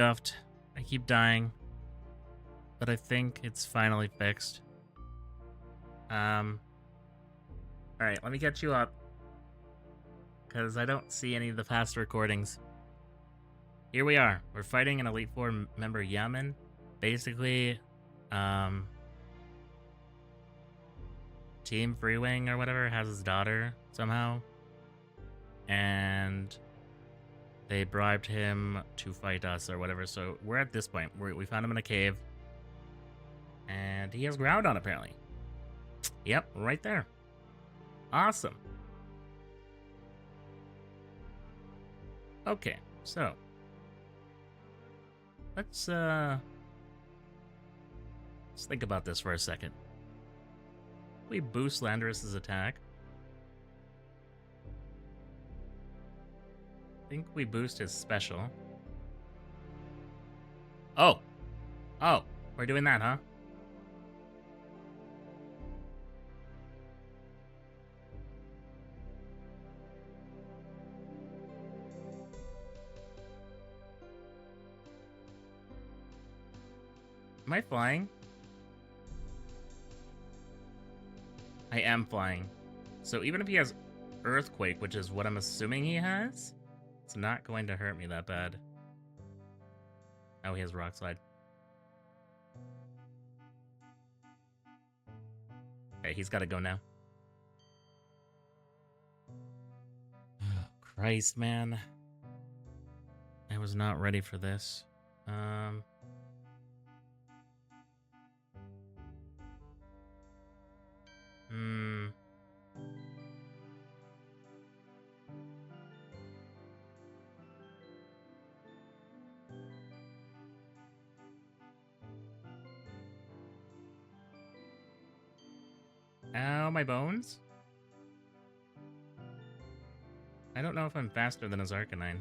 Stuffed. I keep dying. But I think it's finally fixed. Alright, let me catch you up. Because I don't see any of the past recordings. Here we are. We're fighting an Elite Four member Yaman. Basically, Team Freewing or whatever has his daughter somehow. And they bribed him to fight us or whatever. So we're at this point. We found him in a cave. And he has ground on, apparently. Yep, right there. Awesome. Okay, so let's think about this for a second. We boost Landorus's attack. I think we boost his special. Oh, we're doing that, huh? Am I flying? I am flying. So even if he has Earthquake, which is what I'm assuming he has, it's not going to hurt me that bad. Oh, he has Rock Slide. Okay, he's got to go now. Oh, Christ, man. I was not ready for this. Ow, my bones? I don't know if I'm faster than his Arcanine.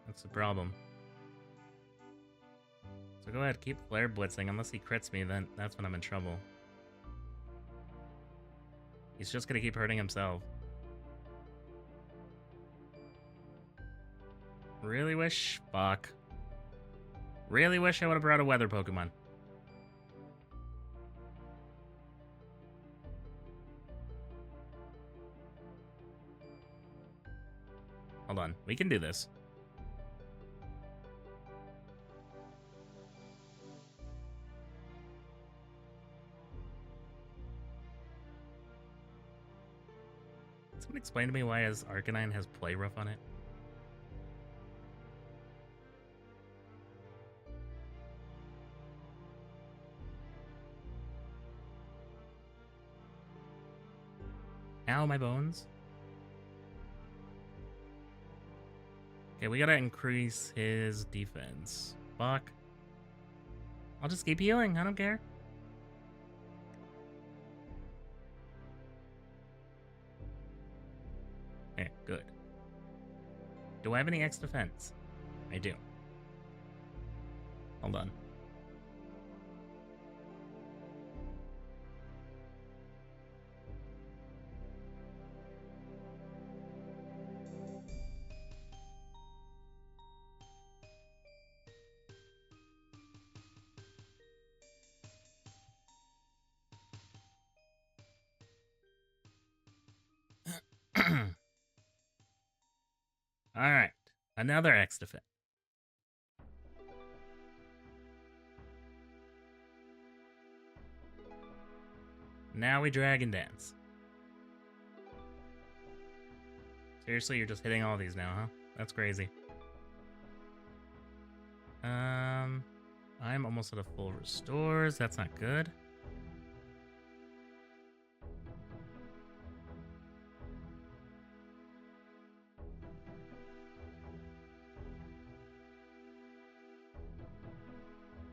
That's the problem. So go ahead, keep Flare Blitzing. Unless he crits me, then that's when I'm in trouble. He's just gonna keep hurting himself. Really wish... Fuck. Really wish I would have brought a weather Pokemon. Hold on, we can do this. Someone explain to me why his Arcanine has Play Rough on it. Ow, my bones. Okay, we gotta increase his defense. Fuck. I'll just keep healing, I don't care. Okay, good. Do I have any X defense? I do. Hold on. Alright, another X defense. Now we Dragon Dance. Seriously, you're just hitting all these now, huh? That's crazy. I'm almost at a full restores. That's not good.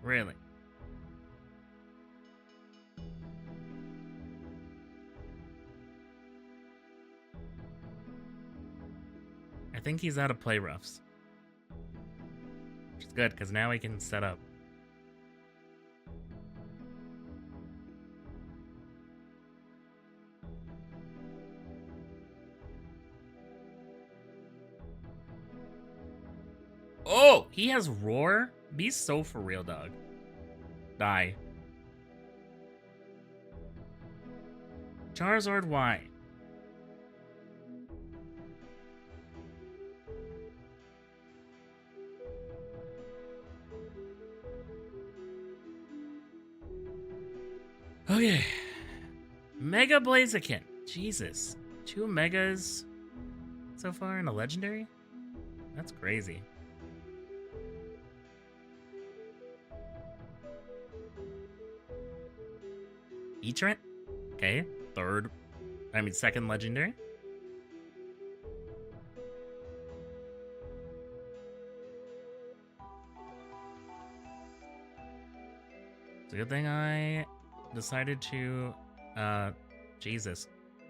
Really? I think he's out of Play Roughs. Which is good, because now he can set up. Oh, he has Roar? Be so for real, dog. Die. Charizard Y. Okay. Mega Blaziken. Jesus. 2 megas so far in a legendary? That's crazy. Etrant? Okay. Second legendary. It's a good thing I decided to, Jesus.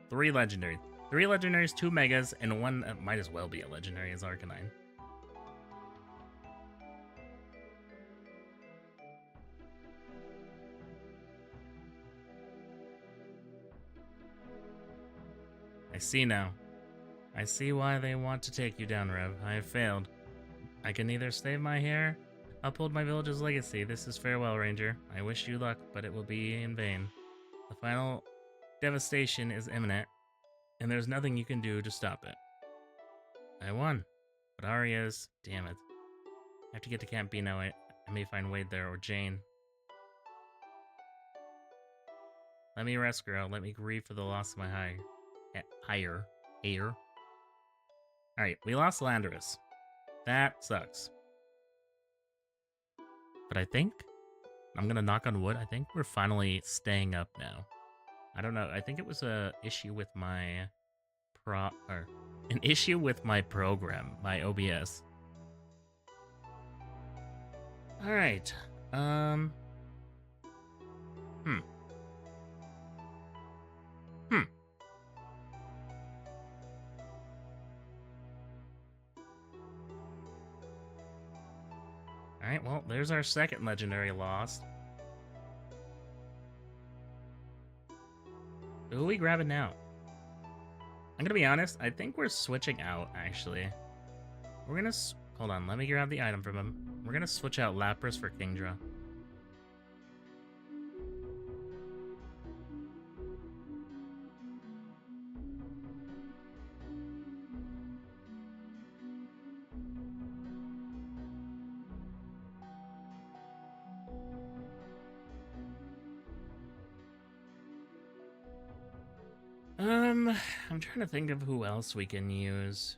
3 legendaries. 3 legendaries, 2 megas, and 1 that might as well be a legendary is Arcanine. I see now. I see why they want to take you down, Rev. I have failed. I can either save my hair, uphold my village's legacy. This is farewell, Ranger. I wish you luck, but it will be in vain. The final devastation is imminent, and there's nothing you can do to stop it. I won. But Aria's... Damn it. I have to get to Camp B now. I may find Wade there, or Jane. Let me rest, girl. Let me grieve for the loss of my hair. Alright, we lost Landorus. That sucks. But I think... I'm gonna knock on wood. I think we're finally staying up now. I don't know. I think it was a issue with my... an issue with my program, my OBS. Alright. Alright, well, there's our second legendary lost. Who are we grabbing now? I'm gonna be honest, I think we're switching out, actually. We're gonna... Hold on, let me grab the item from him. We're gonna switch out Lapras for Kingdra. I'm trying to think of who else we can use.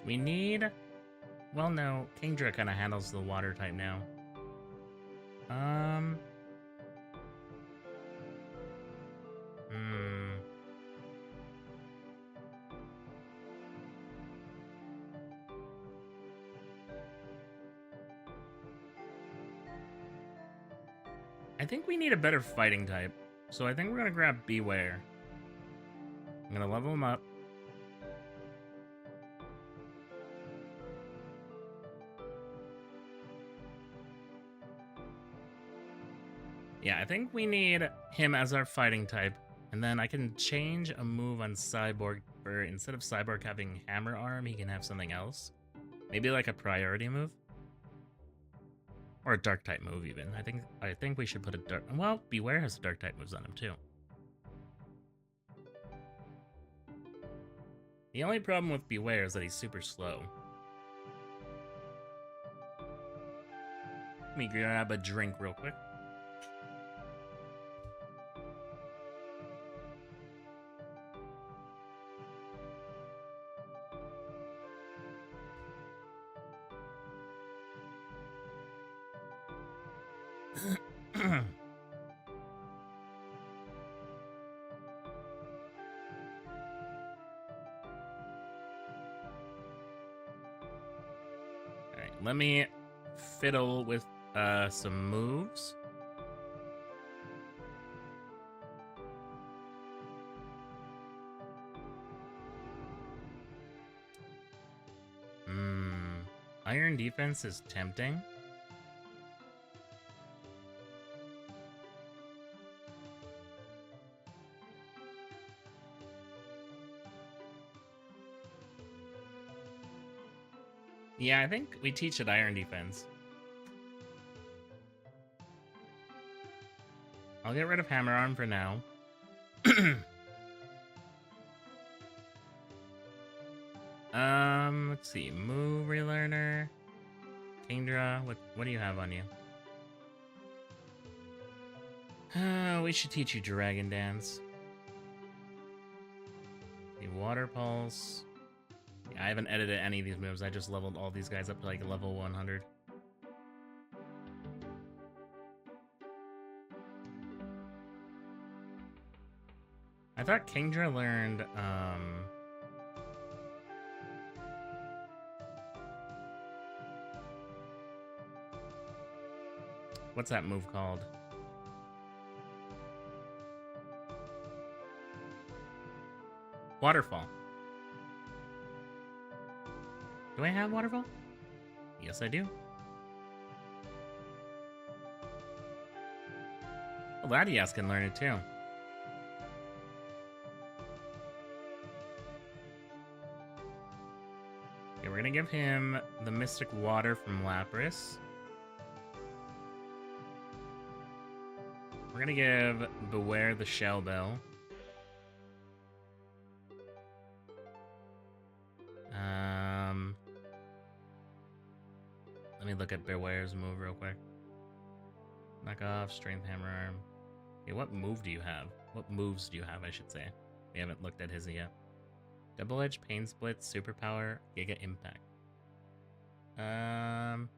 We need... Well, no. Kingdra kind of handles the water type now. I think we need a better fighting type. So I think we're gonna grab Beware. I'm gonna level him up. Yeah, I think we need him as our fighting type. And then I can change a move on Cyborg for instead of Cyborg having Hammer Arm, he can have something else. Maybe like a priority move. Or a dark type move even. I think we should put a dark... Well, Beware has dark type moves on him too. The only problem with Beware is that he's super slow. Let me grab a drink real quick. Alright, let me fiddle with some moves. Iron defense is tempting. Yeah, I think we teach it iron defense. I'll get rid of hammer arm for now. Let's see. Move relearner. Kingdra, what do you have on you? We should teach you Dragon Dance. The Water Pulse. Yeah, I haven't edited any of these moves. I just leveled all these guys up to like level 100. I thought Kingdra learned, what's that move called? Waterfall. Do I have Waterfall? Yes, I do. Well, Latias can learn it too. Okay, we're gonna give him the Mystic Water from Lapras. We're gonna give Beware the Shell Bell. Let me look at Beware's move real quick. Knock off, Strength Hammer Arm. Okay, what move do you have? What moves do you have, I should say? We haven't looked at his yet. Double Edge, Pain Split, Superpower, Giga Impact. I'm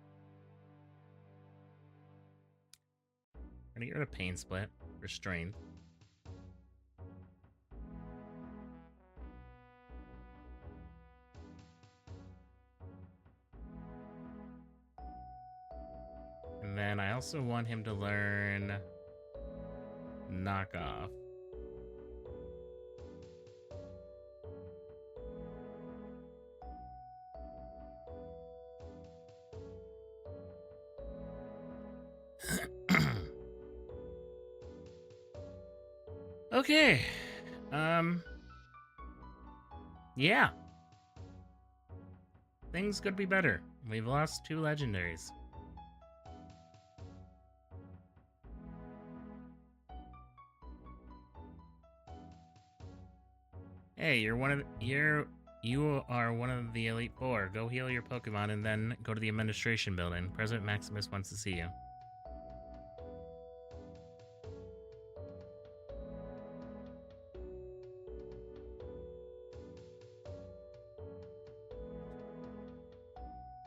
gonna get rid of Pain Split for Strength. And then I also want him to learn Knock Off. Okay. Yeah. Things could be better. We've lost 2 legendaries. Hey, you are one of the Elite Four. Go heal your Pokemon and then go to the administration building. President Maximus wants to see you.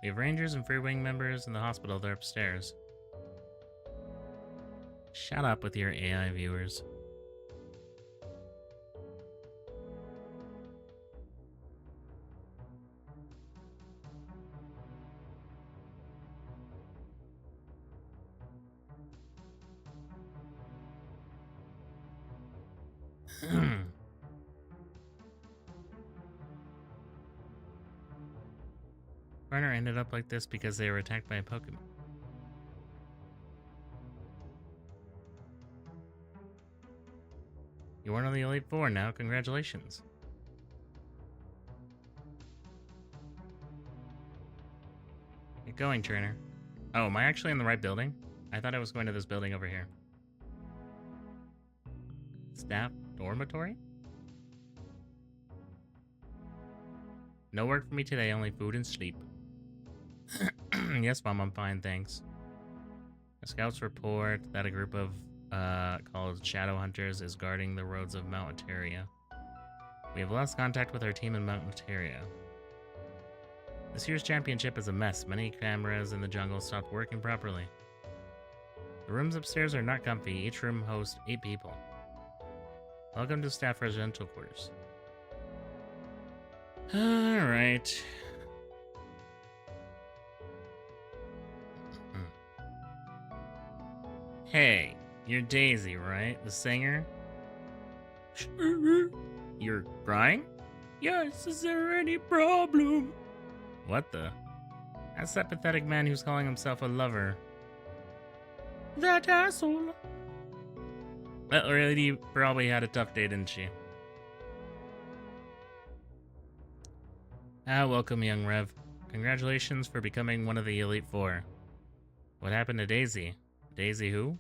We have Rangers and Free Wing members in the hospital. They're upstairs. Shut up with your AI viewers. Runner ended up like this because they were attacked by a Pokemon. You're one of the Elite Four now. Congratulations. Get going, trainer. Oh, am I actually in the right building? I thought I was going to this building over here. Staff dormitory? No work for me today, only food and sleep. Yes, Mom, I'm fine, thanks. The scouts report that a group of called Shadow Hunters is guarding the roads of Mount Materia. We have lost contact with our team in Mount Materia. This year's championship is a mess. Many cameras in the jungle stopped working properly. The rooms upstairs are not comfy. Each room hosts 8 people. Welcome to staff residential quarters. Alright. Hey, you're Daisy, right? The singer? You're crying? Yes, is there any problem? What the? That's that pathetic man who's calling himself a lover. That asshole. That lady probably had a tough day, didn't she? Welcome, young Rev. Congratulations for becoming one of the Elite Four. What happened to Daisy? Daisy who?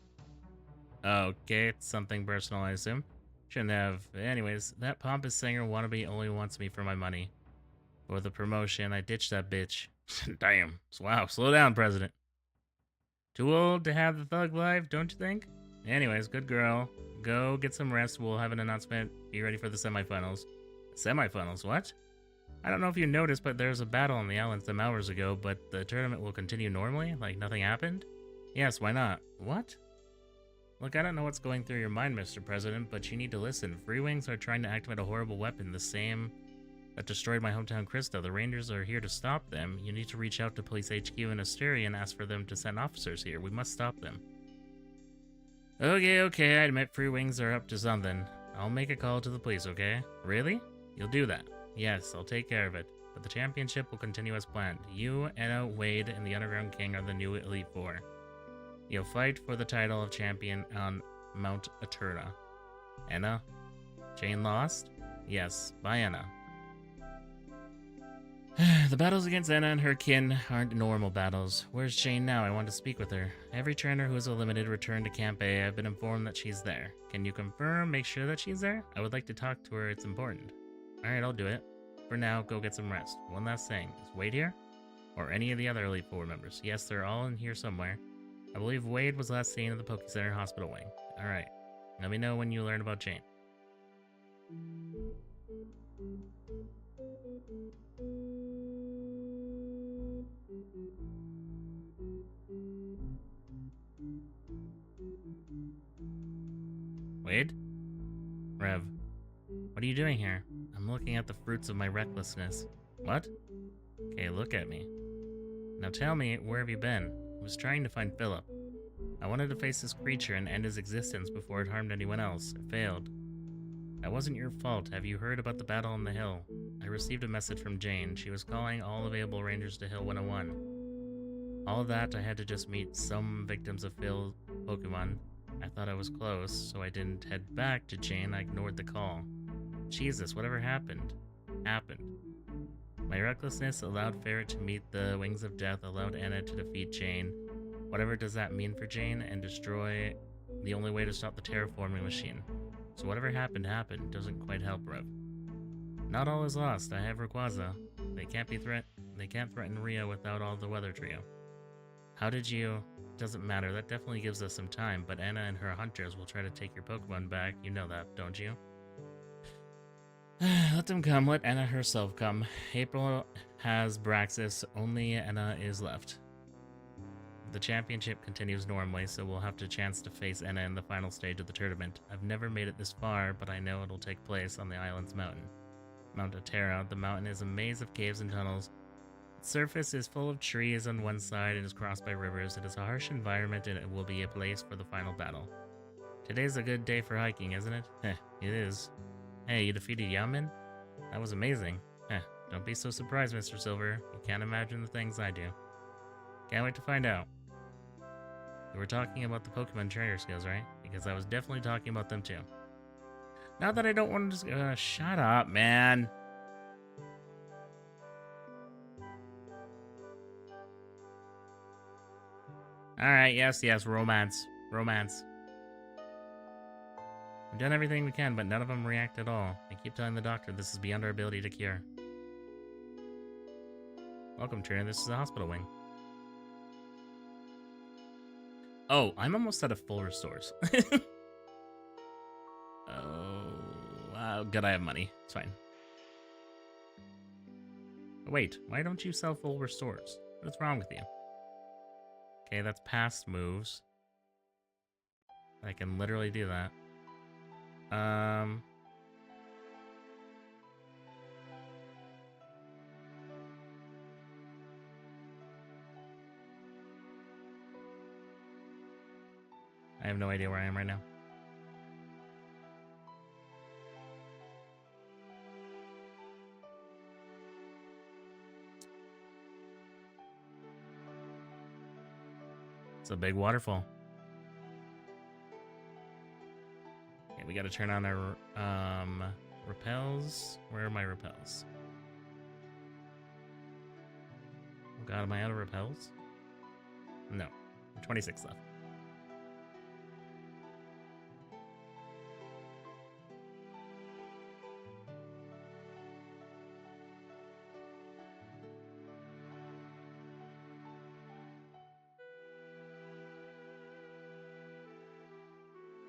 Okay, it's something personal, I assume. Shouldn't have. Anyways, that pompous singer wannabe only wants me for my money. For the promotion, I ditched that bitch. Damn. Wow, slow down, President. Too old to have the thug life, don't you think? Anyways, good girl. Go get some rest. We'll have an announcement. Be ready for the semifinals. Semifinals? What? I don't know if you noticed, but there was a battle on the island some hours ago, but the tournament will continue normally? Like nothing happened? Yes, why not? What? Look, I don't know what's going through your mind, Mr. President, but you need to listen. Free Wings are trying to activate a horrible weapon, the same that destroyed my hometown Krista. The Rangers are here to stop them. You need to reach out to Police HQ in Asteria and ask for them to send officers here. We must stop them. Okay, I admit Free Wings are up to something. I'll make a call to the police, okay? Really? You'll do that? Yes, I'll take care of it. But the championship will continue as planned. You, Anna, Wade, and the Underground King are the new Elite Four. You'll fight for the title of champion on Mount Eterna. Anna? Jane lost? Yes, by Anna. The battles against Anna and her kin aren't normal battles. Where's Jane now? I want to speak with her. Every trainer who is eliminated returned to Camp A. I've been informed that she's there. Can you confirm, make sure that she's there? I would like to talk to her, it's important. Alright, I'll do it. For now, go get some rest. One last thing, is Wade here? Or any of the other Elite Four members? Yes, they're all in here somewhere. I believe Wade was last seen at the Poke Center Hospital Wing. Alright, let me know when you learn about Jane. Wade? Rev. What are you doing here? I'm looking at the fruits of my recklessness. What? Okay, look at me. Now tell me, where have you been? I was trying to find Philip. I wanted to face this creature and end his existence before it harmed anyone else. It failed. That wasn't your fault. Have you heard about the battle on the hill? I received a message from Jane. She was calling all available rangers to Hill 101. All of that, I had to just meet some victims of Phil's Pokemon. I thought I was close, so I didn't head back to Jane. I ignored the call. Jesus, whatever happened. My recklessness allowed Ferret to meet the Wings of Death, allowed Anna to defeat Jane. Whatever does that mean for Jane, and destroy the only way to stop the terraforming machine. So whatever happened, doesn't quite help Rev. Not all is lost. I have Rayquaza. They can't threaten Rio without all the weather trio. How did you... Doesn't matter, that definitely gives us some time, but Anna and her hunters will try to take your Pokemon back. You know that, don't you? Let them come. Let Anna herself come. April has Braxis. Only Anna is left. The championship continues normally, so we'll have the chance to face Anna in the final stage of the tournament. I've never made it this far, but I know it'll take place on the island's mountain. Mount Eterna. The mountain is a maze of caves and tunnels. Its surface is full of trees on one side and is crossed by rivers. It is a harsh environment and it will be a place for the final battle. Today's a good day for hiking, isn't it? Heh, it is. Hey, you defeated Yamin? That was amazing. Heh, don't be so surprised, Mr. Silver. You can't imagine the things I do. Can't wait to find out. You were talking about the Pokemon trainer skills, right? Because I was definitely talking about them too. Not that I don't want to just... shut up, man. Alright, yes, romance. Romance. We've done everything we can, but none of them react at all. I keep telling the doctor this is beyond our ability to cure. Welcome, Trainer. This is the hospital wing. Oh, I'm almost out of full restores. Oh, good, I have money. It's fine. Wait, why don't you sell full restores? What's wrong with you? Okay, that's past moves. I can literally do that. I have no idea where I am right now. It's a big waterfall. Okay, we gotta turn on our repels. Where are my repels? Oh god, am I out of repels? No. 26 left.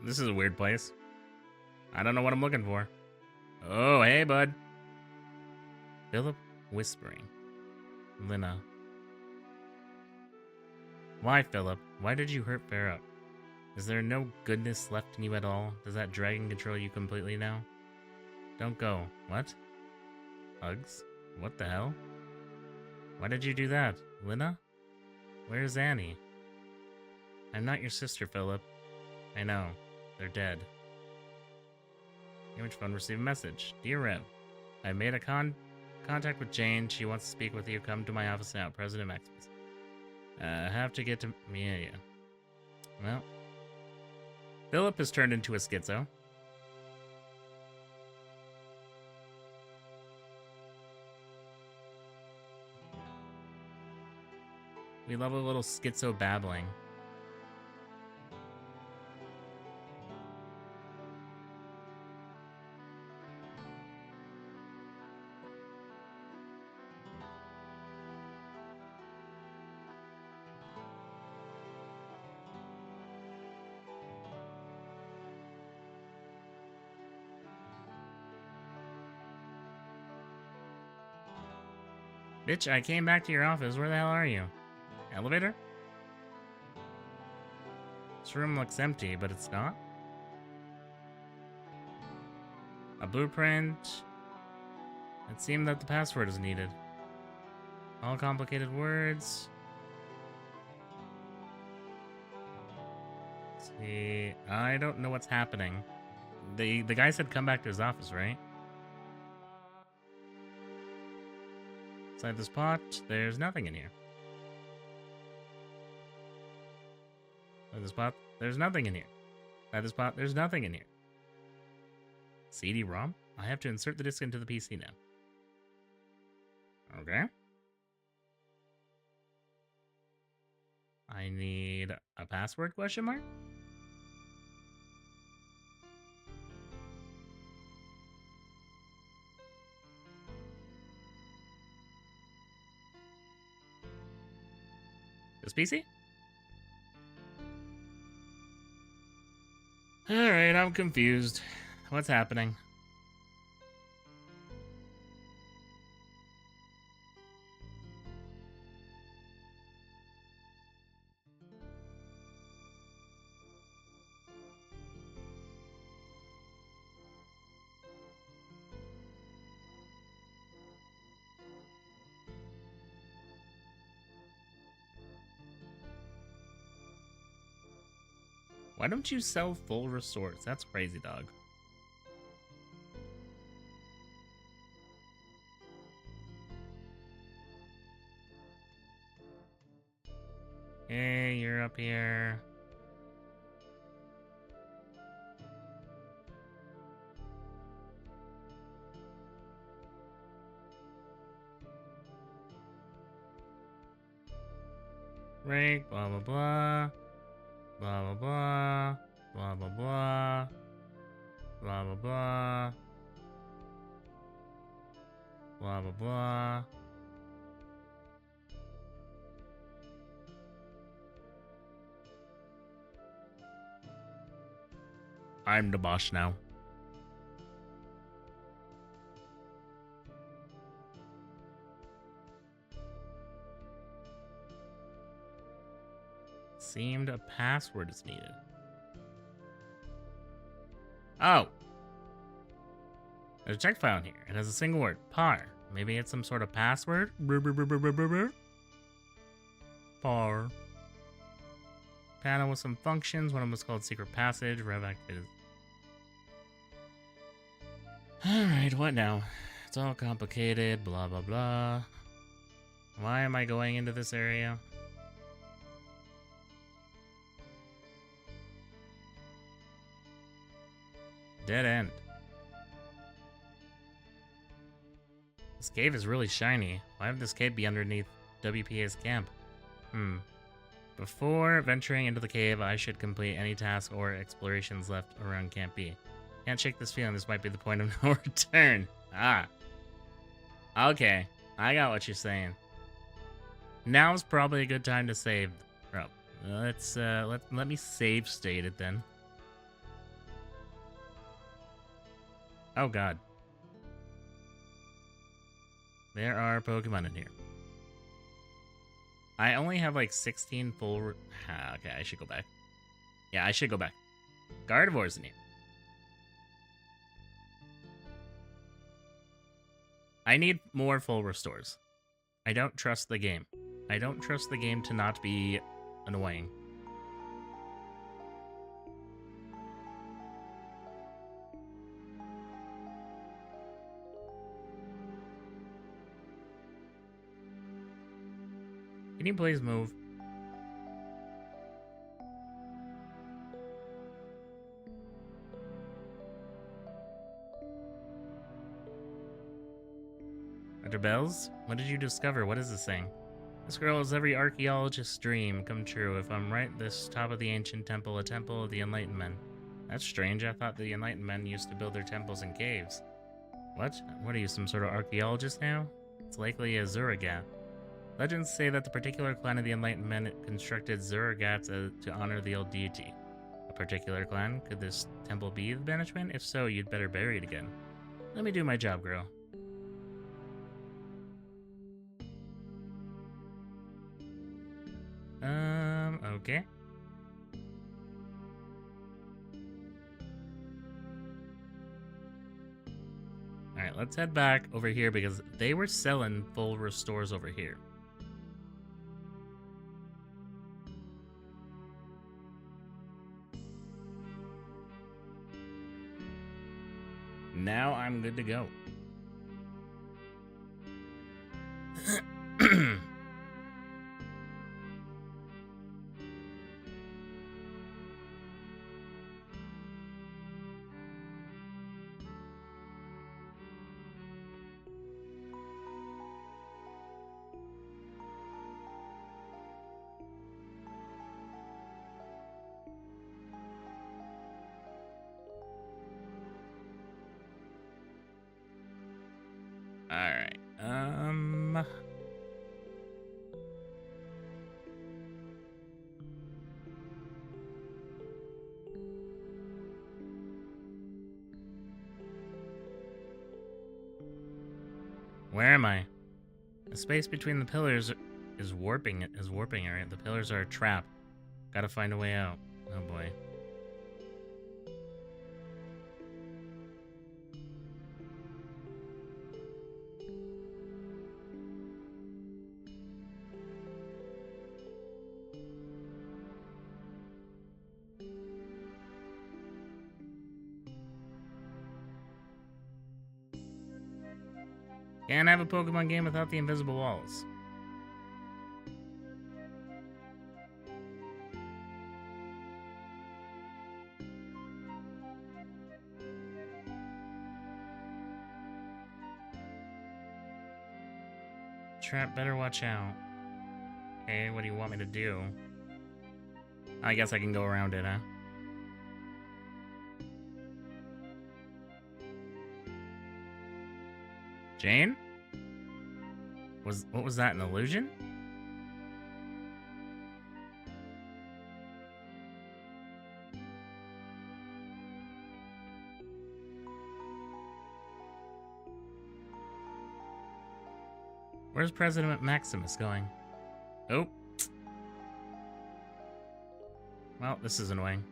This is a weird place. I don't know what I'm looking for. Oh, hey, bud. Philip whispering. Lina. Why, Philip? Why did you hurt Farah? Is there no goodness left in you at all? Does that dragon control you completely now? Don't go. What? Hugs? What the hell? Why did you do that? Lina? Where's Annie? I'm not your sister, Philip. I know. They're dead. Image phone received a message. Dear Rev, I made a contact with Jane. She wants to speak with you. Come to my office now. President Maximus. Have to get to... Yeah. Well. Philip has turned into a schizo. We love a little schizo babbling. Bitch, I came back to your office. Where the hell are you? Elevator? This room looks empty, but it's not. A blueprint. It seemed that the password is needed. All complicated words. Let's see, I don't know what's happening. The guy said come back to his office, right? Inside this pot, there's nothing in here. Inside this pot, there's nothing in here. Inside this pot, there's nothing in here. CD-ROM? I have to insert the disk into the PC now. Okay. I need a password, question mark? This PC? Alright, I'm confused. What's happening? Why don't you sell full resorts? That's crazy, dog. Hey, you're up here. Break, blah, blah, blah. Blah, blah, blah. Blah, blah, blah. Blah, blah, blah. Blah, blah, blah. I'm the boss now. Seemed a password is needed. Oh! There's a check file here. It has a single word. PAR. Maybe it's some sort of password? PAR. Panel with some functions. One of them was called secret passage. Rev activated. Alright, what now? It's all complicated. Blah, blah, blah. Why am I going into this area? Dead end. This cave is really shiny. Why would this cave be underneath WPA's camp? Before venturing into the cave, I should complete any tasks or explorations left around Camp B. Can't shake this feeling. This might be the point of no return. Ah. Okay. I got what you're saying. Now's probably a good time to save. Oh, let me save state it then. Oh god. There are Pokemon in here. I only have like 16 full... okay, I should go back. Yeah, I should go back. Gardevoir's in here. I need more full restores. I don't trust the game. I don't trust the game to not be annoying. Can you please move? Dr. Bells, what did you discover? What is this thing? This girl is every archaeologist's dream come true. If I'm right, this top of the ancient temple, a temple of the enlightened men. That's strange. I thought the enlightened men used to build their temples in caves. What? What are you, some sort of archaeologist now? It's likely a Zuragat. Legends say that the particular clan of the enlightened men constructed Zuragats to honor the old deity. A particular clan? Could this temple be the banishment? If so, you'd better bury it again. Let me do my job, girl. Okay. Alright, let's head back over here because they were selling full restores over here. Now I'm good to go. Alright, where am I? The space between the pillars is warping, alright? The pillars are a trap. Gotta find a way out. Oh boy. Can't have a Pokemon game without the invisible walls. Trap, better watch out. Okay, what do you want me to do? I guess I can go around it, huh? Jane? What was that, an illusion? Where's President Maximus going? Oh. Well, this is annoying.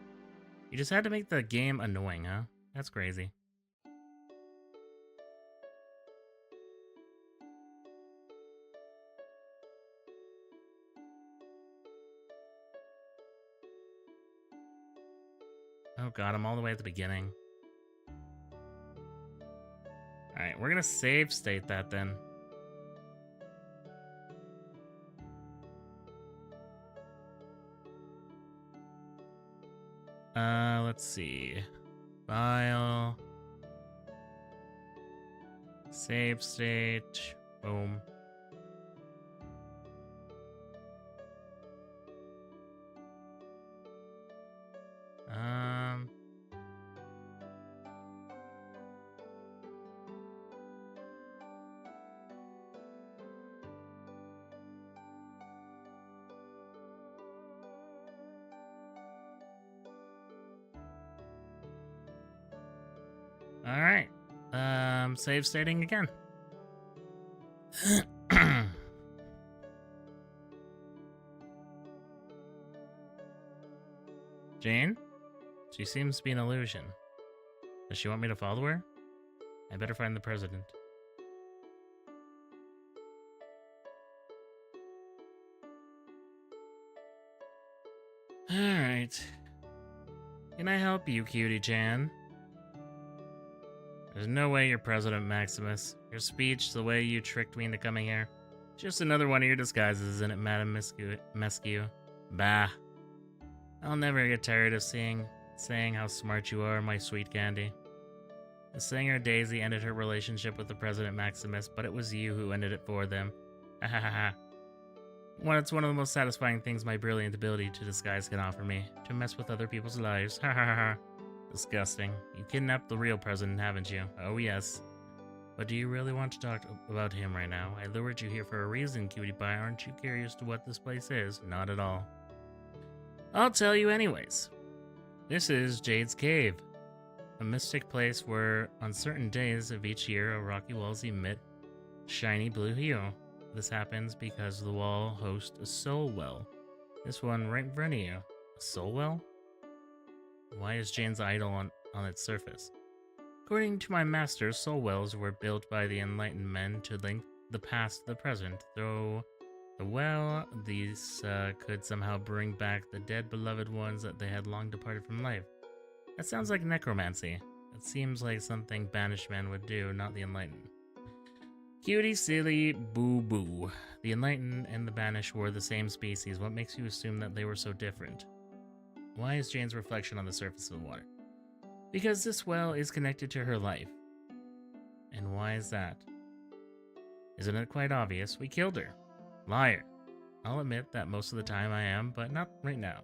You just had to make the game annoying, huh? That's crazy. Oh god, I'm all the way at the beginning. Alright, we're gonna save state that then. Let's see. File. Save state. Boom. All right. Save stating again. Jane? She seems to be an illusion. Does she want me to follow her? I better find the president. Alright. Can I help you, Cutie-chan? There's no way you're President Maximus. Your speech, the way you tricked me into coming here. Just another one of your disguises, isn't it, Madame Mescue? Bah. I'll never get tired of saying how smart you are, my sweet candy. The singer Daisy ended her relationship with the President Maximus, but it was you who ended it for them. Ha ha ha ha. Well, it's one of the most satisfying things my brilliant ability to disguise can offer me. To mess with other people's lives. Ha ha ha ha. Disgusting. You kidnapped the real president, haven't you? Oh yes. But do you really want to talk about him right now? I lured you here for a reason, cutie pie. Aren't you curious to what this place is? Not at all. I'll tell you anyways. This is Jade's Cave. A mystic place where, on certain days of each year, rocky walls emit shiny blue hue. This happens because the wall hosts a soul well. This one right in front of you. A soul well? Why is Jane's idol on its surface? According to my master, soul wells were built by the enlightened men to link the past to the present. Through the well, these could somehow bring back the dead beloved ones that they had long departed from life. That sounds like necromancy. It seems like something banished men would do, not the enlightened. Cutie, silly, boo-boo. The enlightened and the banished were the same species. What makes you assume that they were so different? Why is Jane's reflection on the surface of the water? Because this well is connected to her life. And why is that? Isn't it quite obvious? We killed her. Liar. I'll admit that most of the time I am, but not right now.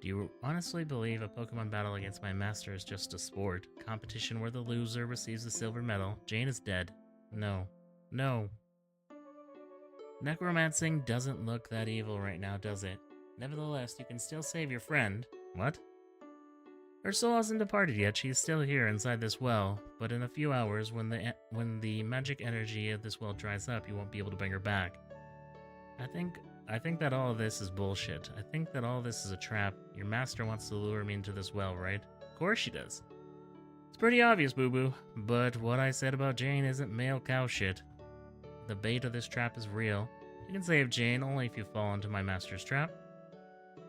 Do you honestly believe a Pokemon battle against my master is just a sport? Competition where the loser receives the silver medal? Jane is dead. No. No. Necromancing doesn't look that evil right now, does it? Nevertheless, you can still save your friend. What? Her soul hasn't departed yet. She's still here inside this well, but in a few hours, when the magic energy of this well dries up, you won't be able to bring her back. I think that all of this is bullshit. I think that all this is a trap. Your master wants to lure me into this well, right? Of course she does. It's pretty obvious, boo-boo. But what I said about Jane isn't male cow shit. The bait of this trap is real. You can save Jane only if you fall into my master's trap.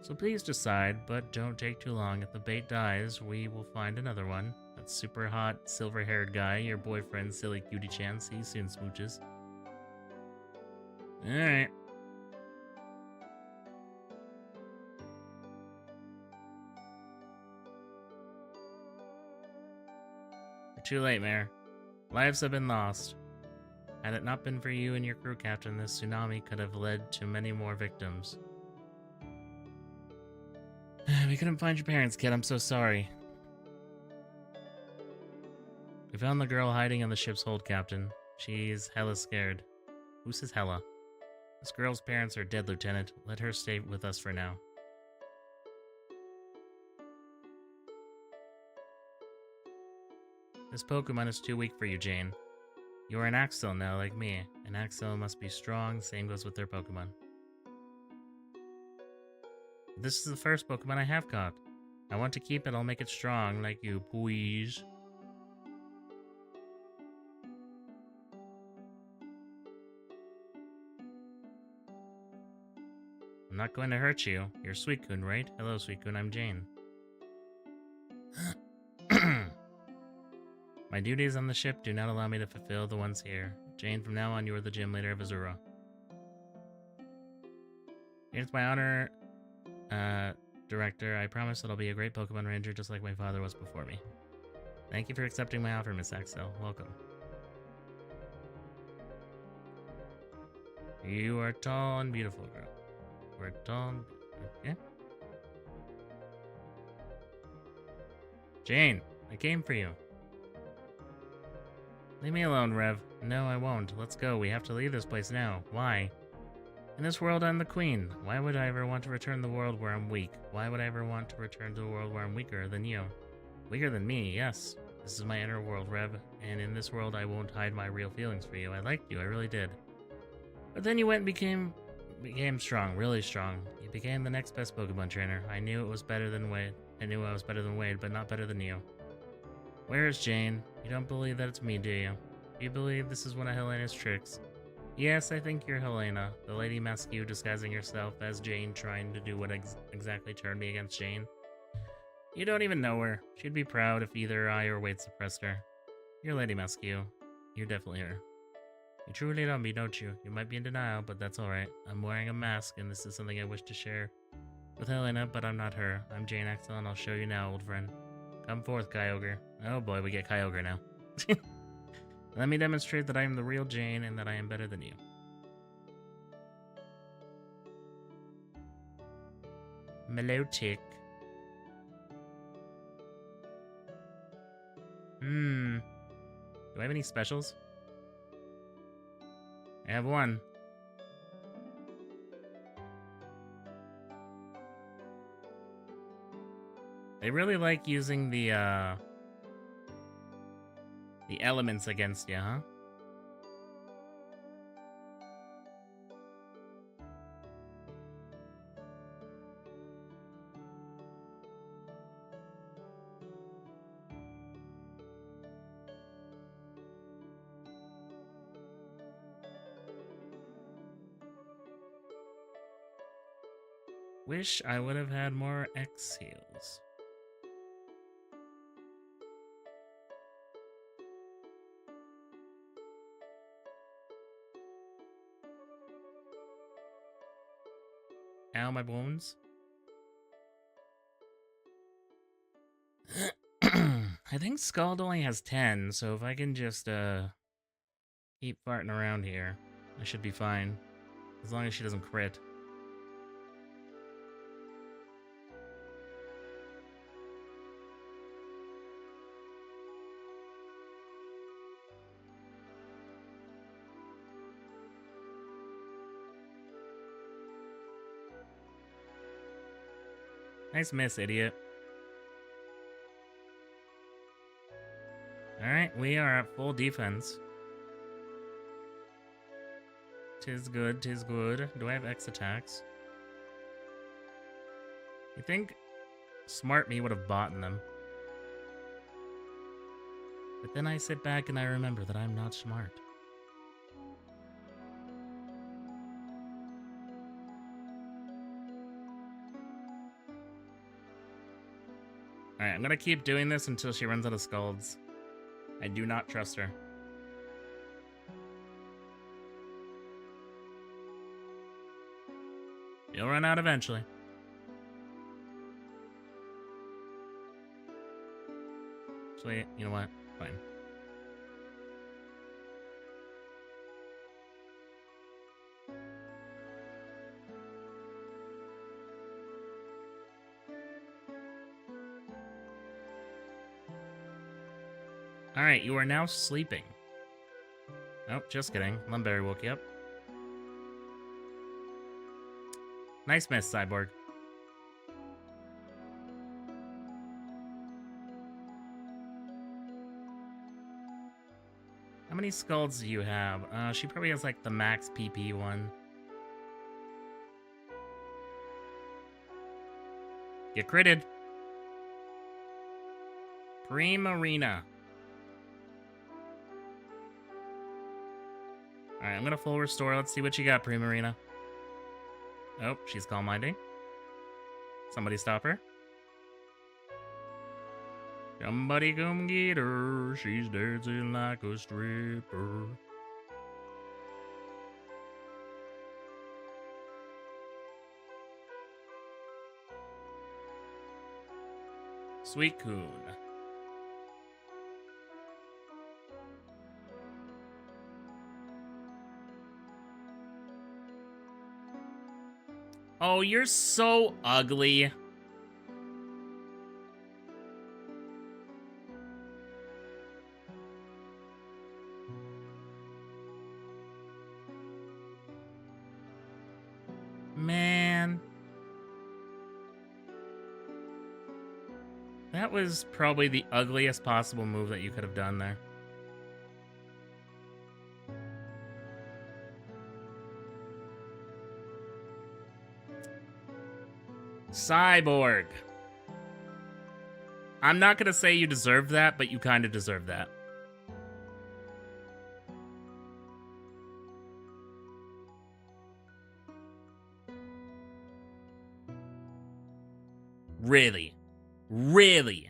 So please decide, but don't take too long. If the bait dies, we will find another one. That super hot, silver-haired guy, your boyfriend, silly cutie-chan. See you soon, smooches. Alright. You're too late, Mare. Lives have been lost. Had it not been for you and your crew, Captain, this tsunami could have led to many more victims. We couldn't find your parents, kid. I'm so sorry. We found the girl hiding in the ship's hold, Captain. She's hella scared. Who says hella? This girl's parents are dead, Lieutenant. Let her stay with us for now. This Pokemon is too weak for you, Jane. You are an Axel now, like me. An Axel must be strong, same goes with their Pokemon. This is the first Pokemon I have caught. I want to keep it, I'll make it strong, like you, please. I'm not going to hurt you. You're Suicune, right? Hello, Suicune, I'm Jane. My duties on the ship do not allow me to fulfill the ones here. Jane, from now on, you are the gym leader of Azura. It's my honor, Director. I promise that I'll be a great Pokemon Ranger just like my father was before me. Thank you for accepting my offer, Miss Axel. Welcome. You are tall and beautiful, girl. We're tall. Okay. Jane, I came for you. Leave me alone, Rev. No, I won't. Let's go. We have to leave this place now. Why? In this world, I'm the queen. Why would I ever want to return to the world where I'm weak? Why would I ever want to return to a world where I'm weaker than you? Weaker than me, yes. This is my inner world, Rev, and in this world I won't hide my real feelings for you. I liked you, I really did. But then you went and became strong, really strong. You became the next best Pokemon trainer. I knew it was better than Wade. I knew I was better than Wade, but not better than you. Where is Jane? You don't believe that it's me, do you? Do you believe this is one of Helena's tricks? Yes, I think you're Helena, the Lady Maskew disguising herself as Jane, trying to do what exactly turned me against Jane. You don't even know her. She'd be proud if either I or Wade suppressed her. You're Lady Maskew. You're definitely her. You truly love me, don't you? You might be in denial, but that's alright. I'm wearing a mask, and this is something I wish to share with Helena, but I'm not her. I'm Jane Axel, and I'll show you now, old friend. Come forth, Kyogre. Oh boy, we get Kyogre now. Let me demonstrate that I am the real Jane, and that I am better than you. Melotic. Do I have any specials? I have one. They really like using the elements against you, huh? Wish I would have had more X heals. Ow, my bones. I think Scald only has 10, so if I can just keep farting around here, I should be fine. As long as she doesn't crit. Nice miss, idiot. Alright, we are at full defense. Tis good, tis good. Do I have X attacks? You think smart me would have bought them? But then I sit back and I remember that I'm not smart. Alright, I'm gonna keep doing this until she runs out of Scalds. I do not trust her. You'll run out eventually. Actually, you know what? Fine. Alright, you are now sleeping. Oh, just kidding. Lumberry woke you up. Nice miss, Cyborg. How many Scalds do you have? She probably has like the max PP one. Get critted. Primarina. Alright, I'm gonna full restore. Let's see what you got, Primarina. Oh, she's calm minding. Somebody stop her. Somebody come get her. She's dancing like a stripper. Sweet Coon. Oh, you're so ugly. Man. That was probably the ugliest possible move that you could have done there. Cyborg. I'm not gonna say you deserve that, but you kind of deserve that. Really? Really?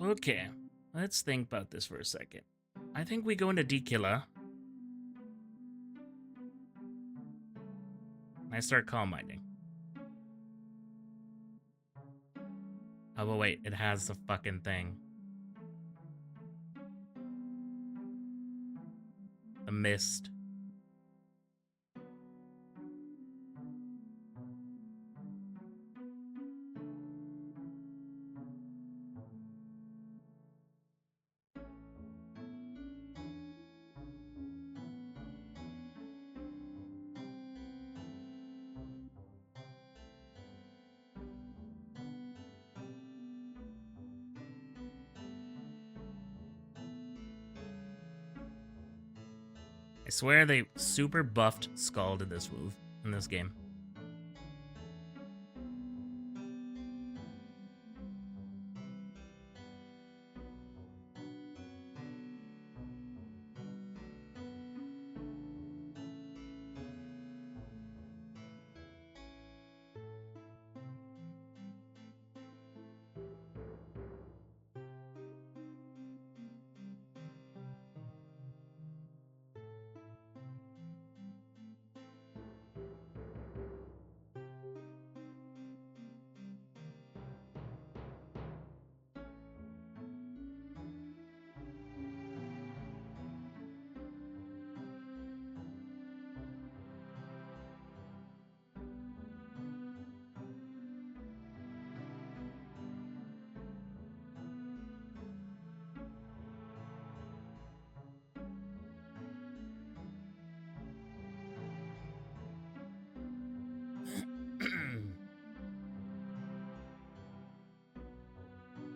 Okay, let's think about this for a second. I think we go into D-Killer. I start calm minding. Oh, but wait, it has the fucking thing. The mist. I swear they super buffed Scald in this move, in this game.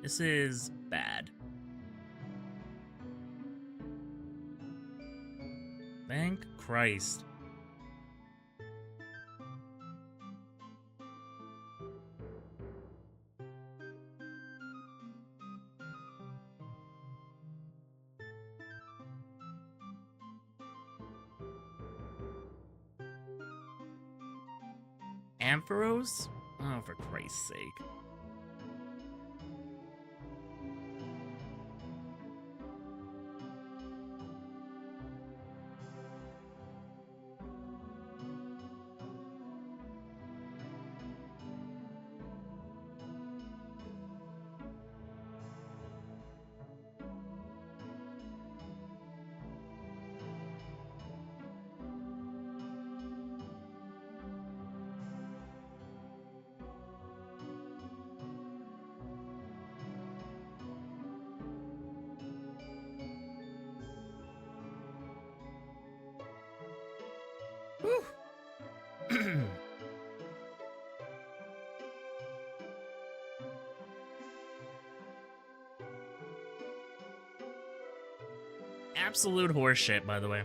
This is bad. Thank Christ. Ampharos? Oh, for Christ's sake. Absolute horseshit, by the way.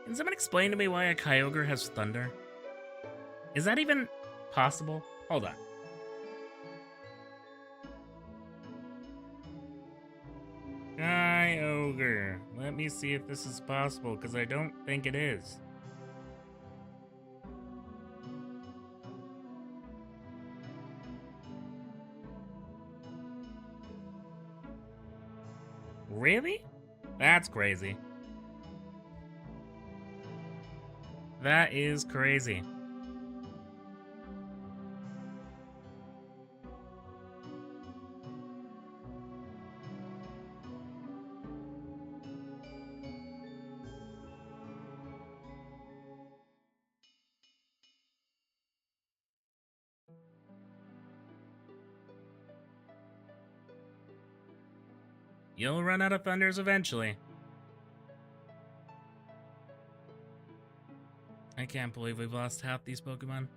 Can someone explain to me why a Kyogre has thunder? Is that even possible? Hold on. Kyogre. Let me see if this is possible, because I don't think it is. Really? That's crazy. That is crazy. You'll run out of thunders eventually. I can't believe we've lost half these Pokemon.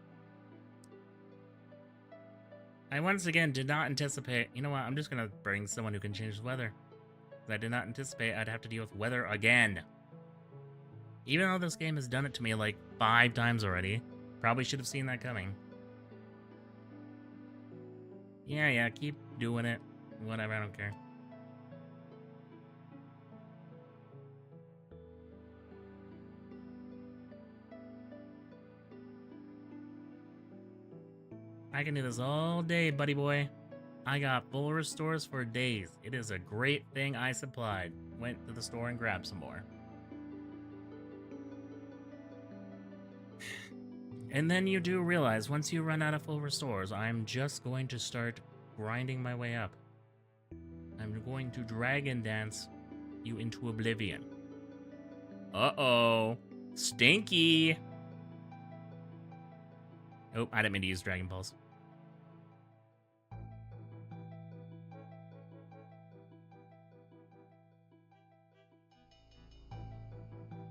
I once again did not anticipate... You know what? I'm just gonna bring someone who can change the weather. I did not anticipate I'd have to deal with weather again. Even though this game has done it to me like 5 times already. Probably should have seen that coming. Yeah, keep doing it. Whatever, I don't care. I can do this all day, buddy boy. I got full restores for days. It is a great thing I supplied. Went to the store and grabbed some more. And then you do realize, once you run out of full restores, I'm just going to start grinding my way up. I'm going to dragon dance you into oblivion. Uh-oh. Stinky! Oh, I didn't mean to use Dragon Balls.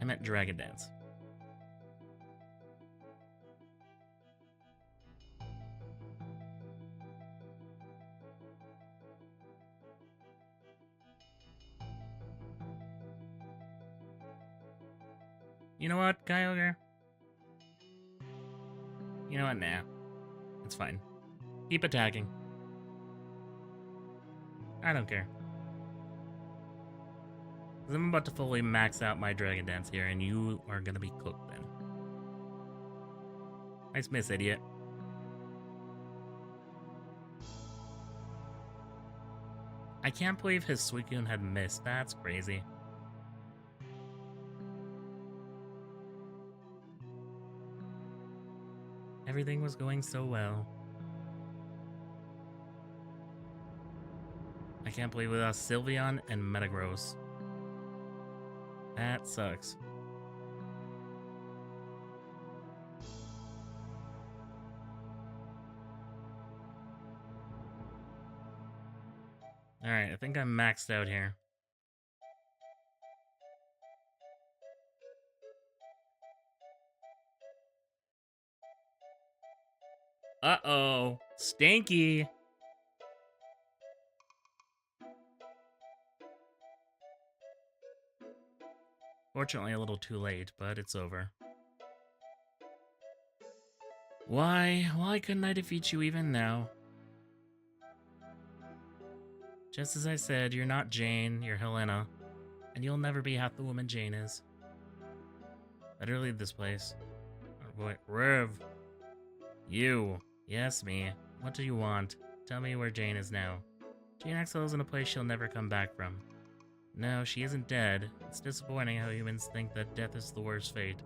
I meant Dragon Dance. You know what, Kyogre? You know what, nah. It's fine. Keep attacking. I don't care. I'm about to fully max out my Dragon Dance here, and you are gonna be cooked then. Nice miss, idiot. I can't believe his Suicune had missed. That's crazy. Everything was going so well. I can't believe we lost Sylveon and Metagross. That sucks. Alright, I think I'm maxed out here. Uh-oh. Stinky! Fortunately, a little too late, but it's over. Why couldn't I defeat you even now? Just as I said, you're not Jane, you're Helena. And you'll never be half the woman Jane is. Better leave this place. Oh boy, Rev! You! Yes, me. What do you want? Tell me where Jane is now. Jane Axel in a place she'll never come back from. No, she isn't dead. It's disappointing how humans think that death is the worst fate.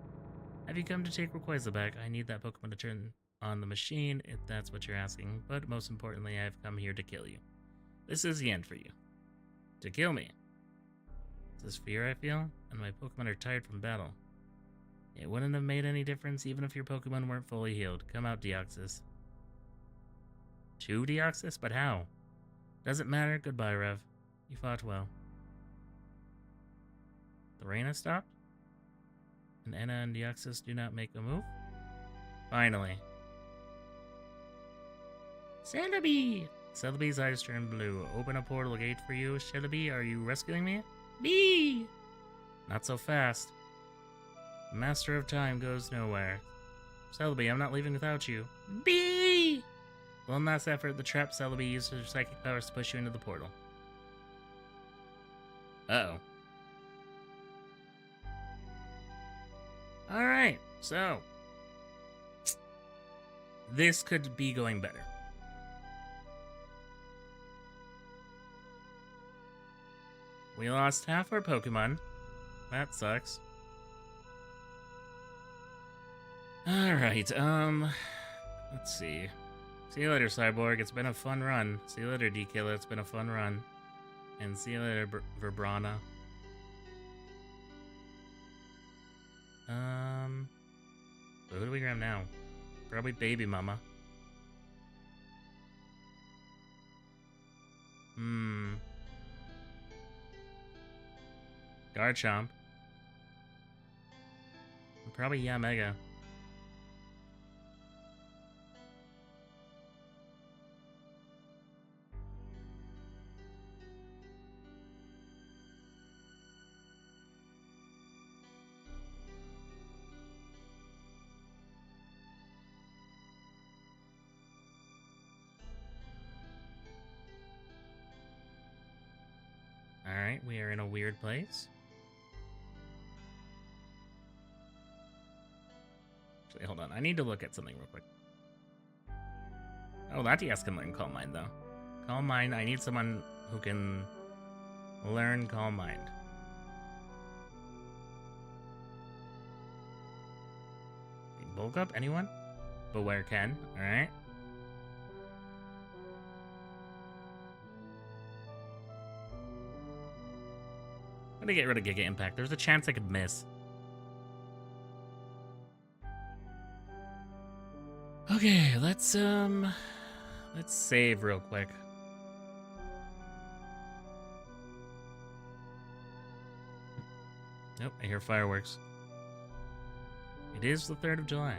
Have you come to take Rayquaza back? I need that Pokemon to turn on the machine, if that's what you're asking. But most importantly, I've come here to kill you. This is the end for you. To kill me. It's this fear I feel, and my Pokemon are tired from battle. It wouldn't have made any difference even if your Pokemon weren't fully healed. Come out, Deoxys. 2 Deoxys? But how? Doesn't matter. Goodbye, Rev. You fought well. The rain has stopped? And Anna and Deoxys do not make a move? Finally. Celebi! Celebi's eyes turn blue. Open a portal gate for you. Celebi, are you rescuing me? Bee! Not so fast. Master of Time goes nowhere. Celebi, I'm not leaving without you. Bee! One last effort, the trapped Celebi used her psychic powers to push you into the portal. Uh-oh. Alright, so... this could be going better. We lost half our Pokemon. That sucks. Alright, let's see. See you later, Cyborg. It's been a fun run. See you later, DKilla. It's been a fun run. And see you later, Verbrana. So who do we grab now? Probably Baby Mama. Garchomp. And probably Yamega. Alright, we are in a weird place. Actually, hold on. I need to look at something real quick. Oh, Latias can learn Calm Mind, though. Calm Mind, I need someone who can learn Calm Mind. Bulk up? Anyone? Beware Ken. Alright. I'm gonna get rid of Giga Impact. There's a chance I could miss. Okay, let's save real quick. Nope, I hear fireworks. It is the 3rd of July.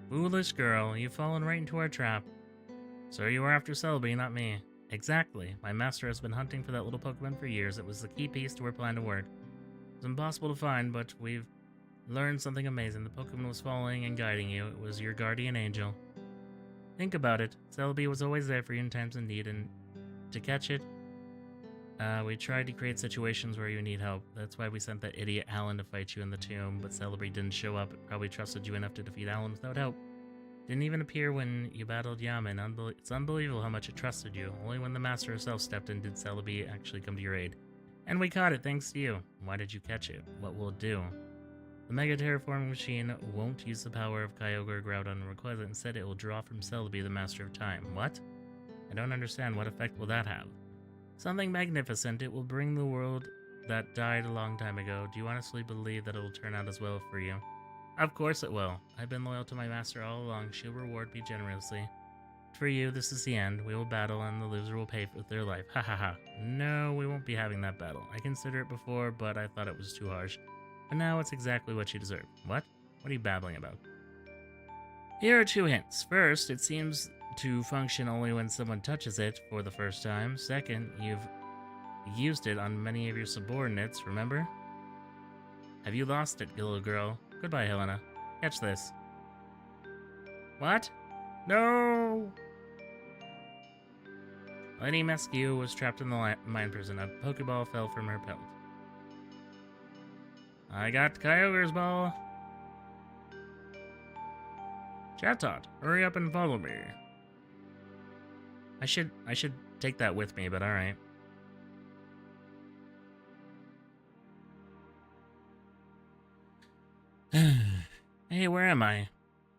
Foolish girl, you've fallen right into our trap. So you were after Celebi, not me. Exactly. My master has been hunting for that little Pokemon for years. It was the key piece to our plan to work. It was impossible to find, but we've learned something amazing. The Pokemon was following and guiding you. It was your guardian angel. Think about it. Celebi was always there for you in times of need, and to catch it, we tried to create situations where you need help. That's why we sent that idiot Alan to fight you in the tomb, but Celebi didn't show up. It probably trusted you enough to defeat Alan without help. Didn't even appear when you battled Yaman. It's unbelievable how much it trusted you. Only when the master herself stepped in did Celebi actually come to your aid. And we caught it thanks to you. Why did you catch it? What will it do? The Mega Terraforming Machine won't use the power of Kyogre or Groudon or Rayquaza. Instead, it will draw from Celebi, the Master of Time. What? I don't understand. What effect will that have? Something magnificent. It will bring the world that died a long time ago. Do you honestly believe that it will turn out as well for you? Of course it will. I've been loyal to my master all along. She'll reward me generously. For you, this is the end. We will battle and the loser will pay with their life. Ha ha ha. No, we won't be having that battle. I considered it before, but I thought it was too harsh. But now it's exactly what you deserve. What? What are you babbling about? Here are 2 hints. First, it seems to function only when someone touches it for the first time. Second, you've used it on many of your subordinates, remember? Have you lost it, little girl? Goodbye, Helena. Catch this. What? No! Lady Mescue was trapped in the mine prison. A Pokeball fell from her pelt. I got Kyogre's ball. Chatot, hurry up and follow me. I should take that with me, but alright. Hey, where am I?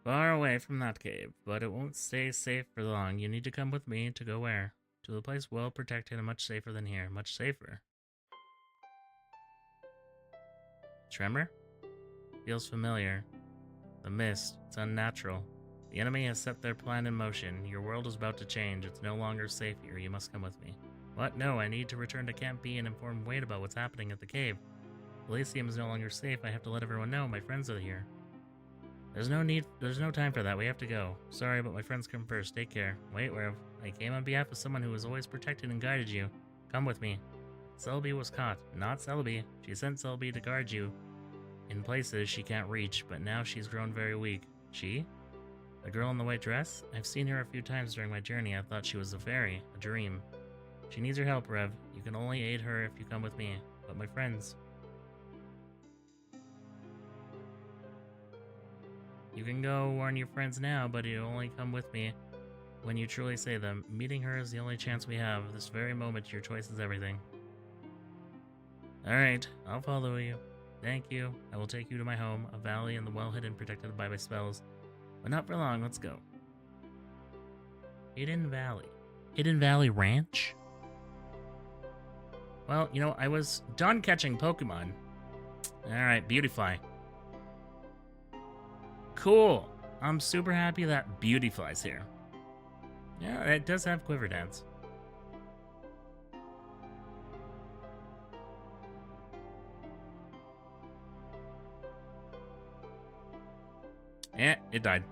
Far away from that cave, but it won't stay safe for long. You need to come with me to go where? To a place well protected and much safer than here. Much safer. Tremor? Feels familiar. The mist. It's unnatural. The enemy has set their plan in motion. Your world is about to change. It's no longer safe here. You must come with me. What? No, I need to return to Camp B and inform Wade about what's happening at the cave. Elysium is no longer safe. I have to let everyone know. My friends are here. There's no time for that. We have to go. Sorry, but my friends come first. Take care. Wait, Rev. I came on behalf of someone who has always protected and guided you. Come with me. Celebi was caught. Not Celebi. She sent Celebi to guard you in places she can't reach, but now she's grown very weak. She? The girl in the white dress? I've seen her a few times during my journey. I thought she was a fairy, a dream. She needs your help, Rev. You can only aid her if you come with me. But my friends... You can go warn your friends now, but you only come with me when you truly say them. Meeting her is the only chance we have. This very moment, your choice is everything. Alright, I'll follow you. Thank you. I will take you to my home, a valley in the well-hidden, protected by my spells. But not for long, let's go. Hidden Valley. Hidden Valley Ranch? Well, you know, I was done catching Pokemon. Alright, Beautifly. Cool. I'm super happy that Beautifly's here. Yeah, it does have Quiver Dance. Yeah, it died.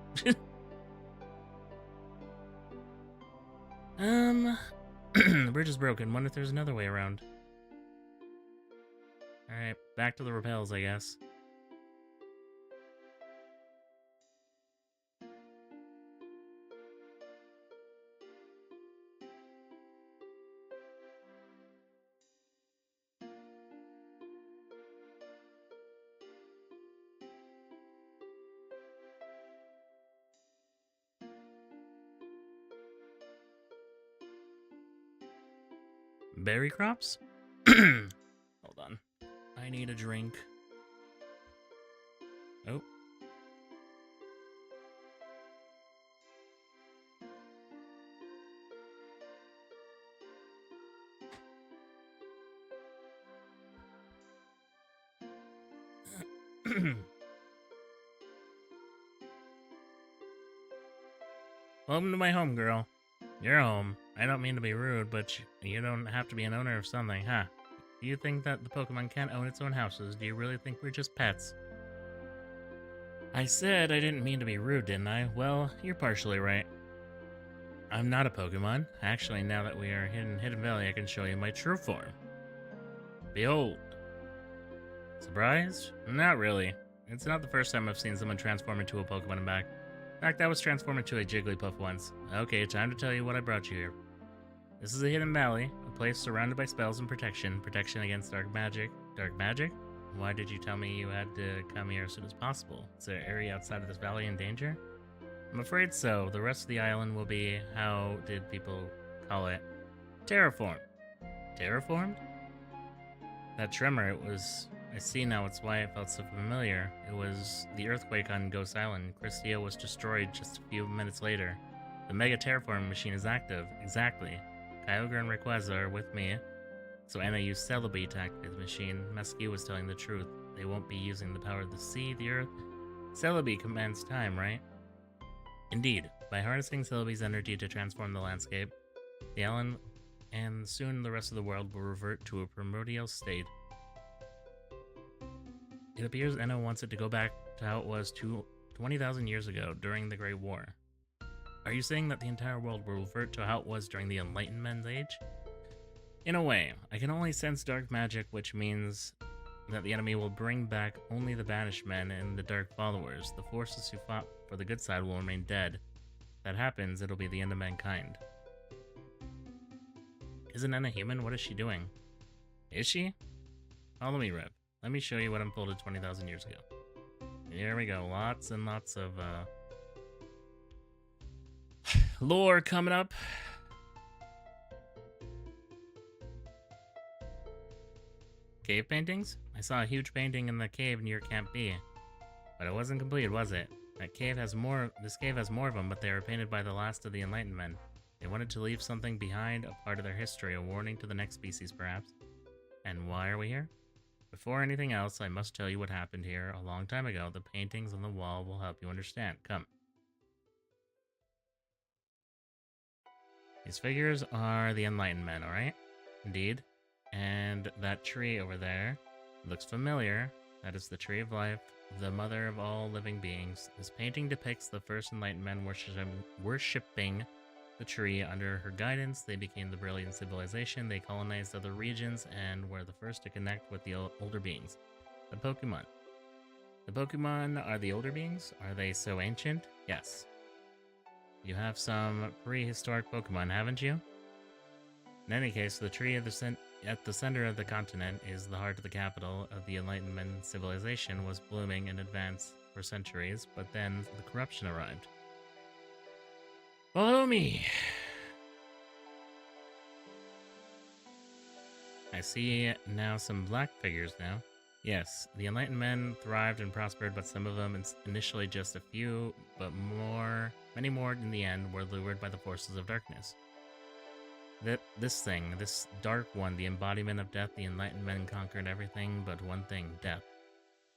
The bridge is broken. Wonder if there's another way around. Alright, back to the repels, I guess. Berry crops? Hold on. I need a drink. Oh. Welcome to my home, girl. You're home. I don't mean to be rude, but you don't have to be an owner of something, huh? Do you think that the Pokemon can't own its own houses? Do you really think we're just pets? I said I didn't mean to be rude, didn't I? Well, you're partially right. I'm not a Pokemon. Actually, now that we are in Hidden Valley, I can show you my true form. Behold. Surprised? Not really. It's not the first time I've seen someone transform into a Pokemon and back. In fact, I was transformed into a Jigglypuff once. Okay, time to tell you what I brought you here. This is a Hidden Valley, a place surrounded by spells and protection. Protection against dark magic. Dark magic? Why did you tell me you had to come here as soon as possible? Is there an area outside of this valley in danger? I'm afraid so. The rest of the island will be, how did people call it? Terraformed. Terraformed? That tremor, it was... I see now it's why it felt so familiar. It was the earthquake on Ghost Island. Christia was destroyed just a few minutes later. The Mega Terraforming machine is active. Exactly. Kyogre and Rayquaza are with me, so Anna used Celebi to activate the machine. Mescu was telling the truth. They won't be using the power of the sea, the earth. Celebi commands time, right? Indeed. By harnessing Celebi's energy to transform the landscape, the island and soon the rest of the world will revert to a primordial state. It appears Enno wants it to go back to how it was 20,000 years ago during the Great War. Are you saying that the entire world will revert to how it was during the Enlightenment Age? In a way, I can only sense dark magic, which means that the enemy will bring back only the banished men and the dark followers. The forces who fought for the good side will remain dead. If that happens, it'll be the end of mankind. Isn't Enna human? What is she doing? Is she? Follow me, Rip. Let me show you what unfolded 20,000 years ago. Here we go. Lots and lots of lore coming up. Cave paintings? I saw a huge painting in the cave near Camp B. But it wasn't complete, was it? This cave has more of them, but they were painted by the last of the Enlightenment. They wanted to leave something behind, a part of their history, a warning to the next species, perhaps. And why are we here? Before anything else, I must tell you what happened here a long time ago. The paintings on the wall will help you understand. Come. These figures are the Enlightenment, alright? Indeed. And that tree over there looks familiar. That is the Tree of Life, the mother of all living beings. This painting depicts the first Enlightenment worshipping the tree. Under her guidance, they became the brilliant civilization. They colonized other regions and were the first to connect with the older beings. The Pokemon. The Pokemon are the older beings? Are they so ancient? Yes. You have some prehistoric Pokemon, haven't you? In any case, the tree at the center of the continent is the heart of the capital of the Enlightenment civilization was blooming in advance for centuries, but then the corruption arrived. Follow me! I see now some black figures now. Yes, the enlightened men thrived and prospered, but some of them, initially just a few, but many more in the end, were lured by the forces of darkness. This dark one, the embodiment of death, the enlightened men conquered everything but one thing, death.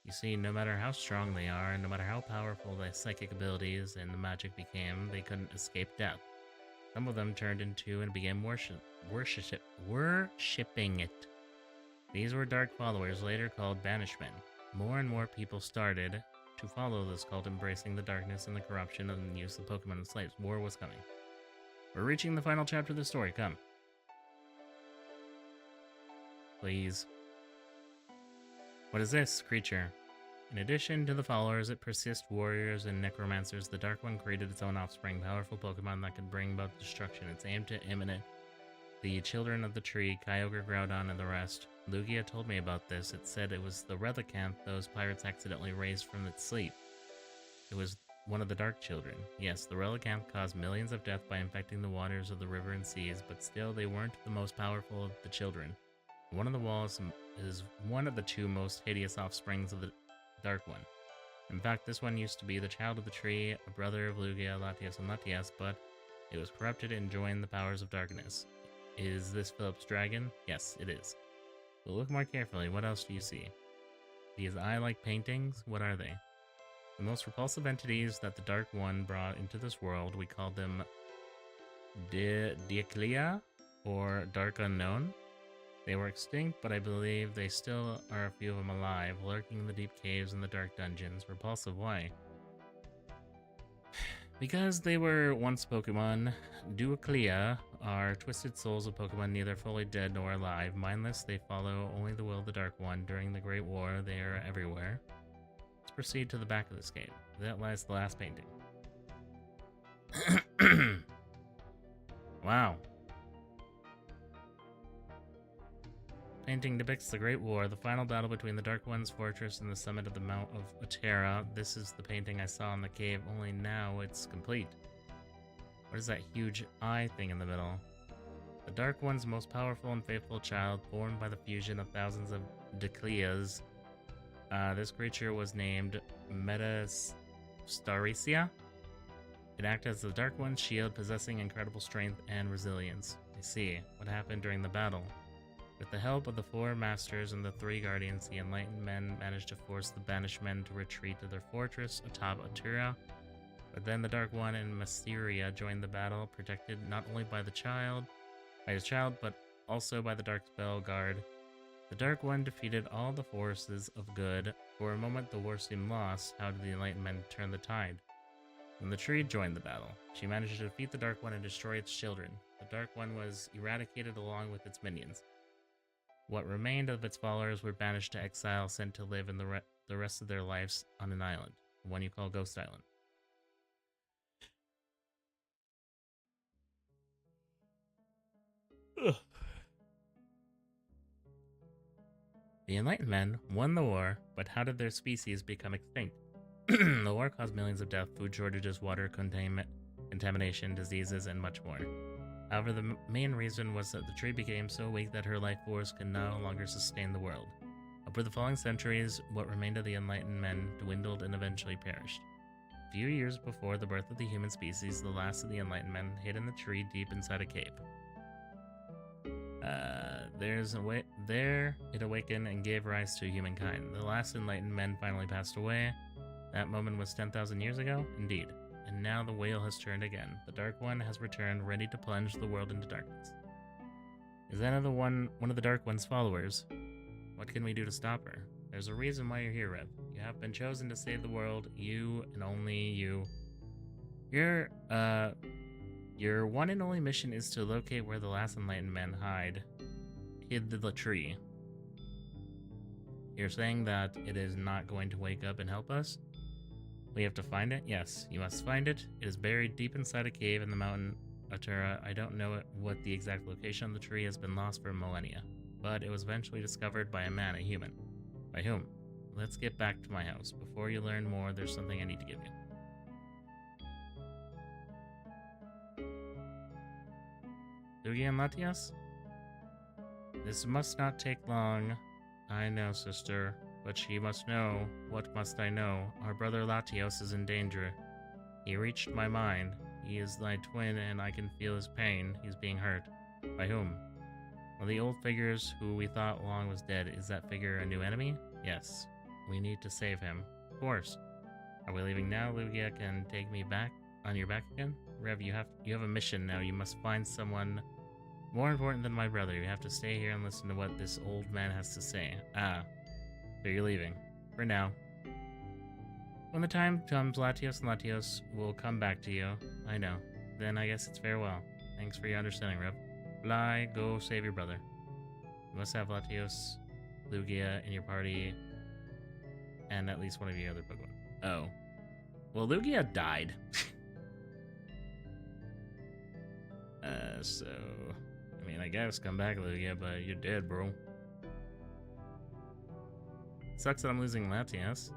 You see, no matter how strong they are, and no matter how powerful their psychic abilities and the magic became, they couldn't escape death. Some of them turned into and began worshipping it. These were dark followers, later called banishmen. More and more people started to follow this cult, embracing the darkness and the corruption and the use of Pokemon as slaves. War was coming. We're reaching the final chapter of the story. Come. Please. What is this creature? In addition to the followers, it persists warriors and necromancers. The Dark One created its own offspring, powerful Pokemon that could bring about destruction. It's aimed to imitate the children of the tree, Kyogre, Groudon, and the rest. Lugia told me about this. It said it was the Relicanth those pirates accidentally raised from its sleep. It was one of the Dark Children. Yes, the Relicanth caused millions of death by infecting the waters of the river and seas, but still they weren't the most powerful of the children. One of the walls is one of the two most hideous offsprings of the Dark One. In fact, this one used to be the child of the tree, a brother of Lugia, Latias, and Latias, but it was corrupted and joined the powers of darkness. Is this Philip's dragon? Yes, it is. But look more carefully. What else do you see? These eye-like paintings? What are they? The most repulsive entities that the Dark One brought into this world, we called them Diaclia, or Dark Unknown. They were extinct, but I believe they still are a few of them alive, lurking in the deep caves and the dark dungeons. Repulsive, why? Because they were once Pokemon. Diaclia are twisted souls of Pokemon, neither fully dead nor alive. Mindless, they follow only the will of the Dark One. During the Great War, they are everywhere. Let's proceed to the back of this game. That lies the last painting. Wow. Painting depicts the Great War, the final battle between the Dark One's fortress and the summit of the Mount of Otera. This is the painting I saw in the cave, only now it's complete. What is that huge eye thing in the middle? The Dark One's most powerful and faithful child, born by the fusion of thousands of Diaclias. This creature was named Metastaricia. It acted as the Dark One's shield, possessing incredible strength and resilience. I see. What happened during the battle? With the help of the 4 masters and the 3 guardians, the enlightened men managed to force the banishmen to retreat to their fortress atop Otera. But then the Dark One and Mysteria joined the battle, protected not only by his child, but also by the Dark Spell Guard. The Dark One defeated all the forces of good. For a moment, the war seemed lost. How did the enlightened men turn the tide? When the tree joined the battle, she managed to defeat the Dark One and destroy its children. The Dark One was eradicated along with its minions. What remained of its followers were banished to exile, sent to live in the rest of their lives on an island, the one you call Ghost Island. Ugh. The enlightened men won the war, but how did their species become extinct? The war caused millions of deaths, food shortages, water contamination, diseases, and much more. However, the main reason was that the tree became so weak that her life force could no longer sustain the world. Over the following centuries, what remained of the enlightened men dwindled and eventually perished. A few years before the birth of the human species, the last of the enlightened men hid in the tree deep inside a cave. There it awakened and gave rise to humankind. The last enlightened men finally passed away. That moment was 10,000 years ago? Indeed. And now the wheel has turned again. The Dark One has returned, ready to plunge the world into darkness. Is Anna one of the Dark One's followers? What can we do to stop her? There's a reason why you're here, Rev. You have been chosen to save the world, you and only you. Your one and only mission is to locate where the last enlightened men hid the tree. You're saying that it is not going to wake up and help us? We have to find it? Yes, you must find it. It is buried deep inside a cave in the mountain Otera. I don't know what the exact location of the tree has been lost for millennia, but it was eventually discovered by a man, a human. By whom? let's get back to my house. Before you learn more, there's something I need to give you. Lugia and Latias? This must not take long. I know, sister, but she must know. What must I know? Our brother Latios is in danger. He reached my mind. He is thy twin, and I can feel his pain. He's being hurt. By whom? Well, the old figures who we thought long was dead. Is that figure a new enemy? Yes. We need to save him. Of course. Are we leaving now? Lugia can take me back on your back again? Rev, you have a mission now. You must find someone more important than my brother. You have to stay here and listen to what this old man has to say. Ah. So you're leaving. For now. When the time comes, Latios and Latios will come back to you. I know. Then I guess it's farewell. Thanks for your understanding, Rev. Fly, go save your brother. You must have Latios, Lugia in your party, and at least one of your other Pokemon. Oh. Well, Lugia died. So... I mean, I guess come back, Lugia, but you're dead, bro. Sucks that I'm losing Latias.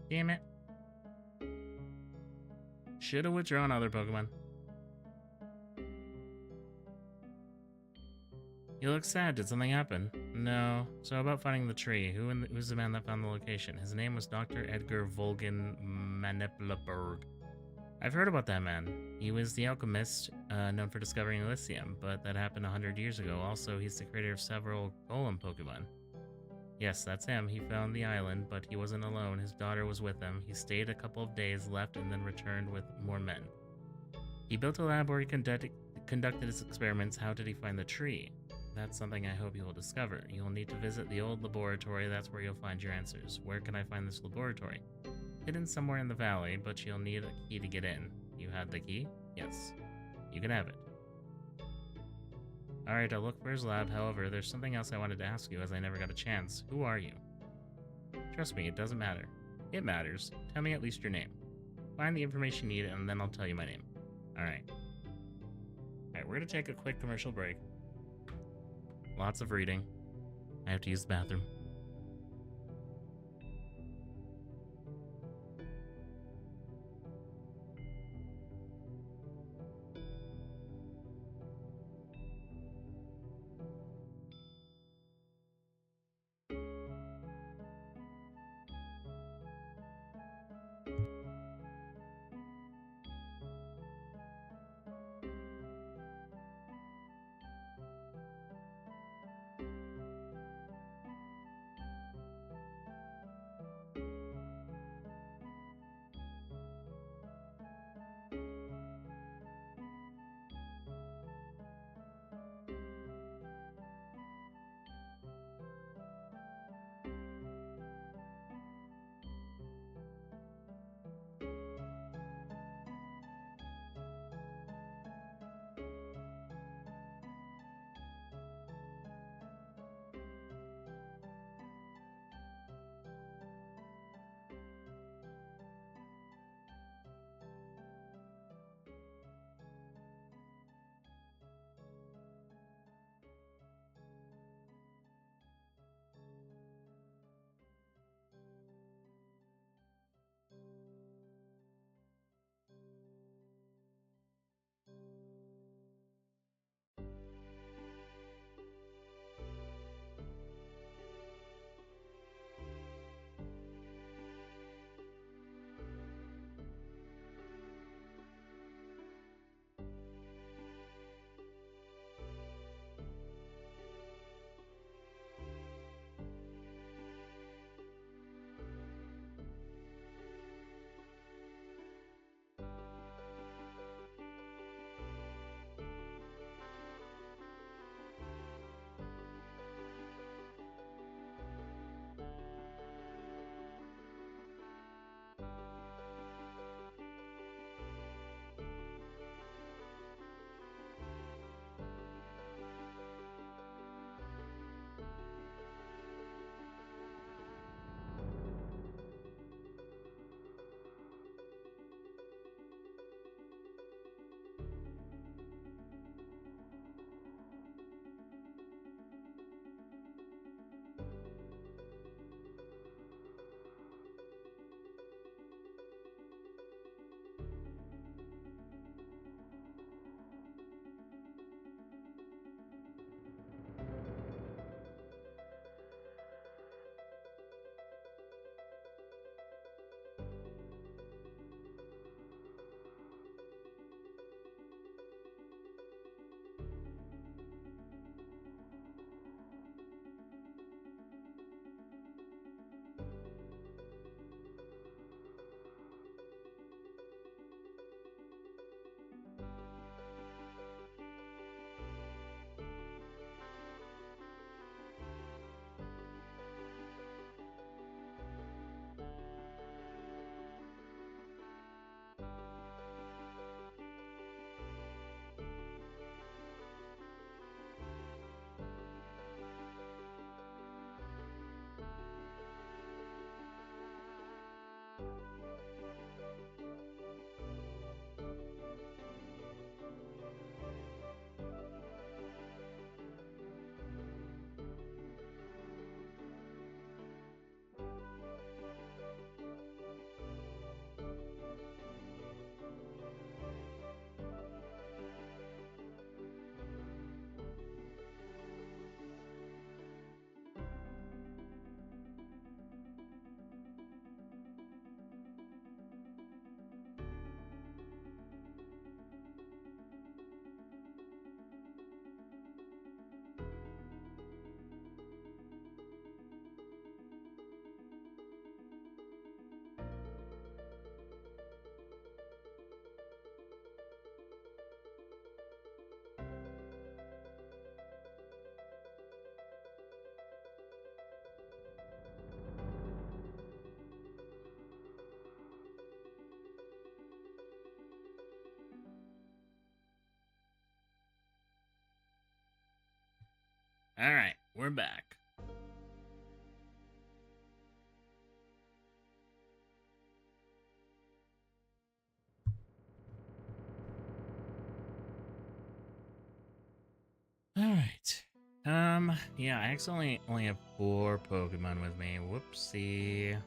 Damn it. Should have withdrawn other Pokemon. You look sad. Did something happen? No. So about finding the tree. Who's the man that found the location? His name was Dr. Edgar Volgan Manipulaberg. I've heard about that man. He was the alchemist known for discovering Elysium, but that happened 100 years ago. Also, he's the creator of several golem Pokemon. Yes, that's him. He found the island, but he wasn't alone. His daughter was with him. He stayed a couple of days, left, and then returned with more men. He built a lab where he conducted his experiments. How did he find the tree? That's something I hope you will discover. You'll need to visit the old laboratory. That's where you'll find your answers. Where can I find this laboratory? Hidden somewhere in the valley, but you'll need a key to get in. You had the key? Yes. You can have it. Alright, I'll look for his lab. However, there's something else I wanted to ask you as I never got a chance. Who are you? Trust me, it doesn't matter. It matters. Tell me at least your name. Find the information you need, and then I'll tell you my name. Alright. Alright, we're gonna take a quick commercial break. Lots of reading. I have to use the bathroom. Alright, we're back. Alright. Yeah, I actually only have 4 Pokemon with me. Whoopsie.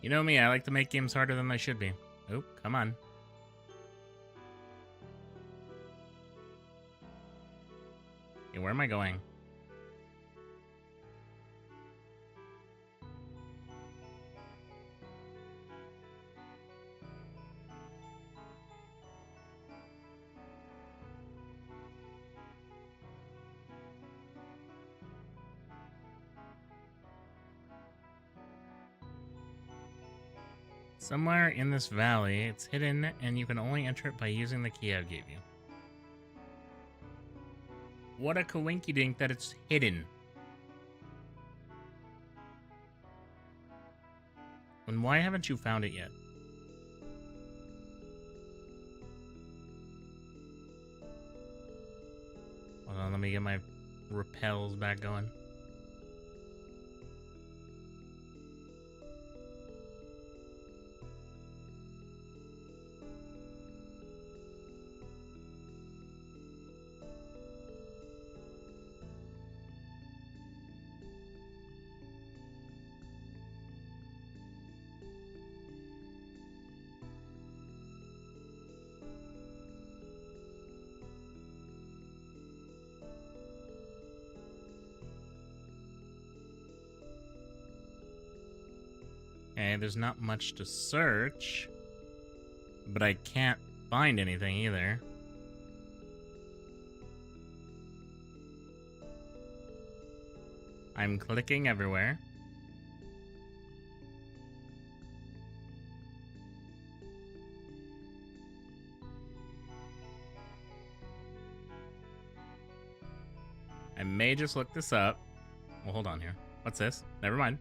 You know me, I like to make games harder than they should be. Oh, come on. Hey, where am I going? Somewhere in this valley, it's hidden, and you can only enter it by using the key I gave you. What a coinkydink that it's hidden. And why haven't you found it yet? Hold on, let me get my repels back going. Okay, there's not much to search, but I can't find anything either. I'm clicking everywhere. I may just look this up. Well, hold on here. What's this? Never mind.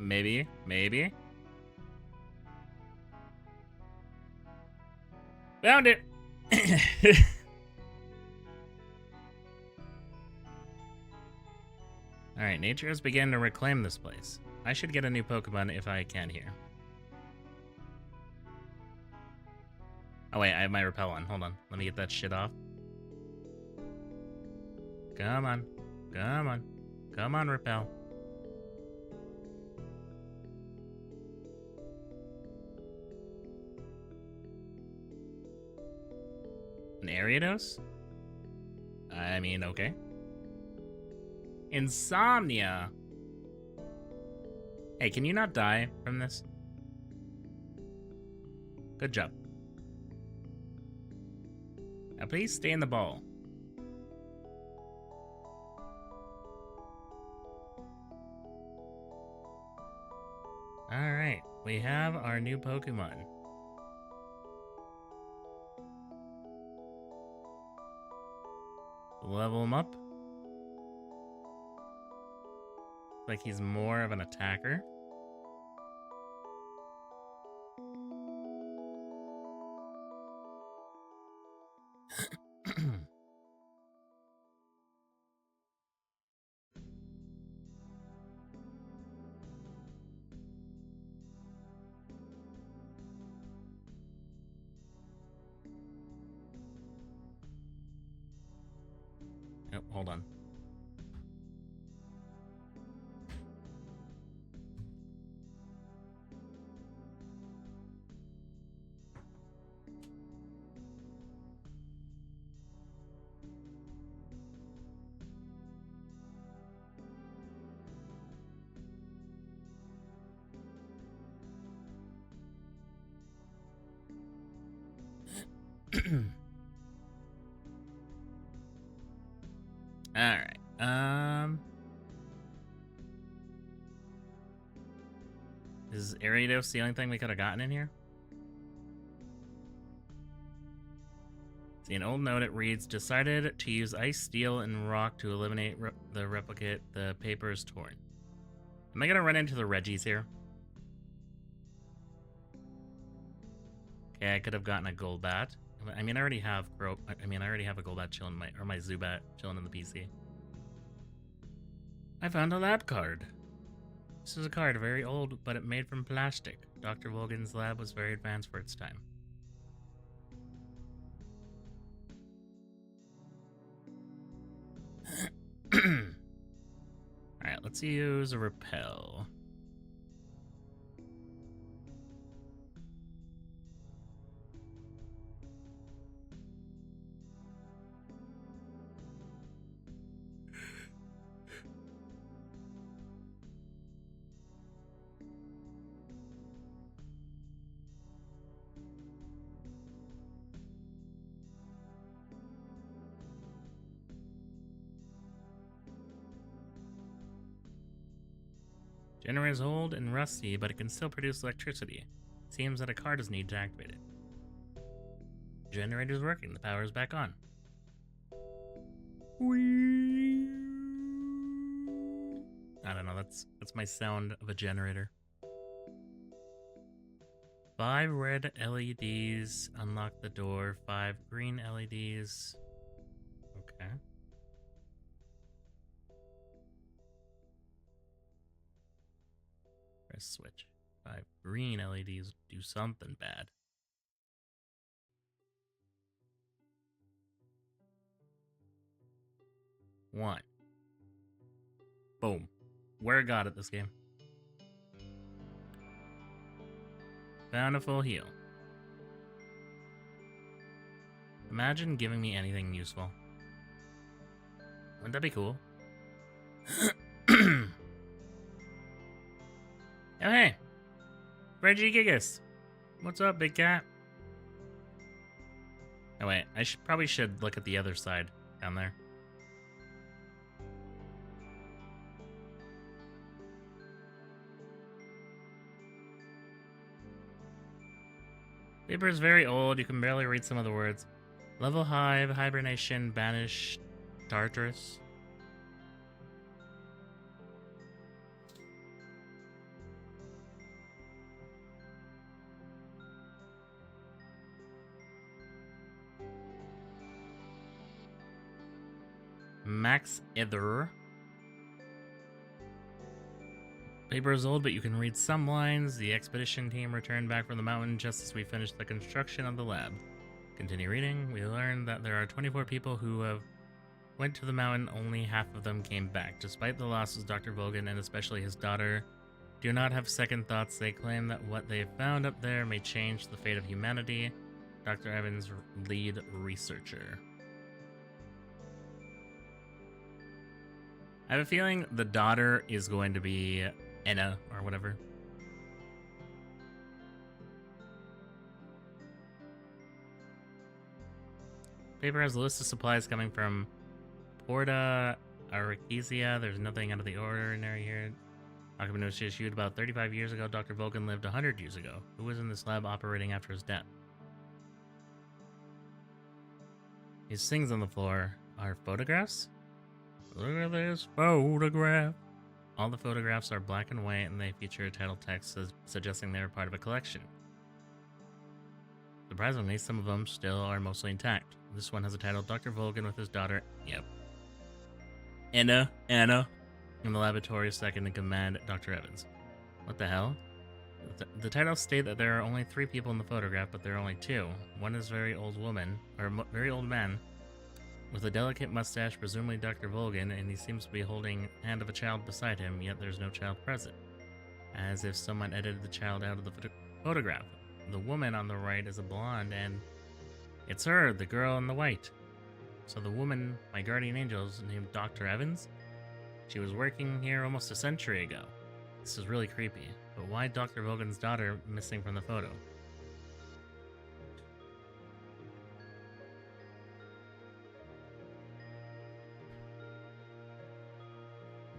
Maybe. Found it! Alright, nature has begun to reclaim this place. I should get a new Pokemon if I can here. Oh wait, I have my repel on. Hold on. Let me get that shit off. Come on. Come on, repel. An Ariados? I mean, okay. Insomnia! Hey, can you not die from this? Good job. Now please stay in the ball. Alright, we have our new Pokemon. Level him up. Like he's more of an attacker. Oh, hold on. Alright, is Ariados the only thing we could have gotten in here? See an old note, it reads, decided to use ice, steel, and rock to eliminate the replicate. The paper is torn. Am I gonna run into the Reggies here? Okay, I could have gotten a gold bat. I mean, I already have a gold bat chilling my Zubat chilling in the PC. I found a lab card. This is a card, very old, but it made from plastic. Dr. Volgan's lab was very advanced for its time. Alright, let's use a repel. Generator is old and rusty, but it can still produce electricity. Seems that a card is needed to activate it. Generator's working. The power is back on. I don't know. That's my sound of a generator. 5 red LEDs unlock the door. 5 green LEDs. Okay. Press switch. 5 green LEDs do something bad. One. Boom. Where got it this game? Found a full heal. Imagine giving me anything useful. Wouldn't that be cool? Oh hey! Reggie Gigas! What's up, big cat? Oh wait, I probably should look at the other side down there. Paper is very old, you can barely read some of the words. Level Hive, Hibernation, Banish, Tartarus. Max Ether. Paper is old, but you can read some lines. The expedition team returned back from the mountain just as we finished the construction of the lab. Continue reading. We learned that there are 24 people who have went to the mountain. Only half of them came back. Despite the losses, Dr. Volgan and especially his daughter do not have second thoughts. They claim that what they have found up there may change the fate of humanity. Dr. Evans, lead researcher. I have a feeling the daughter is going to be Enna or whatever. Paper has a list of supplies coming from Porta Arachisia. There's nothing out of the ordinary here. Document was issued about 35 years ago. Dr. Volgan lived 100 years ago. Who was in this lab operating after his death? These things on the floor are photographs? Look at this photograph. All the photographs are black and white, and they feature a title text suggesting they are part of a collection. Surprisingly, some of them still are mostly intact. This one has a title, Dr. Volgan with his daughter. Yep. Anna. In the laboratory, second in command, Dr. Evans. What the hell? The titles state that there are only 3 people in the photograph, but there are only 2. One is a very old man, with a delicate mustache, presumably Dr. Volgan, and he seems to be holding the hand of a child beside him, yet there's no child present. As if someone edited the child out of the photograph. The woman on the right is a blonde, and it's her, the girl in the white. So the woman, my guardian angel, is named Dr. Evans? She was working here almost a century ago. This is really creepy. But why Dr. Volgan's daughter missing from the photo?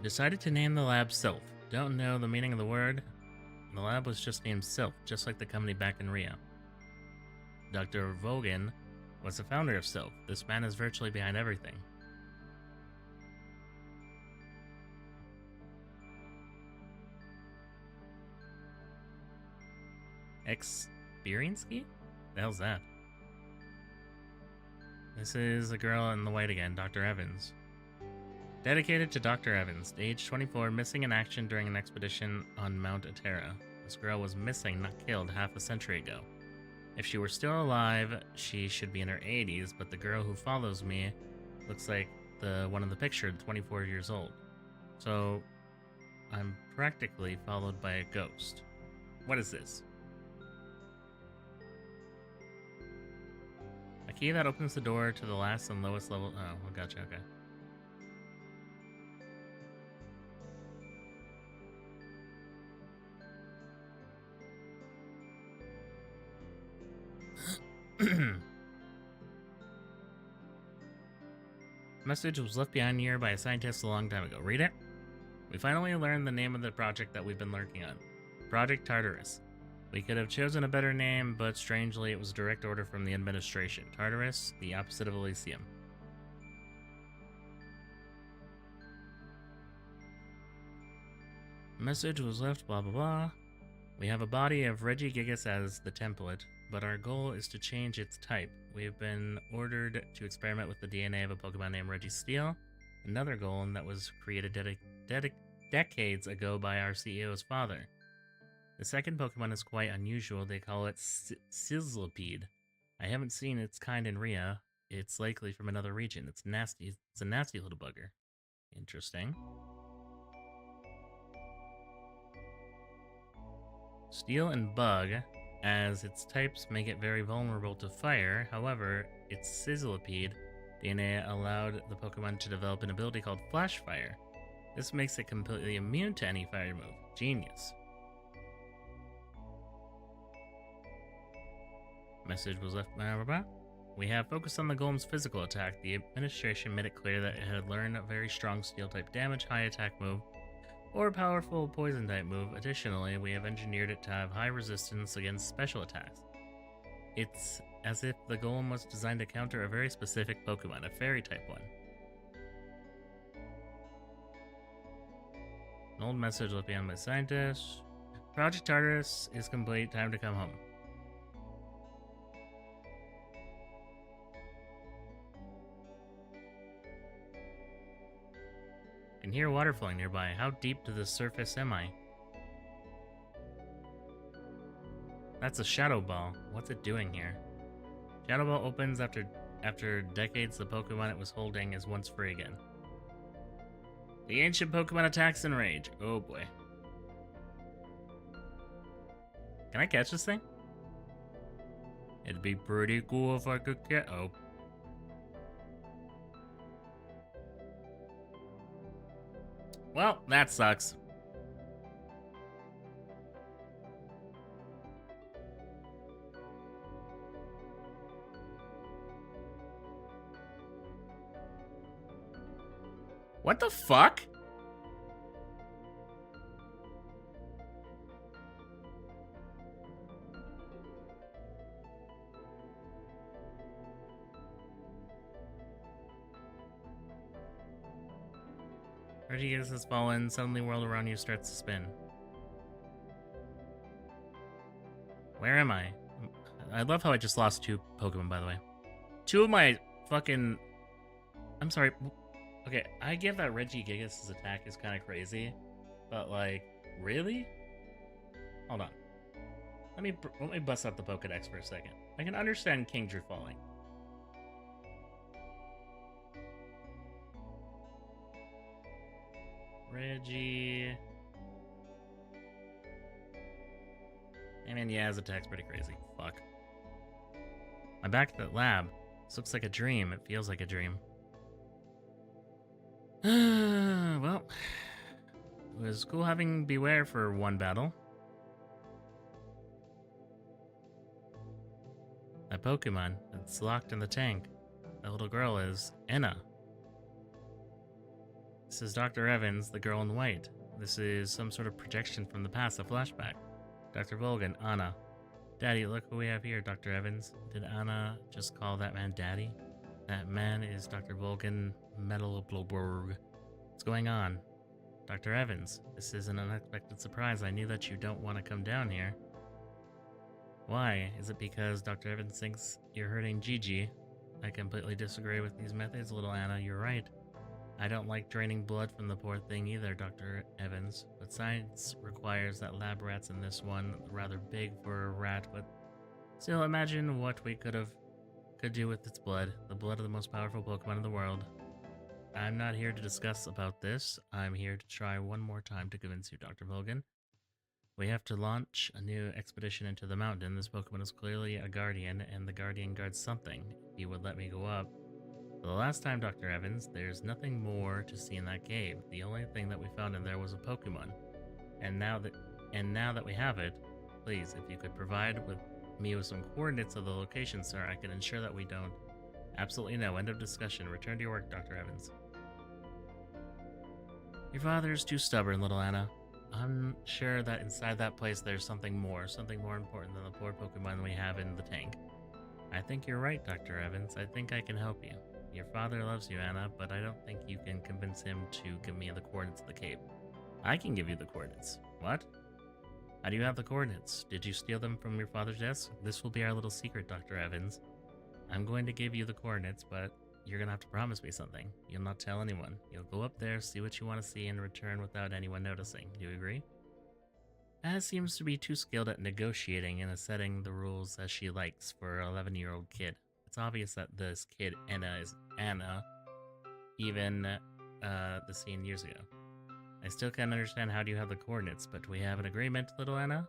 Decided to name the lab Self. Don't know the meaning of the word. The lab was just named Self, just like the company back in Rio. Dr. Volgan was the founder of Sylph. This man is virtually behind everything. Experience-ski? The hell's that? This is the girl in the white again, Dr. Evans. Dedicated to Dr. Evans, age 24, missing in action during an expedition on Mount Atera. This girl was missing, not killed, half a century ago. If she were still alive, she should be in her 80s, but the girl who follows me looks like the one in the picture, 24 years old. So, I'm practically followed by a ghost. What is this? A key that opens the door to the last and lowest level. Oh, well, gotcha, okay. Message was left behind here by a scientist a long time ago. Read it? We finally learned the name of the project that we've been lurking on. Project Tartarus. We could have chosen a better name, but strangely it was a direct order from the administration. Tartarus, the opposite of Elysium. Message was left, blah blah blah. We have a body of Regigigas as the template, but our goal is to change its type. We have been ordered to experiment with the DNA of a Pokemon named Registeel, another goal that was created decades ago by our CEO's father. The second Pokemon is quite unusual. They call it Sizzlipede. I haven't seen its kind in Rhea. It's likely from another region. It's nasty. It's a nasty little bugger. Interesting. Steel and Bug, as its types make it very vulnerable to fire. However, its Sizzlipede DNA allowed the Pokemon to develop an ability called Flash Fire. This makes it completely immune to any fire move. Genius. Message was left. We have focused on the Golem's physical attack. The administration made it clear that it had learned a very strong steel-type damage, high attack move, or powerful poison-type move. Additionally, we have engineered it to have high resistance against special attacks. It's as if the Golem was designed to counter a very specific Pokemon, a fairy-type one. An old message left behind by scientists. Project Tartarus is complete. Time to come home. I can hear water flowing nearby. How deep to the surface am I? That's a Shadow Ball. What's it doing here? Shadow Ball opens after decades. The Pokemon it was holding is once free again. The ancient Pokemon attacks in rage. Oh boy. Can I catch this thing? It'd be pretty cool if I could get. Oh. Well, that sucks. What the fuck? Regigigas has fallen. Suddenly, the world around you starts to spin. Where am I? I love how I just lost 2 Pokemon, by the way. 2 of my fucking... I'm sorry. Okay, I give that Regigigas' attack is kind of crazy. But, like, really? Hold on. Let me bust out the Pokedex for a second. I can understand Kingdra falling. Reggie. I mean, yeah, his attack's pretty crazy. Fuck. I'm back at the lab. This looks like a dream. It feels like a dream. Well, it was cool having Beware for one battle. A Pokemon. It's locked in the tank. That little girl is Enna. This is Dr. Evans, the girl in white. This is some sort of projection from the past, a flashback. Dr. Volgan, Anna. Daddy, look who we have here, Dr. Evans. Did Anna just call that man Daddy? That man is Dr. Volgan Metalblorg. What's going on? Dr. Evans, this is an unexpected surprise. I knew that you don't want to come down here. Why? Is it because Dr. Evans thinks you're hurting Gigi? I completely disagree with these methods, little Anna. You're right. I don't like draining blood from the poor thing either, Dr. Evans. But science requires that lab rats in this one rather big for a rat, but still imagine what we could do with its blood. The blood of the most powerful Pokemon in the world. I'm not here to discuss about this. I'm here to try one more time to convince you, Dr. Volgan. We have to launch a new expedition into the mountain. This Pokemon is clearly a guardian, and the guardian guards something. If he would let me go up. For the last time, Dr. Evans, there's nothing more to see in that cave. The only thing that we found in there was a Pokemon. And now that we have it, please, if you could provide me with some coordinates of the location, sir, I can ensure that we don't. Absolutely no. End of discussion. Return to your work, Dr. Evans. Your father's too stubborn, little Anna. I'm sure that inside that place there's something more important than the poor Pokemon we have in the tank. I think you're right, Dr. Evans. I think I can help you. Your father loves you, Anna, but I don't think you can convince him to give me the coordinates of the cave. I can give you the coordinates. What? How do you have the coordinates? Did you steal them from your father's desk? This will be our little secret, Dr. Evans. I'm going to give you the coordinates, but you're going to have to promise me something. You'll not tell anyone. You'll go up there, see what you want to see, and return without anyone noticing. Do you agree? Anna seems to be too skilled at negotiating and setting the rules as she likes for an 11-year-old kid. It's obvious that this kid, Anna, is Anna, even the scene years ago. I still can't understand how do you have the coordinates, but do we have an agreement, little Anna?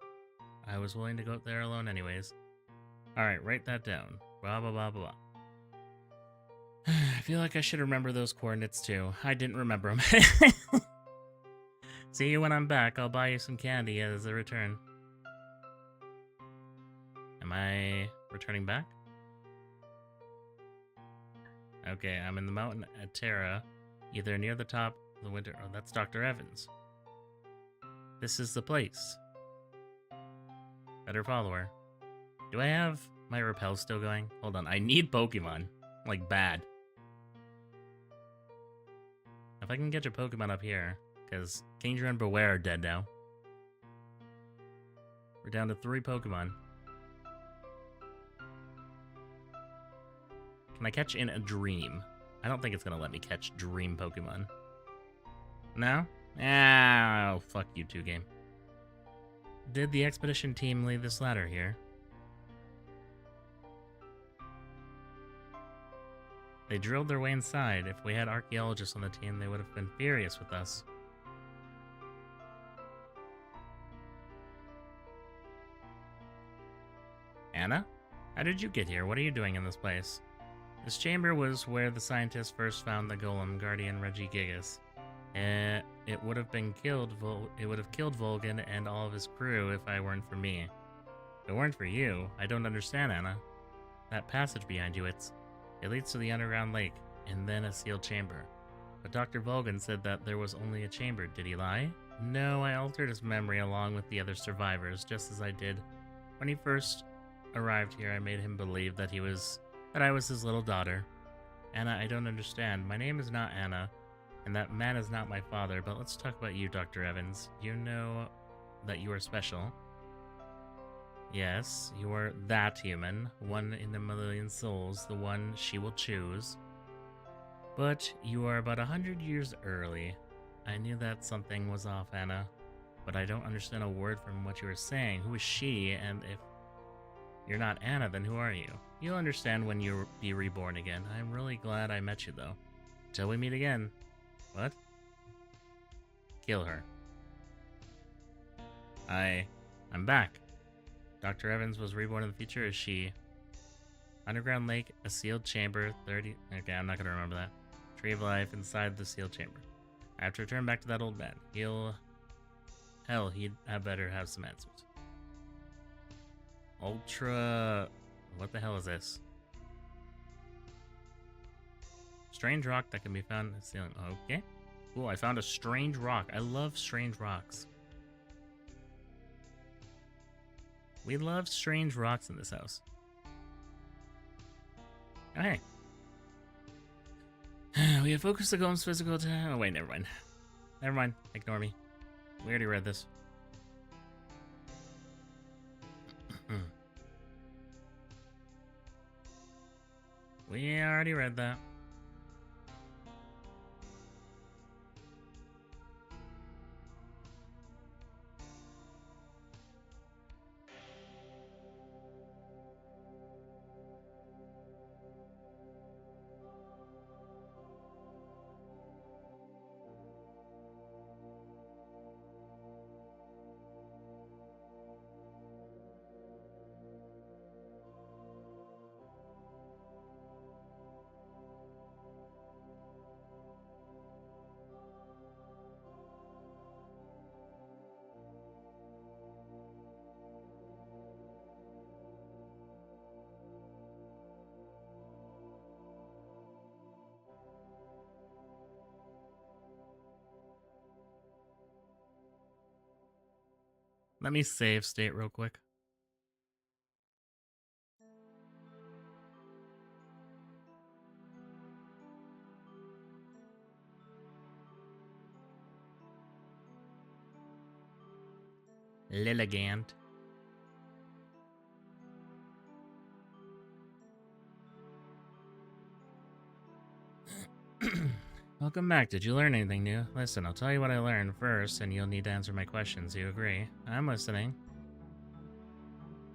I was willing to go up there alone anyways. Alright, write that down. Blah, blah, blah, blah. I feel like I should remember those coordinates too. I didn't remember them. See you when I'm back. I'll buy you some candy as a return. Am I returning back? Okay, I'm in the mountain at Terra, either near the top of the winter. Oh, that's Dr. Evans. This is the place. Better follow her. Do I have my repel still going? Hold on, I need Pokemon. Like, bad. If I can get your Pokemon up here, because Kingdra and Beware are dead now. We're down to 3 Pokemon. Can I catch in a dream? I don't think it's going to let me catch dream Pokemon. No? Ah, oh, fuck you two, game. Did the expedition team leave this ladder here? They drilled their way inside. If we had archaeologists on the team, they would have been furious with us. Anna? How did you get here? What are you doing in this place? This chamber was where the scientists first found the golem, Guardian Regigigas. It would have killed Volgan and all of his crew if I weren't for me. If it weren't for you, I don't understand, Anna. That passage behind you, it leads to the underground lake, and then a sealed chamber. But Dr. Volgan said that there was only a chamber. Did he lie? No, I altered his memory along with the other survivors, just as I did when he first arrived here. I made him believe that I was his little daughter. Anna, I don't understand. My name is not Anna, and that man is not my father, but let's talk about you, Dr. Evans. You know that you are special. Yes, you are that human, one in a million souls, the one she will choose. But you are about 100 years early. I knew that something was off, Anna, but I don't understand a word from what you were saying. Who is she, and if you're not Anna, then who are you? You'll understand when you be reborn again. I'm really glad I met you, though. Till we meet again. What? Kill her. I'm back. Dr. Evans was reborn in the future. Is she? Underground lake, a sealed chamber, 30... Okay, I'm not going to remember that. Tree of life inside the sealed chamber. I have to return back to that old man. Hell, he'd better have some answers. Ultra... What the hell is this? Strange rock that can be found in the ceiling. Okay. Cool, I found a strange rock. I love strange rocks. We love strange rocks in this house. Oh, hey. We have focused the golem's physical attack. Oh, wait, never mind. Never mind. Ignore me. We already read this. We already read that. Let me save state real quick. Lilligant. Welcome back. Did you learn anything new? Listen, I'll tell you what I learned first, and you'll need to answer my questions. You agree? I'm listening.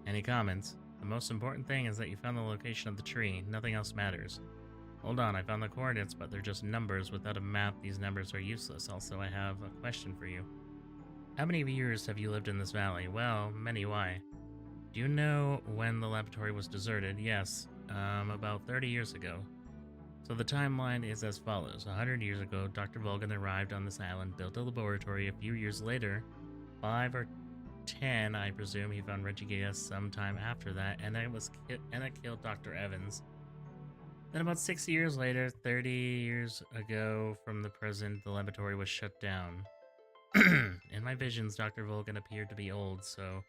Any comments? The most important thing is that you found the location of the tree. Nothing else matters. Hold on, I found the coordinates, but they're just numbers. Without a map, these numbers are useless. Also, I have a question for you. How many years have you lived in this valley? Well, many. Why? Do you know when the laboratory was deserted? Yes, about 30 years ago. So the timeline is as follows. 100 years ago, Dr. Volgan arrived on this island, built a laboratory. A few years later, 5 or 10, I presume, he found Regigigas sometime after that, and it killed Dr. Evans. Then about 60 years later, 30 years ago from the present, the laboratory was shut down. In my visions, Dr. Volgan appeared to be old, so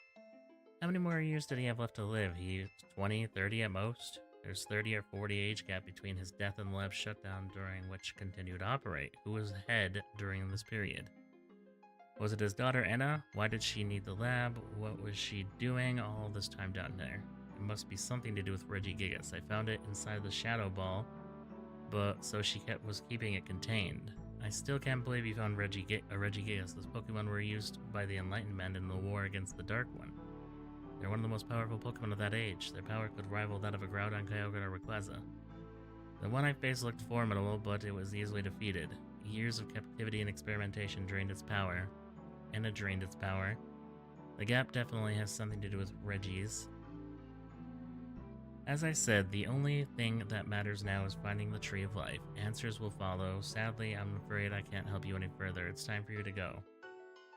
how many more years did he have left to live? He's 20, 30 at most? There's 30 or 40 age gap between his death and the lab shutdown, during which continued to operate. Who was head during this period? Was it his daughter Anna? Why did she need the lab? What was she doing all this time down there? It must be something to do with Regigigas. I found it inside the shadow ball, but so she was keeping it contained. I still can't believe you found Regigigas. Those Pokemon were used by the Enlightenment in the war against the Dark One. They're one of the most powerful Pokemon of that age. Their power could rival that of a Groudon, Kyogre, or Rayquaza. The one I faced looked formidable, but it was easily defeated. Years of captivity and experimentation drained its power. And it drained its power. The gap definitely has something to do with Regis. As I said, the only thing that matters now is finding the Tree of Life. Answers will follow. Sadly, I'm afraid I can't help you any further. It's time for you to go.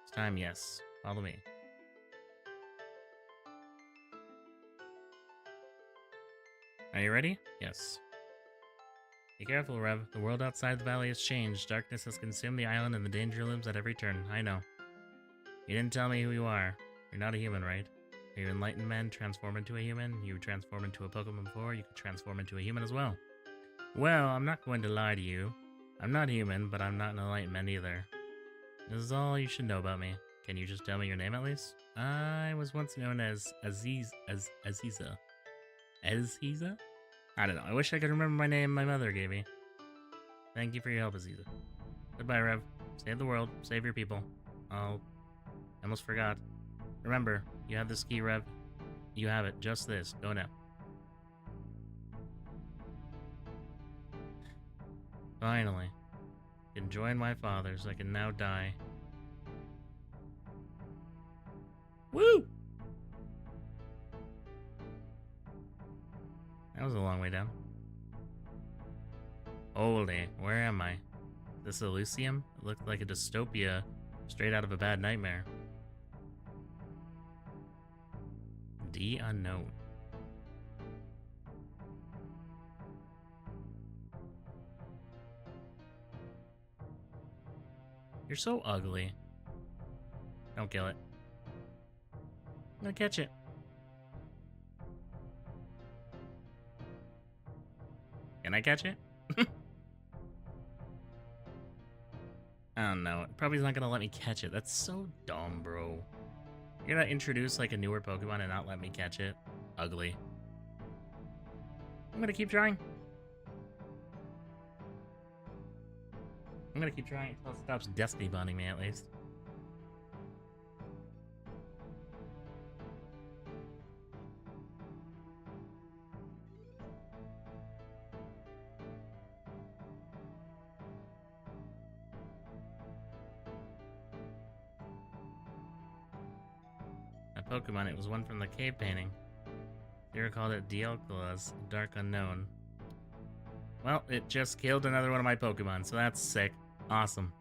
It's time, yes. Follow me. Are you ready? Yes. Be careful, Rev. The world outside the valley has changed. Darkness has consumed the island and the danger looms at every turn. I know. You didn't tell me who you are. You're not a human, right? Are you enlightened men? Transform into a human? You transform into a Pokemon before? You could transform into a human as well. Well, I'm not going to lie to you. I'm not human, but I'm not an enlightened man either. This is all you should know about me. Can you just tell me your name at least? I was once known as Aziza. Aziza? I don't know. I wish I could remember my name my mother gave me. Thank you for your help, Aziza. Goodbye, Rev. Save the world. Save your people. I almost forgot. Remember, you have this key, Rev. You have it. Just this. Go now. Finally. I can join my fathers. I can now die. Woo! That was a long way down. Holy, where am I? This Elysium? It looked like a dystopia straight out of a bad nightmare. The unknown. You're so ugly. Don't kill it. No, catch it. Can I catch it? Oh no, it probably not gonna let me catch it. That's so dumb, bro. You're gonna introduce like a newer Pokemon and not let me catch it? Ugly. I'm gonna keep trying. I'm gonna keep trying until it stops Destiny bonding me, at least. A Pokemon, it was one from the cave painting. They called it Dialcola's Dark Unknown. Well, it just killed another one of my Pokemon, so that's sick. Awesome.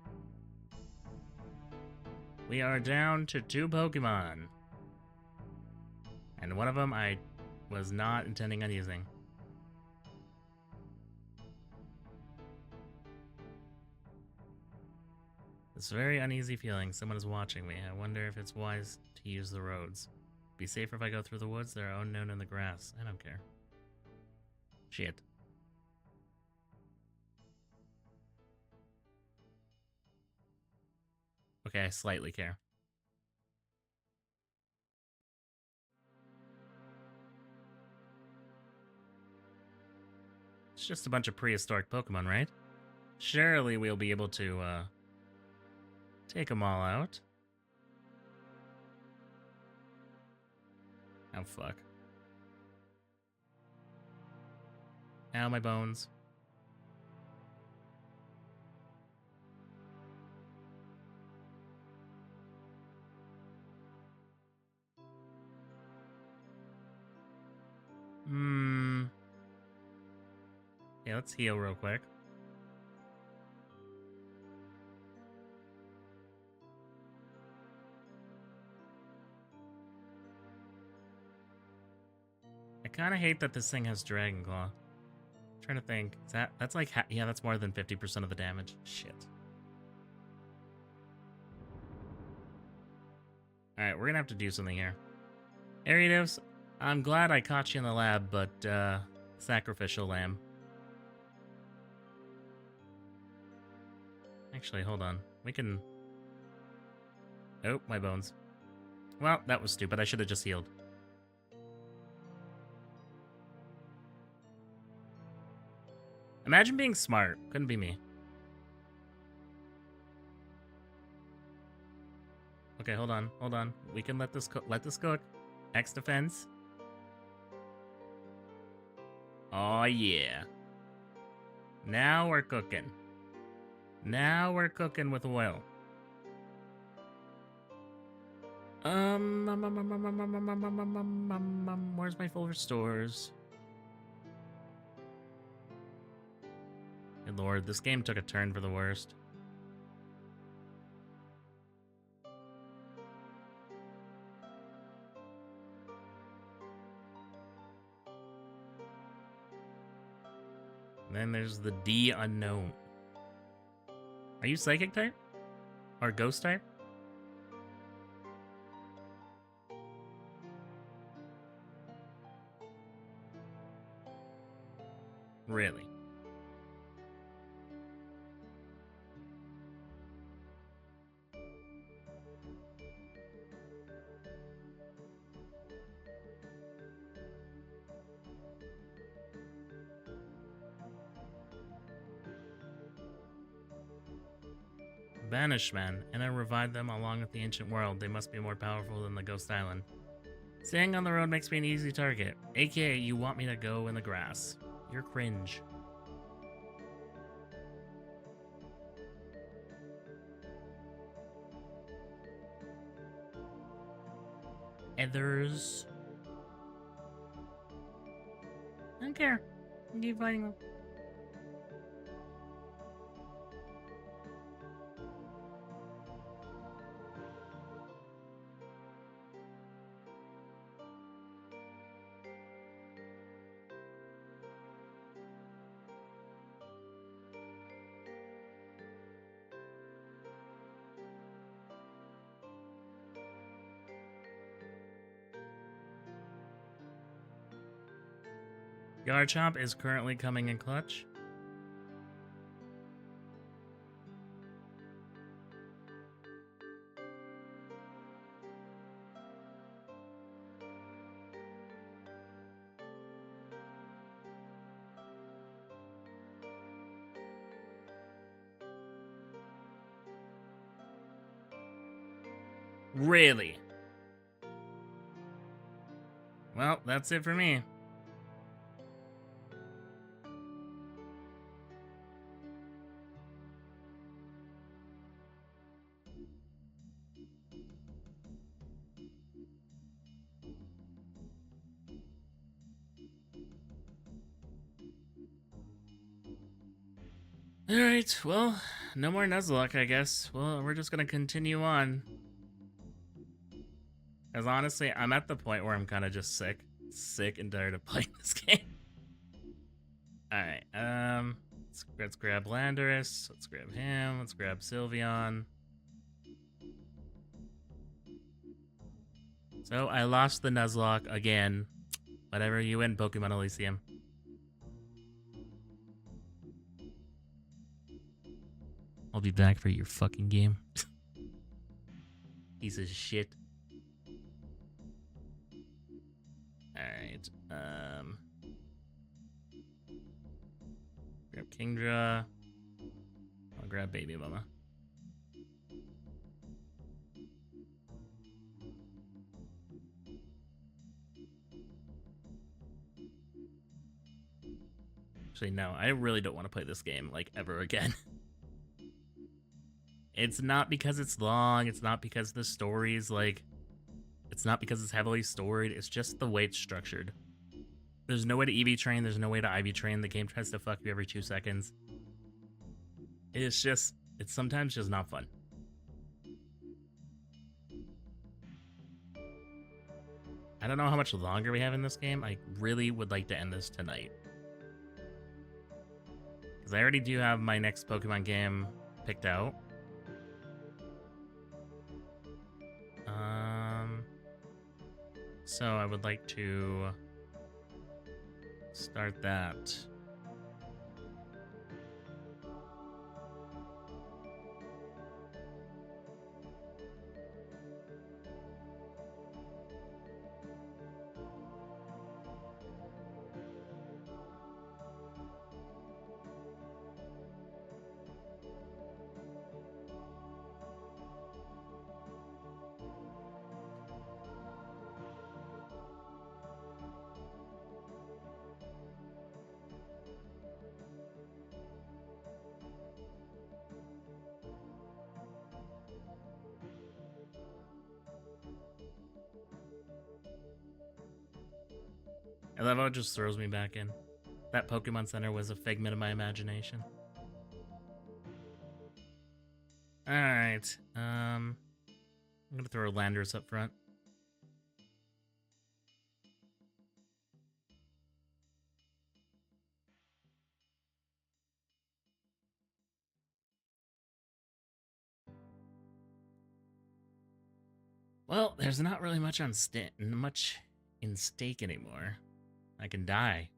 We are down to 2 Pokemon. And one of them I was not intending on using. It's a very uneasy feeling. Someone is watching me. I wonder if it's wise to use the roads. Be safer if I go through the woods. There are unknown in the grass. I don't care. Shit. Okay, I slightly care. It's just a bunch of prehistoric Pokemon, right? Surely we'll be able to, take them all out. Oh, fuck. Ow, my bones. Yeah, let's heal real quick. I kind of hate that this thing has Dragon Claw. I'm trying to think. Is that's like, yeah, that's more than 50% of the damage. Shit. Alright, we're gonna have to do something here. Ariados, I'm glad I caught you in the lab, but, sacrificial lamb. Actually, hold on. We can... Oh, my bones. Well, that was stupid. I should have just healed. Imagine being smart. Couldn't be me. Okay, hold on. Hold on. We can let this cook. X defense. Oh, yeah. Now we're cooking. Now we're cooking with oil. Where's my full restores? Good lord, this game took a turn for the worst. And then there's the D unknown. Are you psychic type? Or ghost type? Really? Banishman, and I revived them along with the ancient world. They must be more powerful than the Ghost Island. Staying on the road makes me an easy target. AKA, you want me to go in the grass. You're cringe. Others. I don't care. I keep fighting them. Garchomp is currently coming in clutch. Really? Well, that's it for me. Alright, well, no more Nuzlocke, I guess. Well, we're just gonna continue on. Because honestly, I'm at the point where I'm kind of just sick and tired of playing this game. Alright, let's grab Landorus, let's grab him, let's grab Sylveon. So, I lost the Nuzlocke again. Whatever, you win Pokemon Elysium. I'll be back for your fucking game. Piece of shit. Alright, grab Kingdra. I'll grab Baby Mama. Actually, no, I really don't want to play this game, like, ever again. It's not because it's long, it's not because the story's, like... It's not because it's heavily storied, it's just the way it's structured. There's no way to EV train, there's no way to IV train, the game tries to fuck you every 2 seconds. It's just... It's sometimes just not fun. I don't know how much longer we have in this game. I really would like to end this tonight. Because I already do have my next Pokemon game picked out. So I would like to start that. I love how it just throws me back in. That Pokemon Center was a figment of my imagination. Alright, I'm gonna throw Landorus up front. Well, there's not really much in stake anymore. I can die.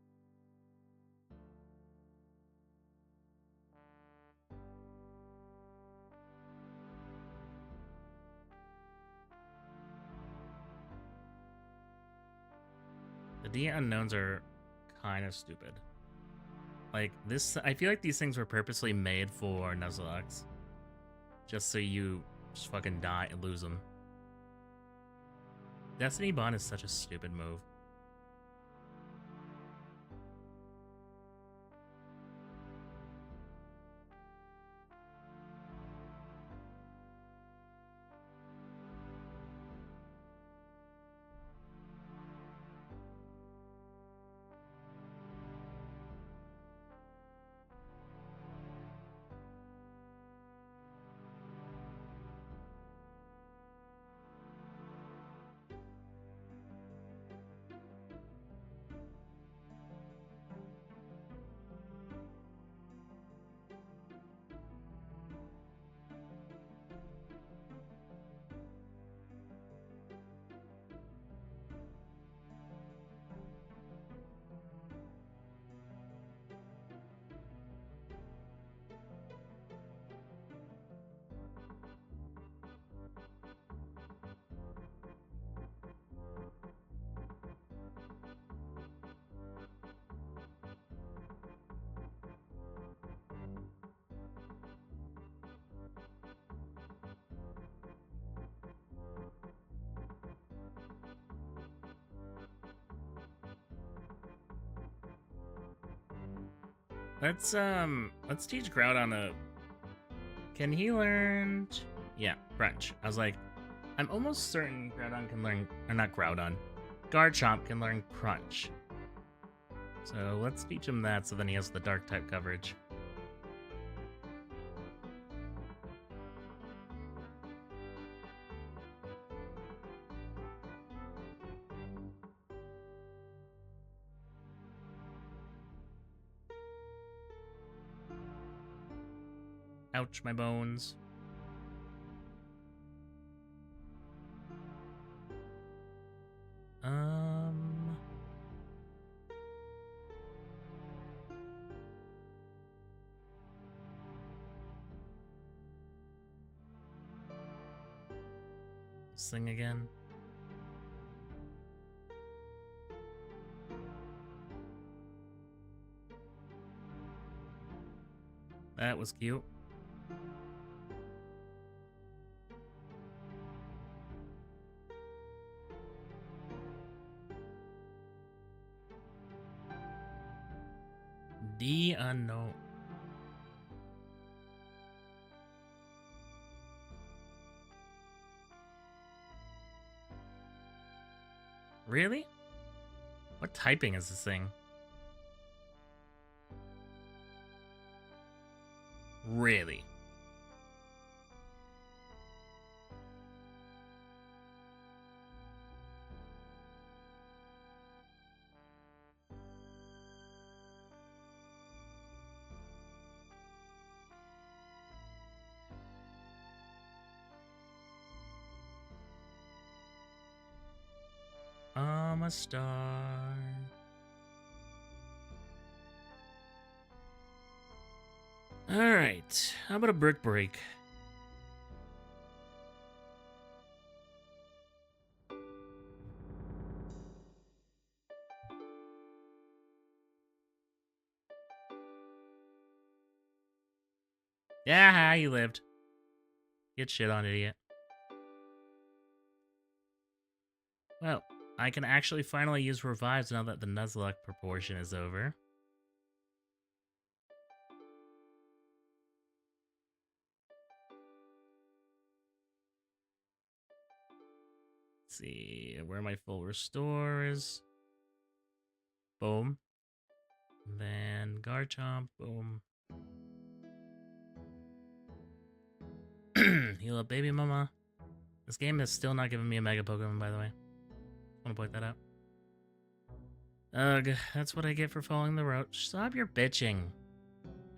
The D unknowns are kind of stupid. Like, this, I feel like these things were purposely made for Nuzlocke. Just so you just fucking die and lose them. Destiny Bond is such a stupid move. Let's teach Groudon a... Can he learn... Yeah, Crunch. I was like, I'm almost certain Groudon can learn... Or not Groudon. Garchomp can learn Crunch. So let's teach him that so then he has the dark type coverage. Ouch, my bones. This thing again. That was cute. The unknown. Really? What typing is this thing? Really? I'm a star. Alright, how about a brick break? Yeah, you lived. Get shit on, idiot. Well, I can actually finally use revives now that the Nuzlocke proportion is over. Let's see where my full restore is. Boom. Then Garchomp, boom. Heal up, baby mama. This game is still not giving me a Mega Pokemon, by the way. I want to point that out. Ugh, that's what I get for following the route. Stop your bitching.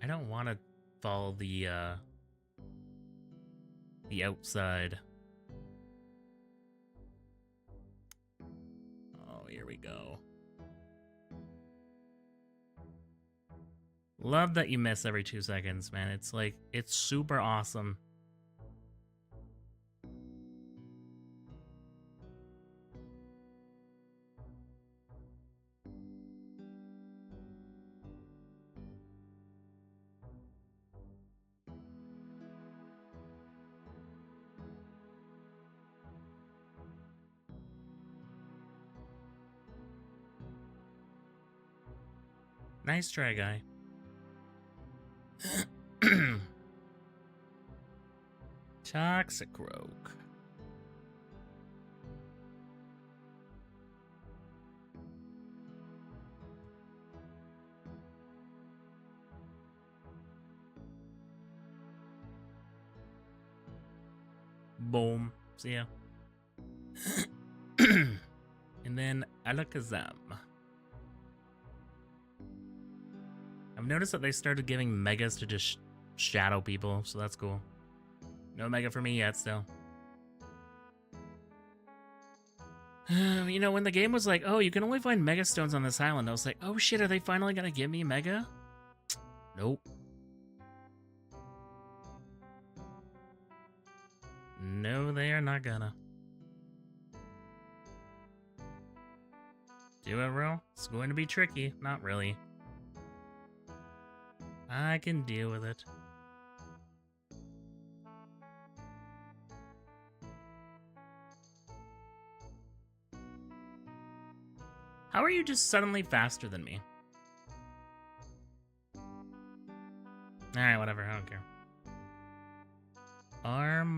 I don't want to follow the outside. Oh, here we go. Love that you miss every 2 seconds, man. It's like, it's super awesome. Nice try, guy. Toxicroak. Boom. See ya. And then Alakazam. I've noticed that they started giving megas to just shadow people, so that's cool. No mega for me yet, still. You know, when the game was like, oh, you can only find mega stones on this island, I was like, oh shit, are they finally gonna give me mega? Nope. No, they are not gonna. Do it, bro? It's going to be tricky. Not really. I can deal with it. How are you just suddenly faster than me?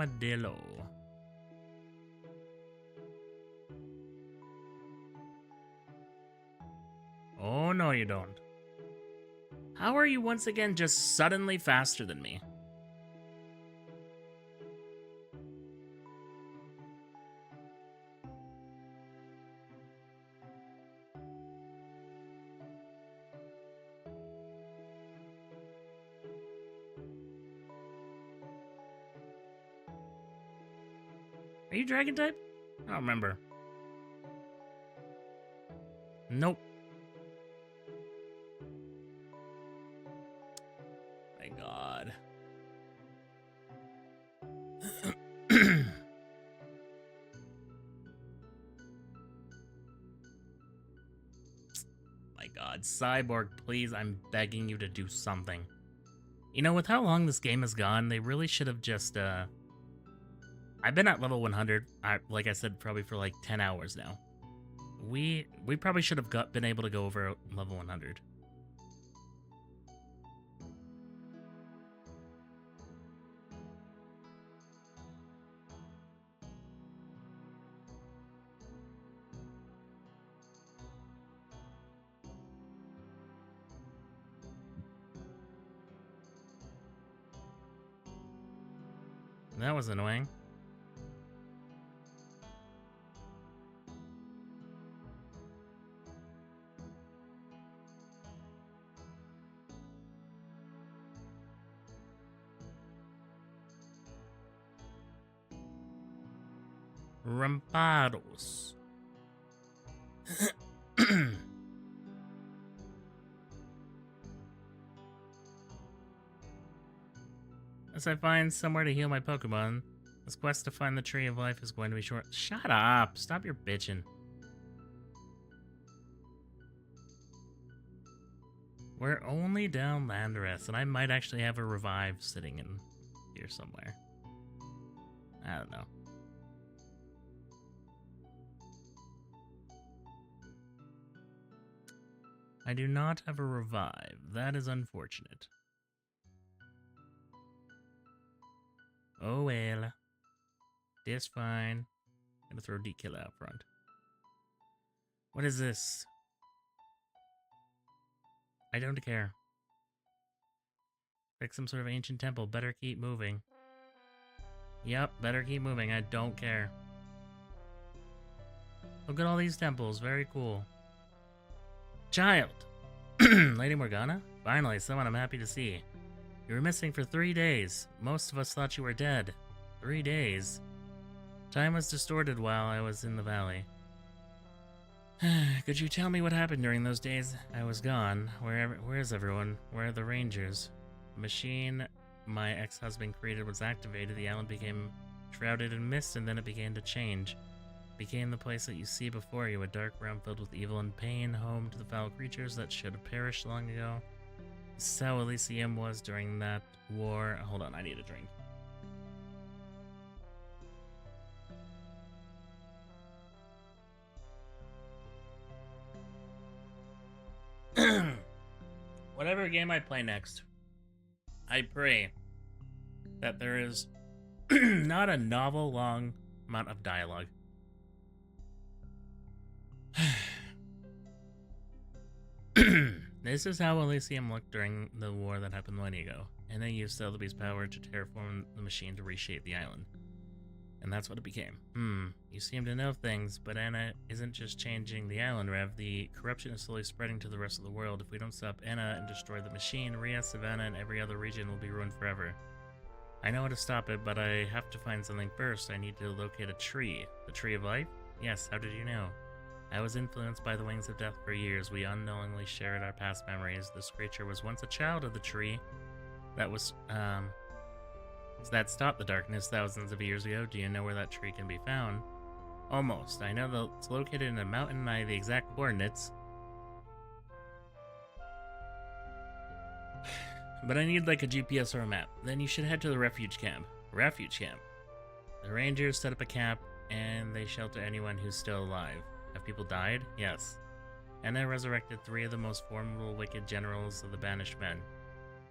armadillo. Oh, no, you don't. How are you once again just suddenly faster than me? Are you dragon type? I don't remember. Nope. My god. My god, Cyborg, please, I'm begging you to do something. You know, with how long this game has gone, they really should have just, I've been at level 100, like I said, probably for like 10 hours now. We probably should have been able to go over level 100. That was annoying. Rampados. As I find somewhere to heal my Pokemon, this quest to find the Tree of Life is going to be short. Shut up! Stop your bitching. We're only down Landorus, and I might actually have a revive sitting in here somewhere. I don't know. I do not have a revive. That is unfortunate. Oh well. It's fine. I'm gonna throw D-Killer out front. What is this? I don't care. Like some sort of ancient temple. Better keep moving. Yep, better keep moving. I don't care. Look at all these temples. Very cool. Child! Lady Morgana? Finally, someone I'm happy to see. You were missing for 3 days. Most of us thought you were dead. 3 days. Time was distorted while I was in the valley. Could you tell me what happened during those days I was gone? Where is everyone? Where are the rangers? The machine my ex-husband created was activated. The island became shrouded in mist, and then it began to change. It became the place that you see before you, a dark realm filled with evil and pain, home to the foul creatures that should have perished long ago. This is how Elysium was during that war. Hold on, I need a drink. Whatever game I play next, I pray that there is not a novel-long amount of dialogue. This is how Elysium looked during the war that happened millennia ago, and they used Celebi's power to terraform the machine to reshape the island. And that's what it became. You seem to know things, but Anna isn't just changing the island, Rev. The corruption is slowly spreading to the rest of the world. If we don't stop Anna and destroy the machine, Ria, Savannah, and every other region will be ruined forever. I know how to stop it, but I have to find something first. I need to locate a tree. The Tree of Life? Yes, how did you know? I was influenced by the Wings of Death for years. We unknowingly shared our past memories. This creature was once a child of the tree that was, that stopped the darkness thousands of years ago. Do you know where that tree can be found? Almost. I know that it's located in a mountain, and I have the exact coordinates. But I need like a GPS or a map. Then you should head to the refuge camp. Refuge camp. The rangers set up a camp, and they shelter anyone who's still alive. Have people died? Yes. Anna resurrected 3 of the most formidable wicked generals of the Banished Men.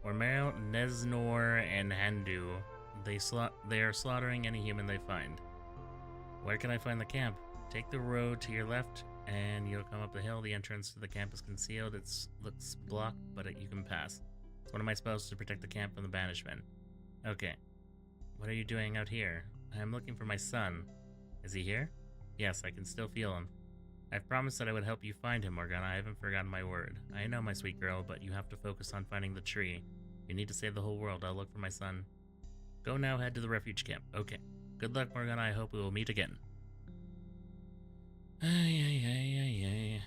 Ormero, Neznor, and Handu. They are slaughtering any human they find. Where can I find the camp? Take the road to your left, and you'll come up the hill. The entrance to the camp is concealed. It looks blocked, but you can pass. It's one of my spells to protect the camp from the banishment. Okay. What are you doing out here? I'm looking for my son. Is he here? Yes, I can still feel him. I've promised that I would help you find him, Morgana. I haven't forgotten my word. I know, my sweet girl, but you have to focus on finding the tree. You need to save the whole world. I'll look for my son. Go now, head to the refuge camp. Okay. Good luck, Morgana. I hope we will meet again. Ay.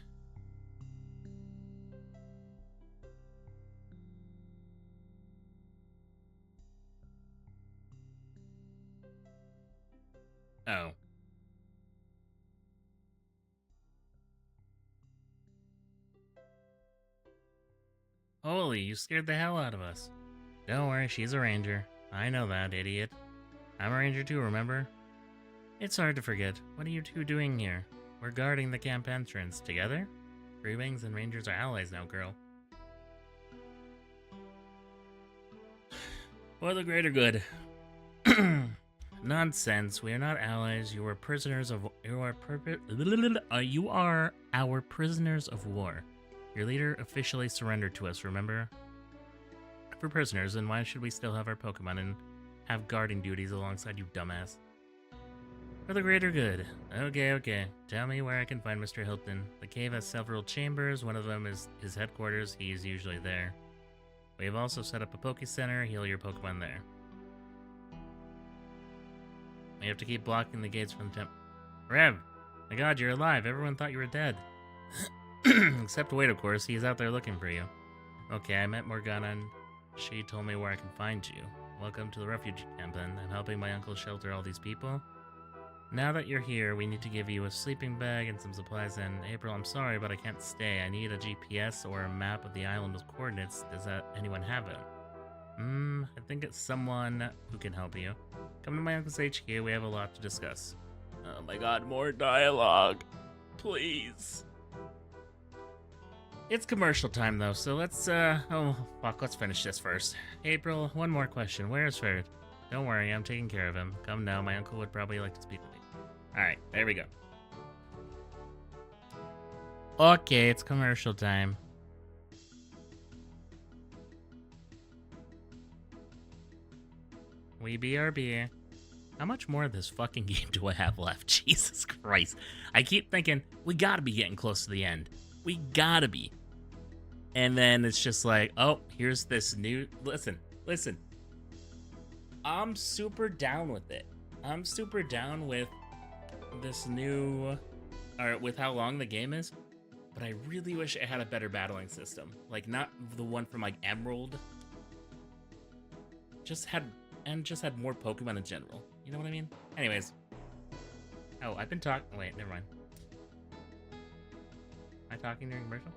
Oh. Holy, you scared the hell out of us. Don't worry, she's a ranger. I know that, idiot. I'm a ranger too, remember? It's hard to forget. What are you two doing here? We're guarding the camp entrance. Together? Three Wings and Rangers are allies now, girl. For the greater good. Nonsense. We are not allies. You are prisoners of... You are our prisoners of war. Your leader officially surrendered to us, remember? If we're prisoners, then why should we still have our Pokemon and have guarding duties alongside you, dumbass? For the greater good. Okay. Tell me where I can find Mr. Hilton. The cave has several chambers. One of them is his headquarters. He is usually there. We have also set up a Poke Center. Heal your Pokemon there. We have to keep blocking the gates from the temp. Rev! My god, you're alive. Everyone thought you were dead. Except Wade, of course. He's out there looking for you. Okay, I met Morgana and she told me where I can find you. Welcome to the refuge camp, then. I'm helping my uncle shelter all these people. Now that you're here, we need to give you a sleeping bag and some supplies, and April, I'm sorry, but I can't stay. I need a GPS or a map of the island with coordinates. Does anyone have it? I think it's someone who can help you. Come to my uncle's HQ, we have a lot to discuss. Oh my god, more dialogue. Please. It's commercial time though, so let's let's finish this first. April, one more question. Where is Ferret? Don't worry, I'm taking care of him. Come now, my uncle would probably like to speak with you. Alright, there we go. Okay, it's commercial time. We BRB. How much more of this fucking game do I have left? Jesus Christ. I keep thinking, we gotta be getting close to the end. We gotta be. And then it's just like, oh, here's this new... Listen. I'm super down with it. I'm super down with this new... Or with how long the game is. But I really wish it had a better battling system. Like, not the one from, like, Emerald. Just had more Pokemon in general. You know what I mean? Anyways. Oh, I've been talking... Wait, never mind. Am I talking during commercial?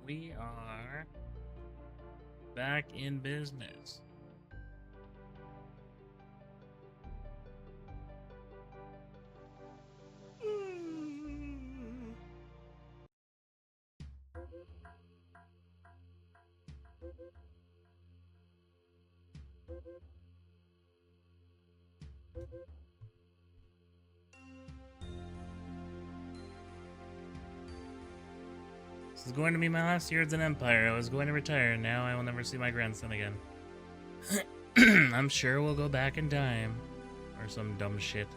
We are back in business. This is going to be my last year as an Empire. I was going to retire, and now I will never see my grandson again. I'm sure we'll go back in time. Or some dumb shit.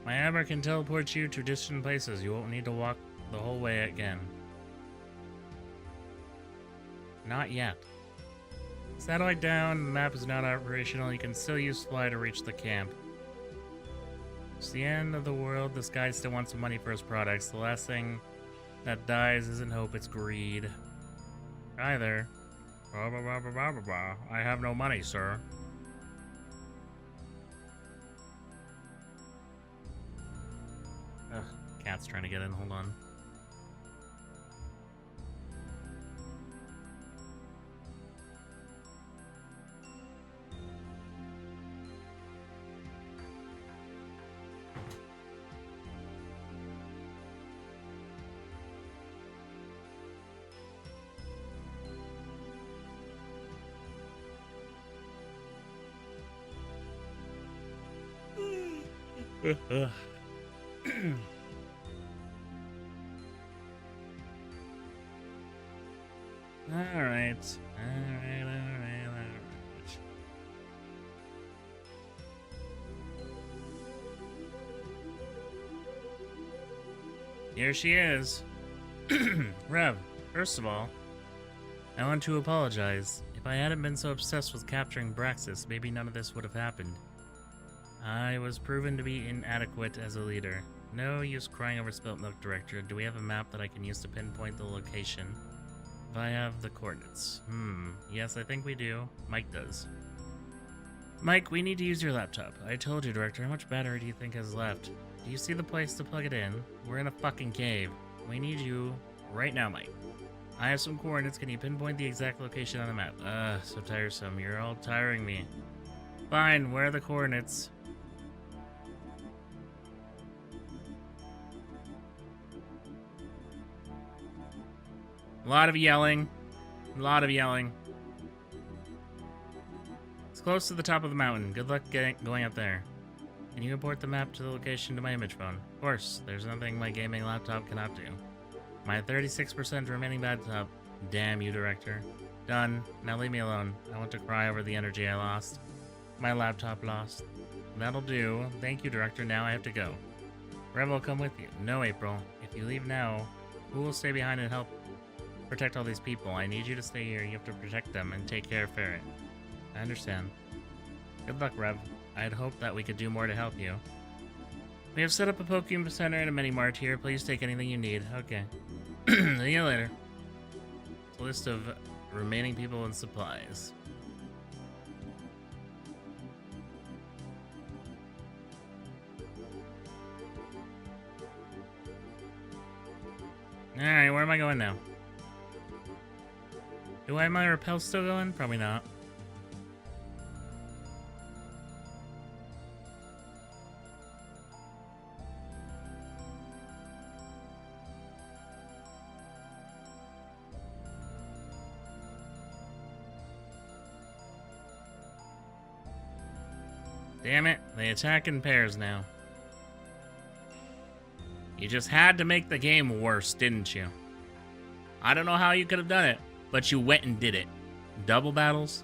My hammer can teleport you to distant places. You won't need to walk the whole way again. Not yet. Satellite down, the map is not operational. You can still use fly to reach the camp. It's the end of the world. This guy still wants some money for his products. The last thing that dies isn't hope, it's greed. Either. I have no money, sir. Ugh, cat's trying to get in. Hold on. Alright. Here she is. Rev, first of all, I want to apologize. If I hadn't been so obsessed with capturing Braxis, maybe none of this would have happened. I was proven to be inadequate as a leader. No use crying over spilt milk, Director. Do we have a map that I can use to pinpoint the location? If I have the coordinates. Yes, I think we do. Mike does. Mike, we need to use your laptop. I told you, Director. How much battery do you think is left? Do you see the place to plug it in? We're in a fucking cave. We need you right now, Mike. I have some coordinates. Can you pinpoint the exact location on the map? So tiresome. You're all tiring me. Fine, where are the coordinates? A lot of yelling. A lot of yelling. It's close to the top of the mountain. Good luck going up there. Can you import the map to the location to my image phone? Of course. There's nothing my gaming laptop cannot do. My 36% remaining bathtub. Damn you, Director. Done. Now leave me alone. I want to cry over the energy I lost. My laptop lost. That'll do. Thank you, Director. Now I have to go. Rev will come with you. No, April. If you leave now, who will stay behind and help protect all these people? I need you to stay here. You have to protect them and take care of Ferret. I understand. Good luck, Rev. I'd hoped that we could do more to help you. We have set up a Pokemon Center and a mini-mart here. Please take anything you need. Okay. See you later. List of remaining people and supplies. Alright, where am I going now? Do I have my repel still going? Probably not. Damn it, they attack in pairs now. You just had to make the game worse, didn't you? I don't know how you could have done it, but you went and did it. Double battles?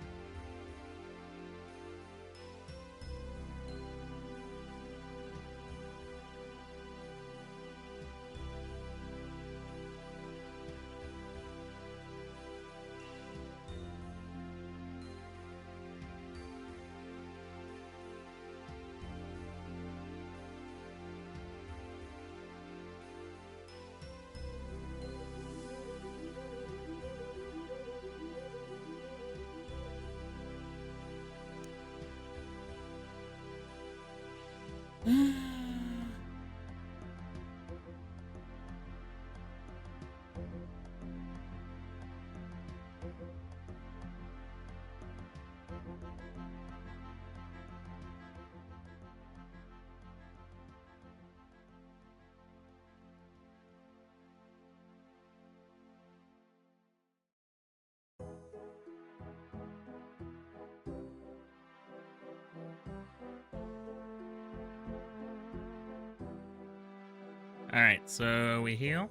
Alright, so we heal.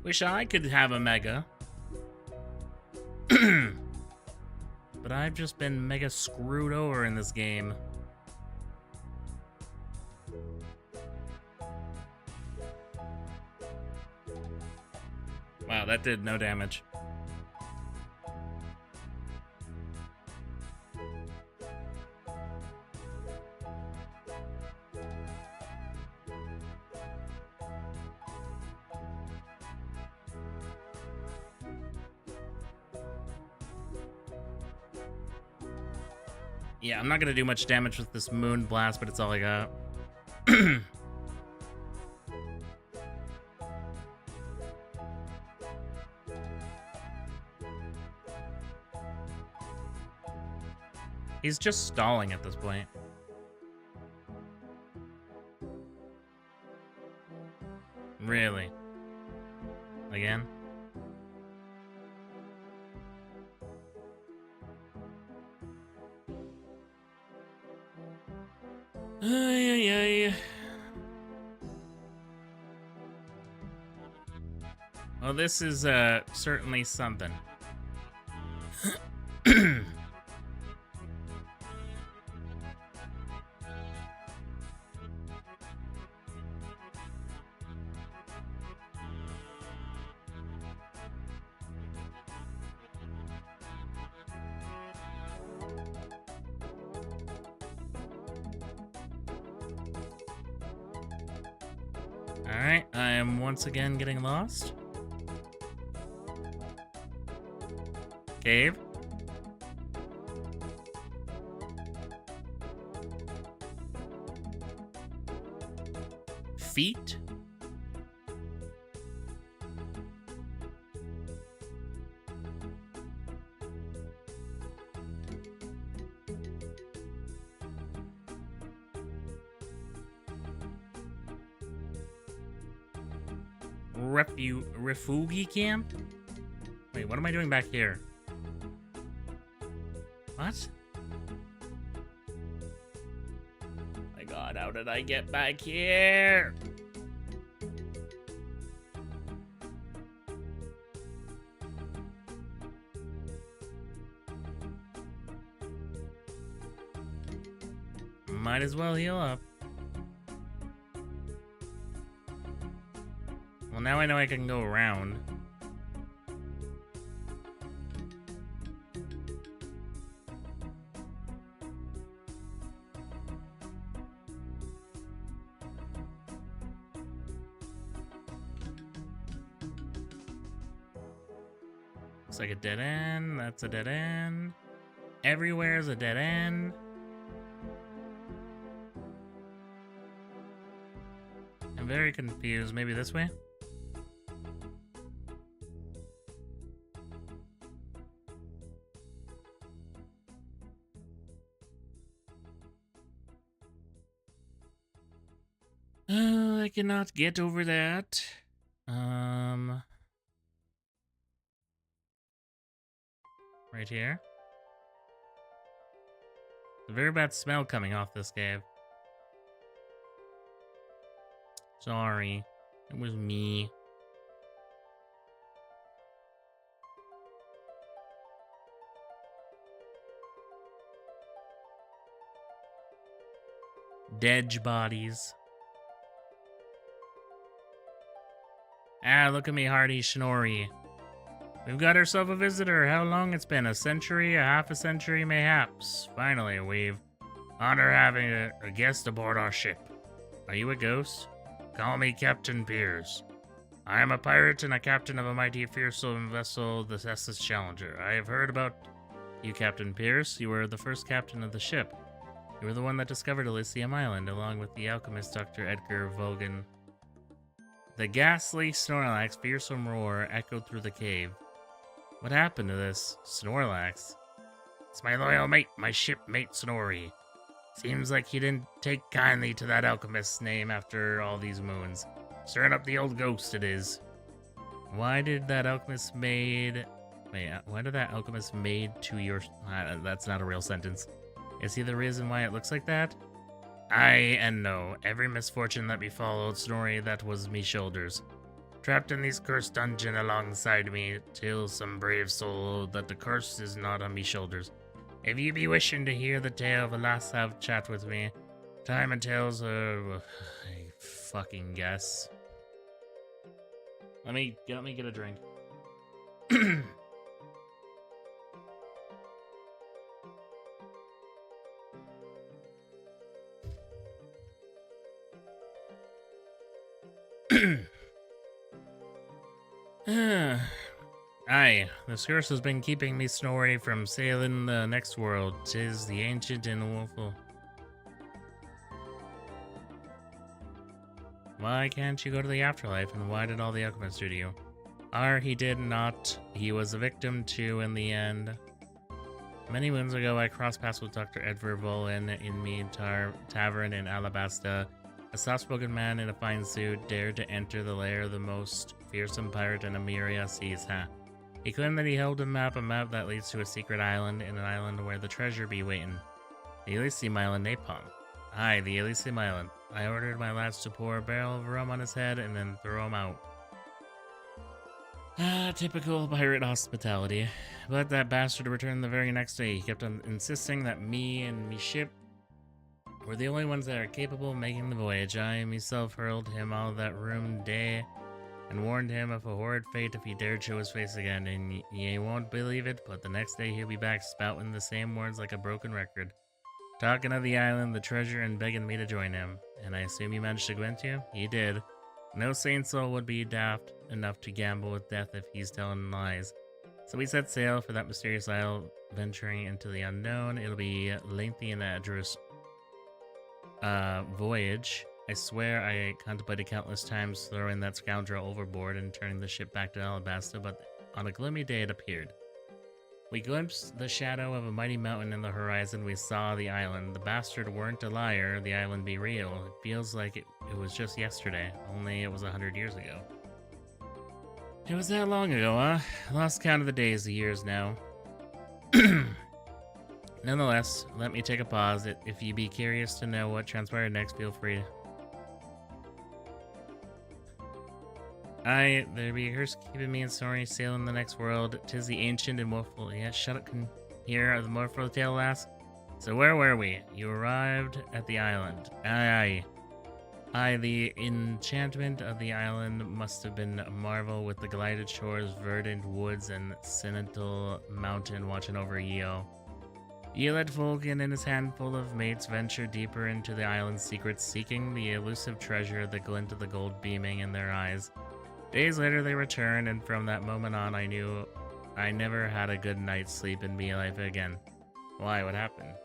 Wish I could have a mega. But I've just been mega screwed over in this game. Wow, that did no damage. Yeah, I'm not gonna do much damage with this Moon Blast, but it's all I got. He's just stalling at this point. Really? Again? Ay, ay, ay. Well, this is certainly something. Alright, I am once again getting lost. Cave. Feet. Refugi camp? Wait, what am I doing back here? What? My god, how did I get back here? Might as well heal up. Well, now I know I can go around. Looks like a dead end. That's a dead end. Everywhere is a dead end. I'm very confused. Maybe this way? I cannot get over that. Right here. A very bad smell coming off this cave. Sorry. It was me. Dead bodies. Ah, look at me, Hardy Snorri. We've got ourselves a visitor. How long it's been? A century? A half a century, mayhaps. Finally, we've honor having a guest aboard our ship. Are you a ghost? Call me Captain Pierce. I am a pirate and a captain of a mighty fearsome vessel, the SS Challenger. I have heard about you, Captain Pierce. You were the first captain of the ship. You were the one that discovered Elysium Island, along with the alchemist Dr. Edgar Vogan. The ghastly Snorlax fearsome roar echoed through the cave. What happened to this Snorlax? It's my loyal mate, my shipmate Snorri. Seems like he didn't take kindly to that alchemist's name after all these moons. Stirring up the old ghost it is. Why did that alchemist made... Wait, why did that alchemist made to your... that's not a real sentence. Is he the reason why it looks like that? Aye and no. Every misfortune that befalled Snorri, that was me shoulders. Trapped in this cursed dungeon alongside me, till some brave soul that the curse is not on me shoulders. If you be wishing to hear the tale of a last have chat with me, time and tales I fucking guess. Let me get a drink. Aye, this curse has been keeping me Snorri from sailing the next world. 'Tis the ancient and woeful. Why can't you go to the afterlife, and why did all the alchemists do to you? He did not. He was a victim too in the end. Many moons ago, I crossed paths with Dr. Edgar Volin in Mead Tavern in Alabasta. A soft-spoken man in a fine suit dared to enter the lair of the most fearsome pirate in Ameria seas. He claimed that he held a map that leads to a secret island, in an island where the treasure be waiting. The Elysium Island Napalm. Aye, the Elysium Island. I ordered my lads to pour a barrel of rum on his head and then throw him out. Typical pirate hospitality. But that bastard returned the very next day. He kept on insisting that me and me ship were the only ones that are capable of making the voyage. I myself hurled him out of that room day and warned him of a horrid fate if he dared show his face again, and ye won't believe it, but the next day he'll be back spouting the same words like a broken record. Talking of the island, the treasure, and begging me to join him. And I assume you managed to go into? He did. No sane soul would be daft enough to gamble with death if he's telling lies. So we set sail for that mysterious isle, venturing into the unknown. It'll be lengthy and arduous voyage. I swear I contemplated countless times throwing that scoundrel overboard and turning the ship back to Alabasta, but on a gloomy day it appeared. We glimpsed the shadow of a mighty mountain in the horizon. We saw the island. The bastard weren't a liar. The island be real. It feels like it was just yesterday, only it was 100 years ago. It was that long ago, huh? I lost count of the days, the years now. Nonetheless, let me take a pause. If you be curious to know what transpired next, feel free. There be a curse keeping me and Snorri sailing the next world. 'Tis the ancient and woeful. Yeah, shut up, can hear the more for the tale last. So where were we? You arrived at the island. Aye. The enchantment of the island must have been a marvel, with the glided shores, verdant woods, and sentinel mountain watching over ye all. Ye led Vulcan and his handful of mates ventured deeper into the island's secrets, seeking the elusive treasure, the glint of the gold beaming in their eyes. Days later they returned, and from that moment on I knew I never had a good night's sleep in me life again. Why, what happened?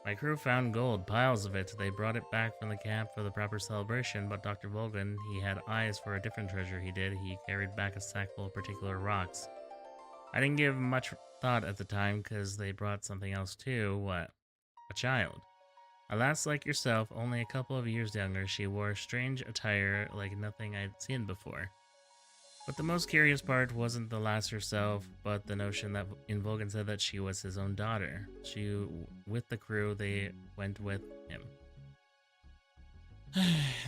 My crew found gold, piles of it. They brought it back from the camp for the proper celebration, but Dr. Volgan, he had eyes for a different treasure he did. He carried back a sack full of particular rocks. I didn't give much thought at the time, because they brought something else too. What? A child. Alas, like yourself, only a couple of years younger, she wore strange attire like nothing I'd seen before. But the most curious part wasn't the lass herself, but the notion that Volgan said that she was his own daughter. With the crew, they went with him.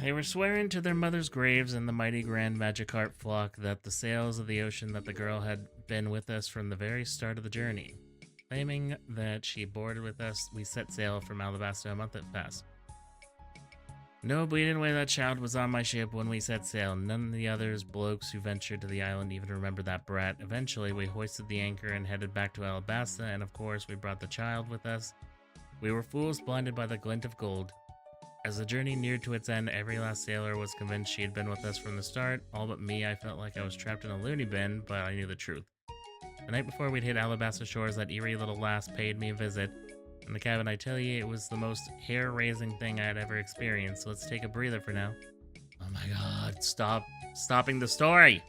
They were swearing to their mother's graves and the mighty Grand Magikarp flock that the sails of the ocean that the girl had been with us from the very start of the journey. Claiming that she boarded with us, we set sail from Alabasta a month had passed. No bleeding way that child was on my ship when we set sail. None of the others blokes who ventured to the island even remember that brat. Eventually, we hoisted the anchor and headed back to Alabasta, and of course, we brought the child with us. We were fools blinded by the glint of gold. As the journey neared to its end, every last sailor was convinced she had been with us from the start. All but me, I felt like I was trapped in a loony bin, but I knew the truth. The night before we'd hit Alabasta shores, that eerie little lass paid me a visit. In the cabin, I tell you, it was the most hair-raising thing I had ever experienced. So let's take a breather for now. Oh my god, stopping the story!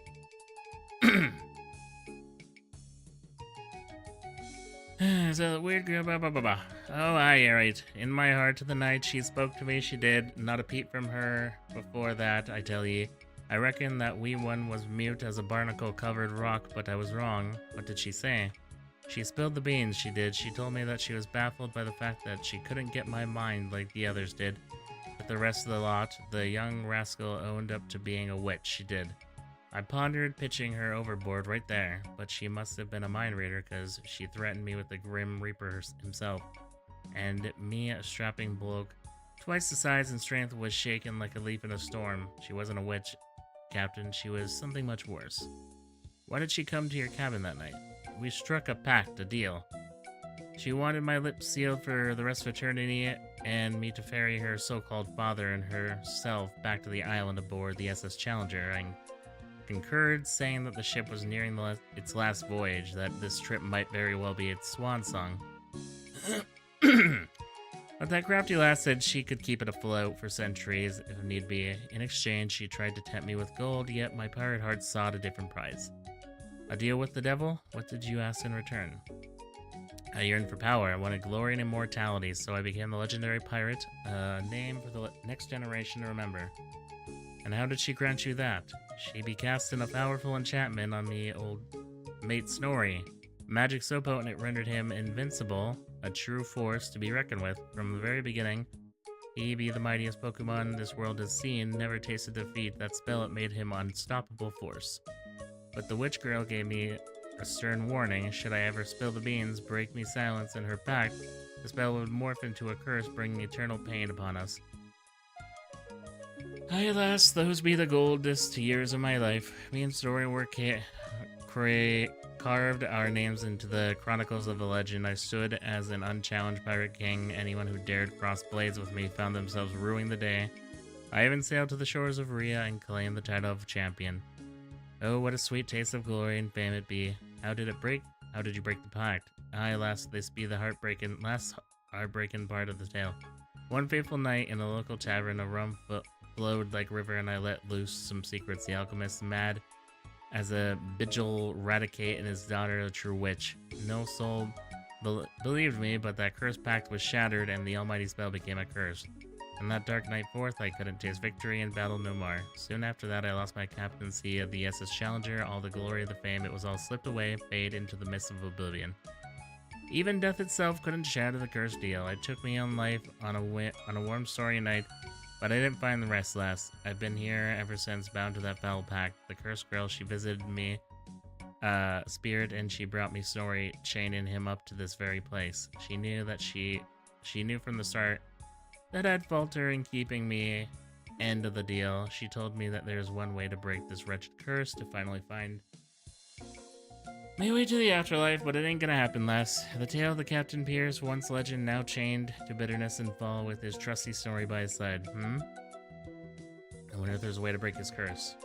So the weird girl, blah blah blah blah. Oh, aye, right. In my heart of the night, she spoke to me, she did. Not a peep from her before that, I tell ye. I reckon that wee one was mute as a barnacle-covered rock, but I was wrong. What did she say? She spilled the beans, she did. She told me that she was baffled by the fact that she couldn't get my mind like the others did. But the rest of the lot, the young rascal owned up to being a witch, she did. I pondered pitching her overboard right there, but she must have been a mind reader, because she threatened me with the Grim Reaper himself. And me, a strapping bloke, twice the size and strength, was shaken like a leaf in a storm. She wasn't a witch, Captain, she was something much worse. Why did she come to your cabin that night? We struck a pact, a deal. She wanted my lips sealed for the rest of eternity, and me to ferry her so-called father and herself back to the island aboard the SS Challenger. I concurred, saying that the ship was nearing its last voyage, that this trip might very well be its swan song. But that crafty lass said she could keep it afloat for centuries, if need be. In exchange, she tried to tempt me with gold, yet my pirate heart sought a different prize. A deal with the devil? What did you ask in return? I yearned for power. I wanted glory and immortality, so I became the legendary pirate, a name for the next generation to remember. And how did she grant you that? She becasted a powerful enchantment on me old mate Snorri. Magic so potent it rendered him invincible, a true force to be reckoned with. From the very beginning, he be the mightiest Pokemon this world has seen, never tasted defeat. That spell, it made him unstoppable force. But the witch girl gave me a stern warning. Should I ever spill the beans, break me silence in her pact, the spell would morph into a curse, bringing eternal pain upon us. Aye, alas, those be the goldest years of my life. Me and Story were carved our names into the chronicles of the legend. I stood as an unchallenged pirate king. Anyone who dared cross blades with me found themselves ruining the day. I even sailed to the shores of Rhea and claimed the title of champion. Oh, what a sweet taste of glory and fame it be. How did it break? How did you break the pact? Aye, alas, this be the last heartbreaking part of the tale. One fateful night in a local tavern, a rum flowed like river, and I let loose some secrets. The alchemist, mad as a Bijal Radicate, and his daughter, a true witch. No soul believed me, but that cursed pact was shattered, and the almighty spell became a curse. On that dark night forth, I couldn't taste victory in battle no more. Soon after that, I lost my captaincy of the SS Challenger, all the glory, the fame, it was all slipped away, fade into the mist of oblivion. Even death itself couldn't shatter the cursed deal. I took me on life on a warm starry night, but I didn't find the rest, lass. I've been here ever since, bound to that foul pact. The cursed girl, she visited me, spirit, and she brought me Snorri, chaining him up to this very place. She knew that she knew from the start that I'd falter in keeping me end of the deal. She told me that there's one way to break this wretched curse, to finally find my way to the afterlife, but it ain't gonna happen, lass. The tale of the Captain Pierce, once legend, now chained to bitterness and fall with his trusty Snorri by his side. I wonder if there's a way to break his curse.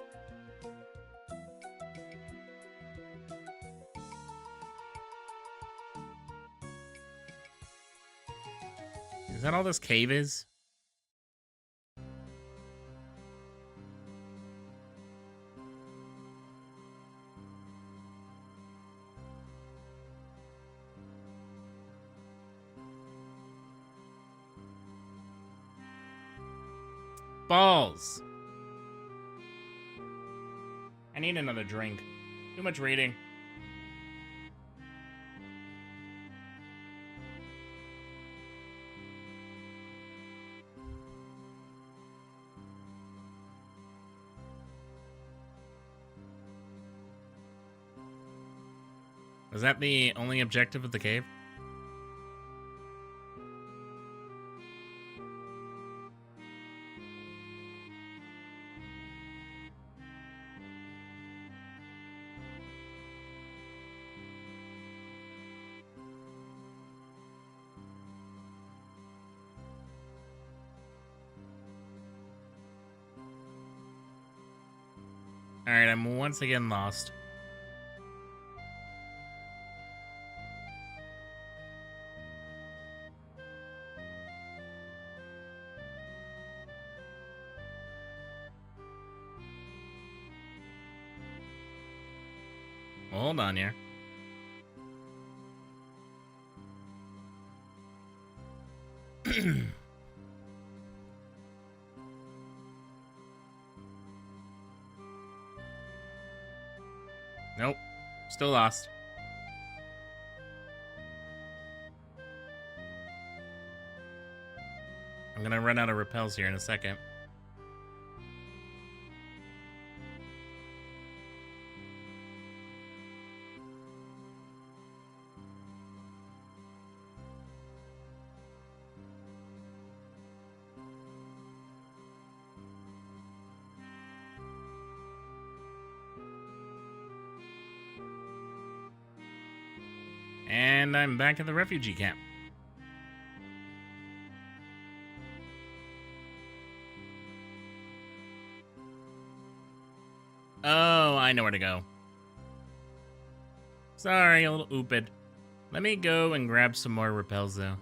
Is that all this cave is? Balls. I need another drink. Too much reading. Was that the only objective of the cave? Alright, I'm once again lost. Well, hold on here. Nope. Still lost. I'm gonna run out of repels here in a second. And I'm back at the refugee camp. Oh, I know where to go. Sorry, a little oopid. Let me go and grab some more repels, though.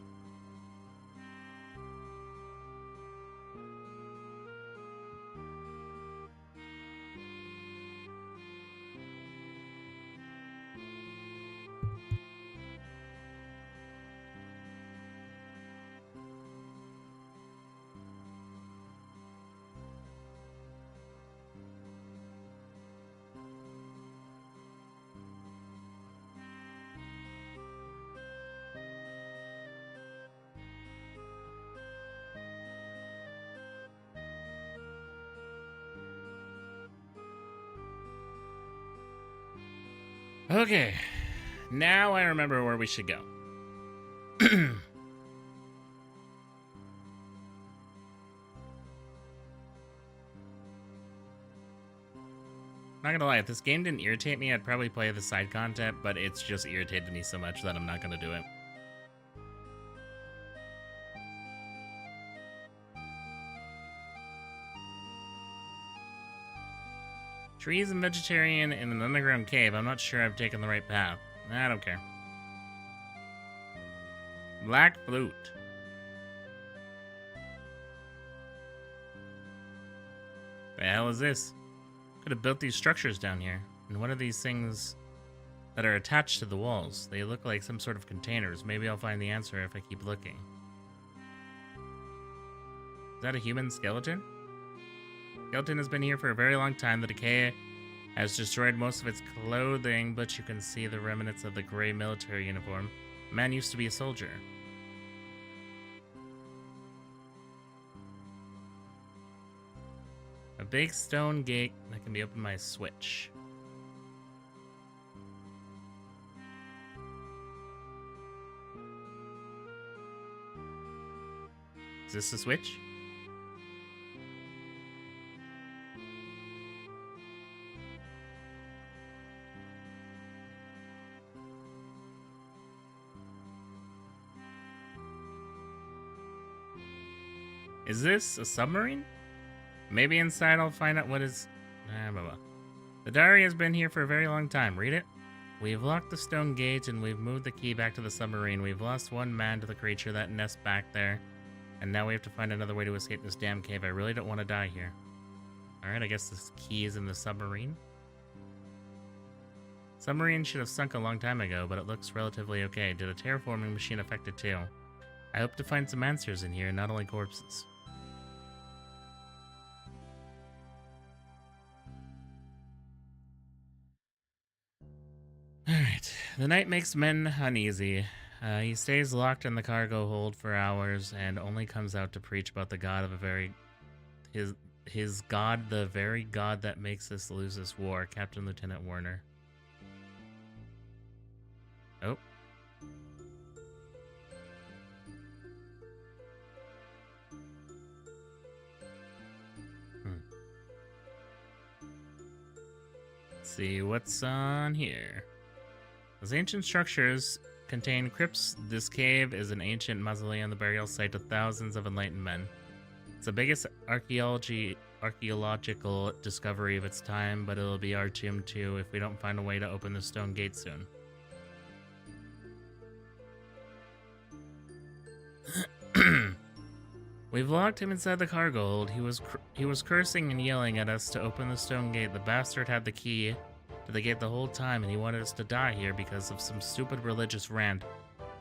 Okay, now I remember where we should go. Not gonna lie, if this game didn't irritate me, I'd probably play the side content, but it's just irritated me so much that I'm not gonna do it. Trees and vegetarian in an underground cave. I'm not sure I've taken the right path. I don't care. Black flute. The hell is this? Could have built these structures down here. And what are these things that are attached to the walls? They look like some sort of containers. Maybe I'll find the answer if I keep looking. Is that a human skeleton? Skeleton has been here for a very long time. The decay has destroyed most of its clothing, but you can see the remnants of the gray military uniform. The man used to be a soldier. A big stone gate that can be opened by a switch. Is this the switch? Is this a submarine? Maybe inside I'll find out what is... blah, blah. The diary has been here for a very long time. Read it. We've locked the stone gate and we've moved the key back to the submarine. We've lost one man to the creature that nests back there. And now we have to find another way to escape this damn cave. I really don't want to die here. Alright, I guess this key is in the submarine. Submarine should have sunk a long time ago, but it looks relatively okay. Did a terraforming machine affect it too? I hope to find some answers in here, not only corpses. Alright, the night makes men uneasy. He stays locked in the cargo hold for hours and only comes out to preach about the god of his god, the very god that makes us lose this war, Captain Lieutenant Warner. Oh. Let's see what's on here. Those ancient structures contain crypts. This cave is an ancient mausoleum, the burial site of thousands of enlightened men. It's the biggest archaeological discovery of its time, but it'll be our tomb too if we don't find a way to open the stone gate soon. We've locked him inside the cargo hold. He was cursing and yelling at us to open the stone gate. The bastard had the key to the gate the whole time, and he wanted us to die here because of some stupid religious rant.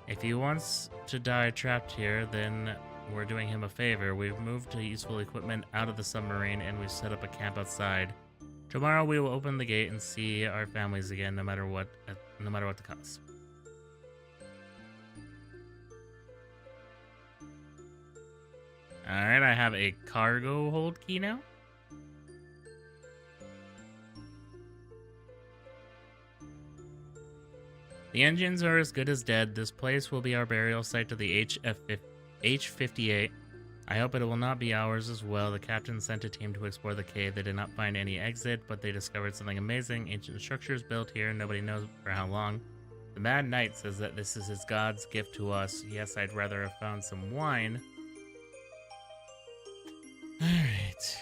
If he wants to die trapped here, then we're doing him a favor. We've moved useful equipment out of the submarine, and we've set up a camp outside. Tomorrow we will open the gate and see our families again, no matter what the cost. Alright, I have a cargo hold key now. The engines are as good as dead. This place will be our burial site to the H-58. I hope it will not be ours as well. The captain sent a team to explore the cave. They did not find any exit, but they discovered something amazing. Ancient structures built here, nobody knows for how long. The Mad Knight says that this is his god's gift to us. Yes, I'd rather have found some wine. Alright.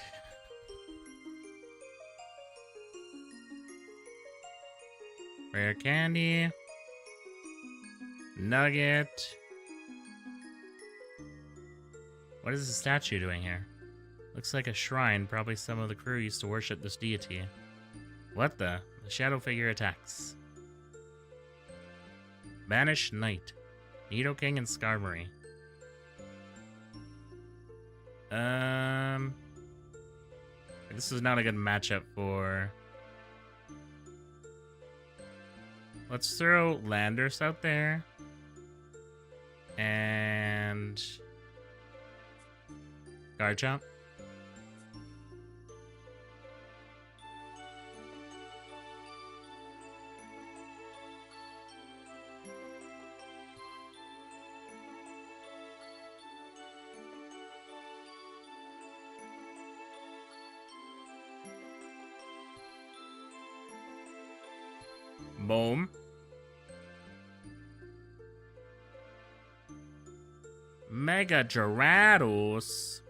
Rare candy. Nugget. What is the statue doing here? Looks like a shrine. Probably some of the crew used to worship this deity. What the? The shadow figure attacks. Banished Knight. Nidoking and Skarmory. This is not a good matchup for... Let's throw Landers out there. And... Garchomp. Boom. Mega Gyarados.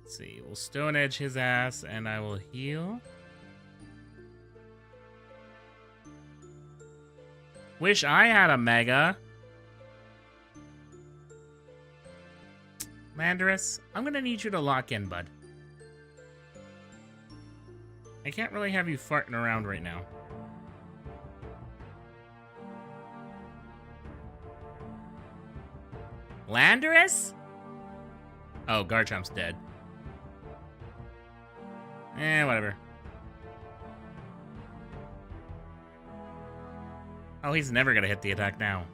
Let's see, we'll Stone Edge his ass and I will heal. Wish I had a Mega. Landorus, I'm gonna need you to lock in, bud. I can't really have you farting around right now. Landorus? Oh, Garchomp's dead. Whatever. Oh, he's never gonna hit the attack now.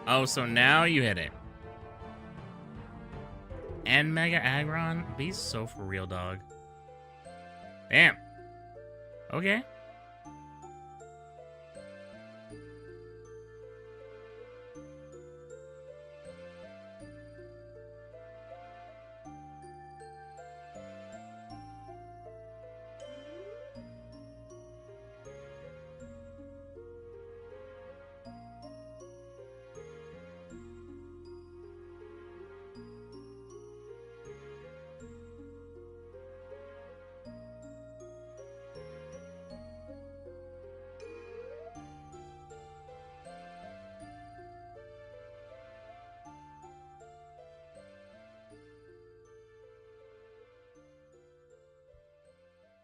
Oh, so now you hit it. And Mega Aggron? Be so for real, dog. Damn. Okay.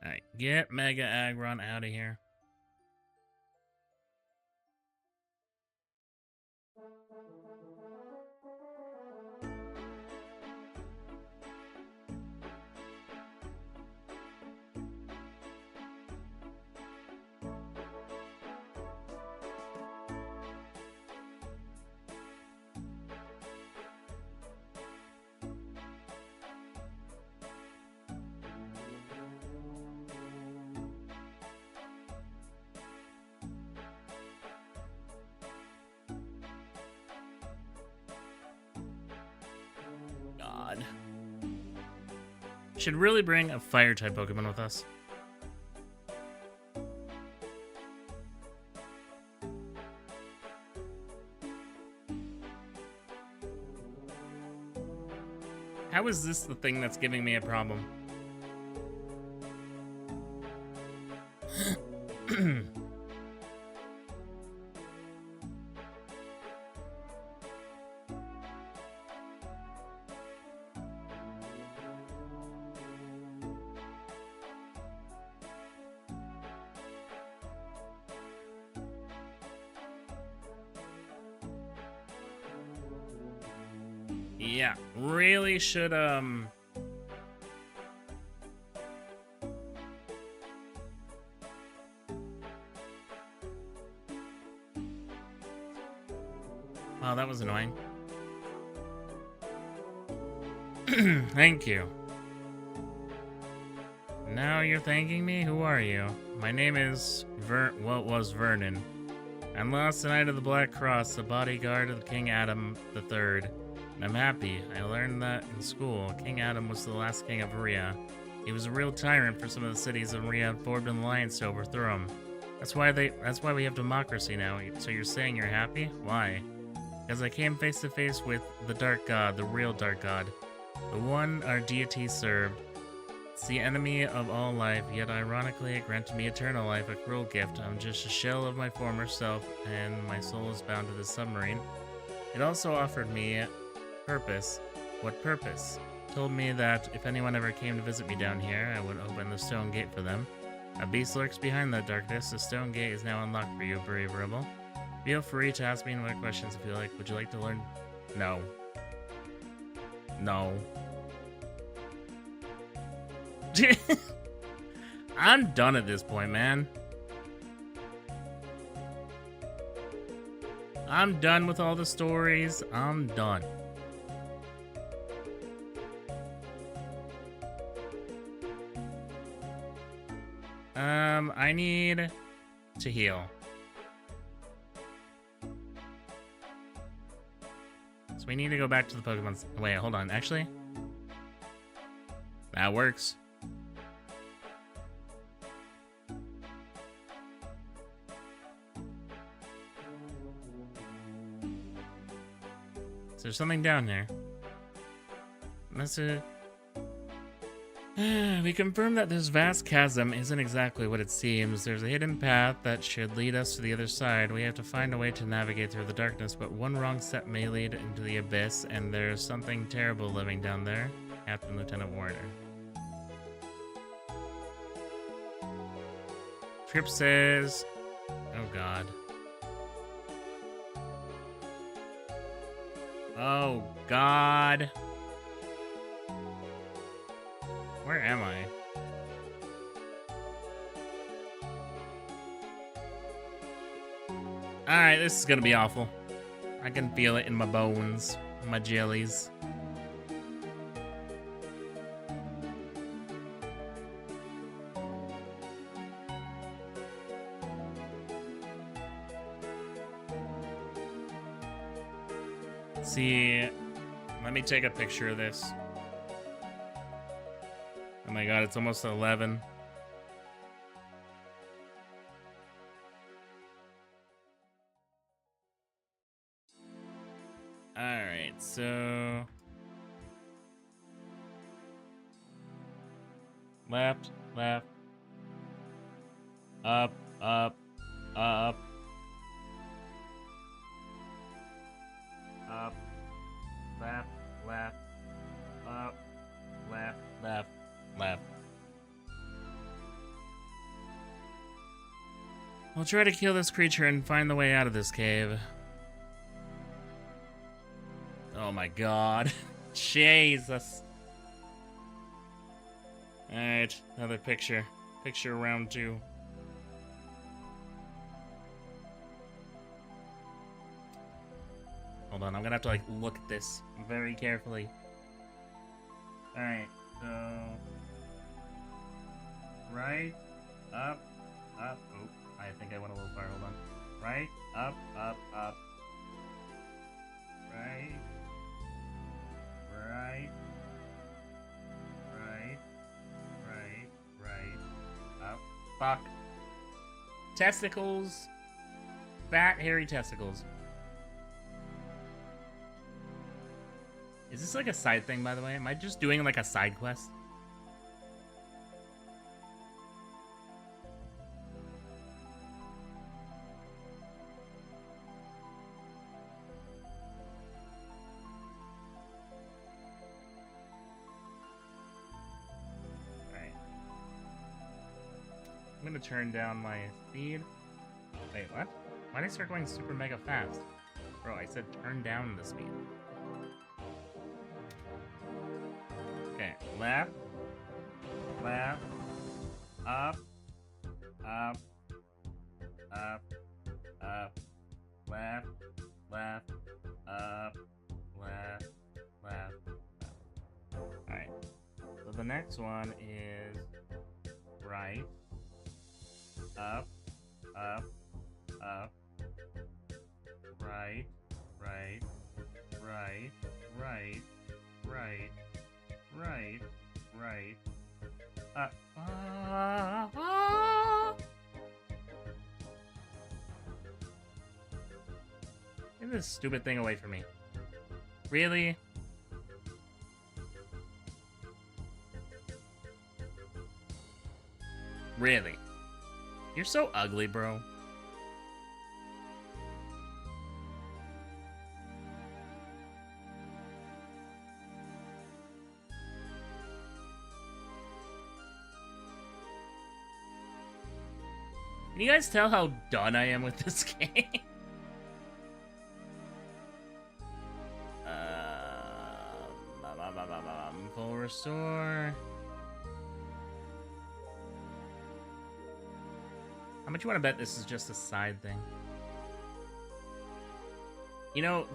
Alright, get Mega Aggron out of here. God. Should really bring a fire-type Pokemon with us. How is this the thing that's giving me a problem? Yeah, really should, Wow, that was annoying. Thank you. Now you're thanking me? Who are you? My name is Vernon. I'm lost tonight of the Black Cross, the bodyguard of King Adam III. And I'm happy. I learned that in school. King Adam was the last king of Ria. He was a real tyrant for some of the cities of Ria and formed an alliance to overthrow him. That's why we have democracy now. So you're saying you're happy? Why? Because I came face to face with the Dark God, the real Dark God. The one our deity served. It's the enemy of all life, yet ironically it granted me eternal life, a cruel gift. I'm just a shell of my former self, and my soul is bound to this submarine. It also offered me purpose. What purpose? Told me that if anyone ever came to visit me down here, I would open the stone gate for them. A beast lurks behind that darkness. The stone gate is now unlocked for you, brave rebel. Feel free to ask me any more questions if you like. Would you like to learn? No. No. I'm done at this point, man. I'm done with all the stories. I'm done. I need to heal. So we need to go back to the Pokemon. Wait, hold on. Actually, that works. So there's something down there. That's it. We confirm that this vast chasm isn't exactly what it seems. There's a hidden path that should lead us to the other side. We have to find a way to navigate through the darkness, but one wrong step may lead into the abyss, and there's something terrible living down there. Captain Lieutenant Warner. Trip says... Oh god. Oh god. Where am I? Alright, this is gonna be awful. I can feel it in my bones, my jellies. See, let me take a picture of this. Oh my god, it's almost 11. Alright, so... Left, left. Up, up, up. Up, left, left, up, left, left, left. I'll try to kill this creature and find the way out of this cave. Oh my god. Jesus. Alright, another picture. Picture round 2. Hold on, I'm gonna have to, like, look at this very carefully. Alright, so... Right, up, up, oh, I think I went a little far, hold on. Right, up, up, up. Right, right, right, right, right, up. Fuck. Testicles. Fat, hairy testicles. Is this like a side thing, by the way? Am I just doing like a side quest? Alright. I'm gonna turn down my speed. Wait, what? Why did I start going super mega fast? Bro, I said turn down the speed. Okay, left, left, up, up, up, up, left, left, up, left, left, left. Alright, so the next one is right, up, up, up, right, right, right, right, right, right, right, up, Get this stupid thing away from me. Really? Really? You're so ugly, bro. Can you guys tell how done I am with this game? Full restore. How much you want to bet this is just a side thing? You know,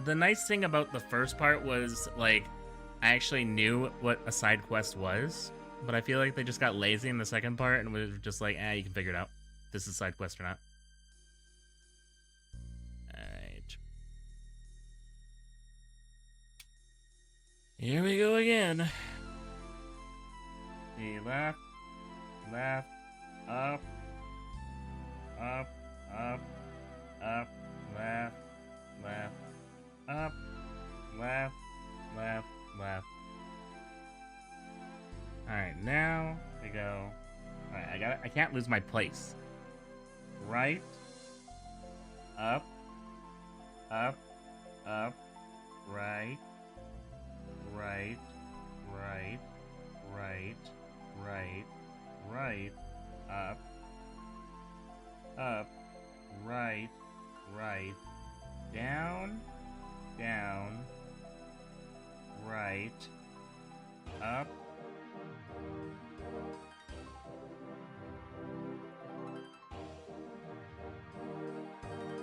the nice thing about the first part was, like, I actually knew what a side quest was, but I feel like they just got lazy in the second part and was just like, you can figure it out. If this is a side quest or not. Alright. Here we go again. Okay, left, left, up, up, up, up, left, left, up, left, left, left. Alright, now we go. Alright, I can't lose my place. Right, up, up, up, right, right, right, right, right, right, up, up, right, right, down, down, right, up,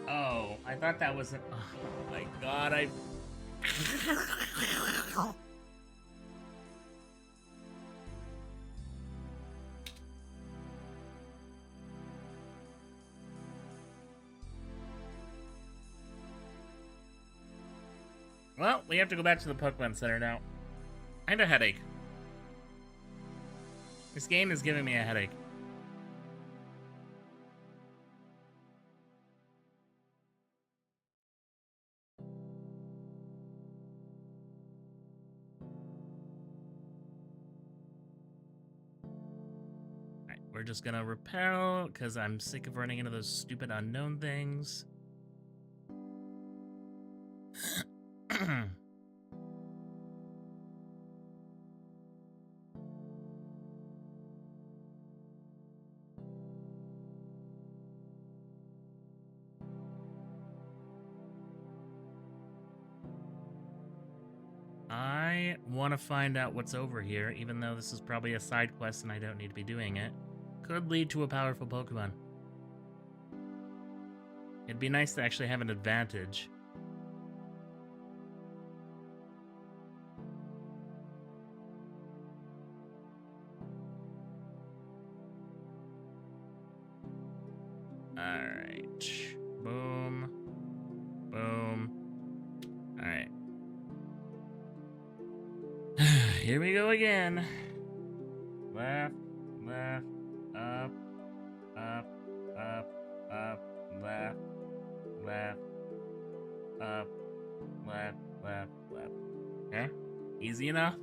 oh, I thought that was an, oh my god, I... Well, we have to go back to the Pokemon Center now. I have a headache. This game is giving me a headache. Alright, we're just gonna repel, because I'm sick of running into those stupid unknown things. want to find out what's over here, even though this is probably a side quest and I don't need to be doing it. Could lead to a powerful Pokemon. It'd be nice to actually have an advantage. Alright. Boom. Boom. Alright. Here we go again. Left, left, up, up, up, up, left, left, up, left, left, left. Okay? Easy enough?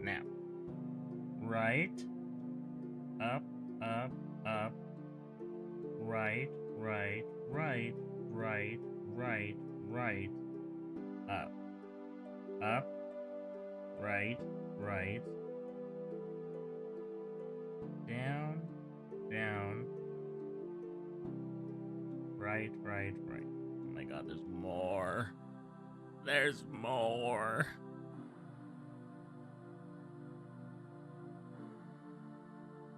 Now. Right, up, up, up, right, right, right, right, right, right, up, up, right, right, down, down, right, right, right. Oh my god, there's more. There's more.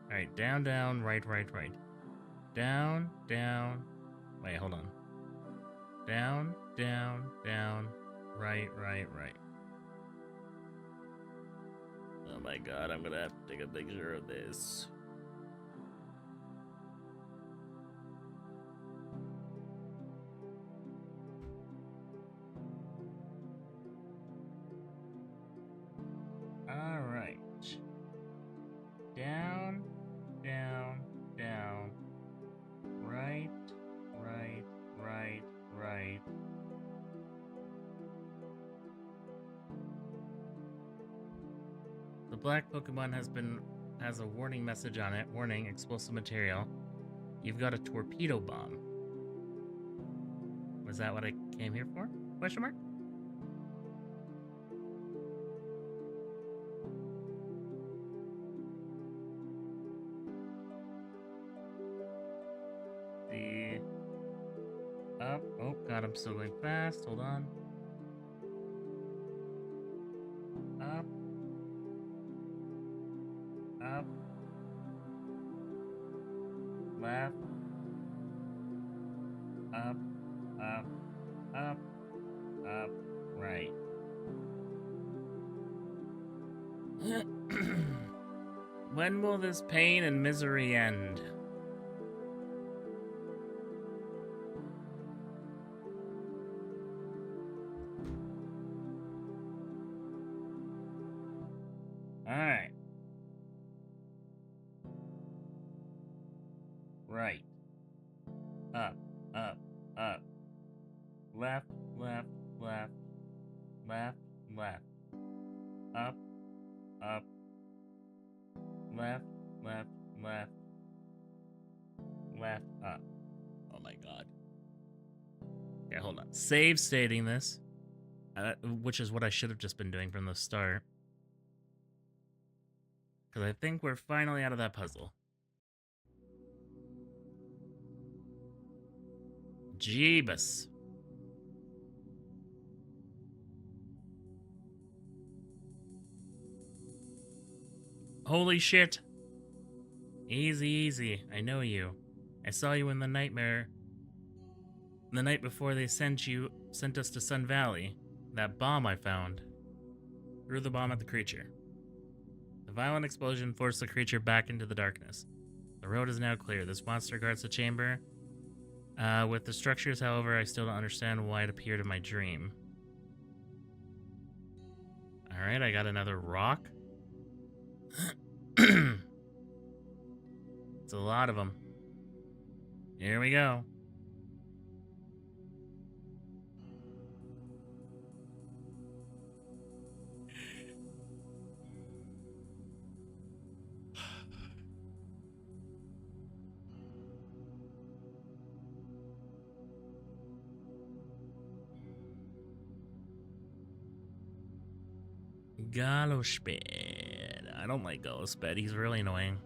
Alright, down, down, right, right, right. Down, down. Wait, hold on. Down, down, down, right, right, right. Oh my god, I'm gonna have to take a picture of this. Alright. Down, down, down, right, right, right, right. The black Pokemon has a warning message on it. Warning, explosive material. You've got a torpedo bomb. Was that what I came here for? Question mark? Up. Oh god, I'm still going fast. Hold on. Up. Up. Left. Up. Up. Up. Up. Right. When will this pain and misery end? Alright. Right. Up, up, up. Left, left, left. Left, left. Up, up. Left, left, left. Left, up. Oh my god. Okay, hold on. Save stating this. Which is what I should have just been doing from the start. Because I think we're finally out of that puzzle. Jeebus. Holy shit. Easy, easy. I know you. I saw you in the nightmare. The night before they sent us to Sun Valley. That bomb I found. Threw the bomb at the creature. The violent explosion forced the creature back into the darkness. The road is now clear. This monster guards the chamber. With the structures, however, I still don't understand why it appeared in my dream. Alright, I got another rock. It's a lot of them. Here we go. Galosped. I don't like Galosped. He's really annoying.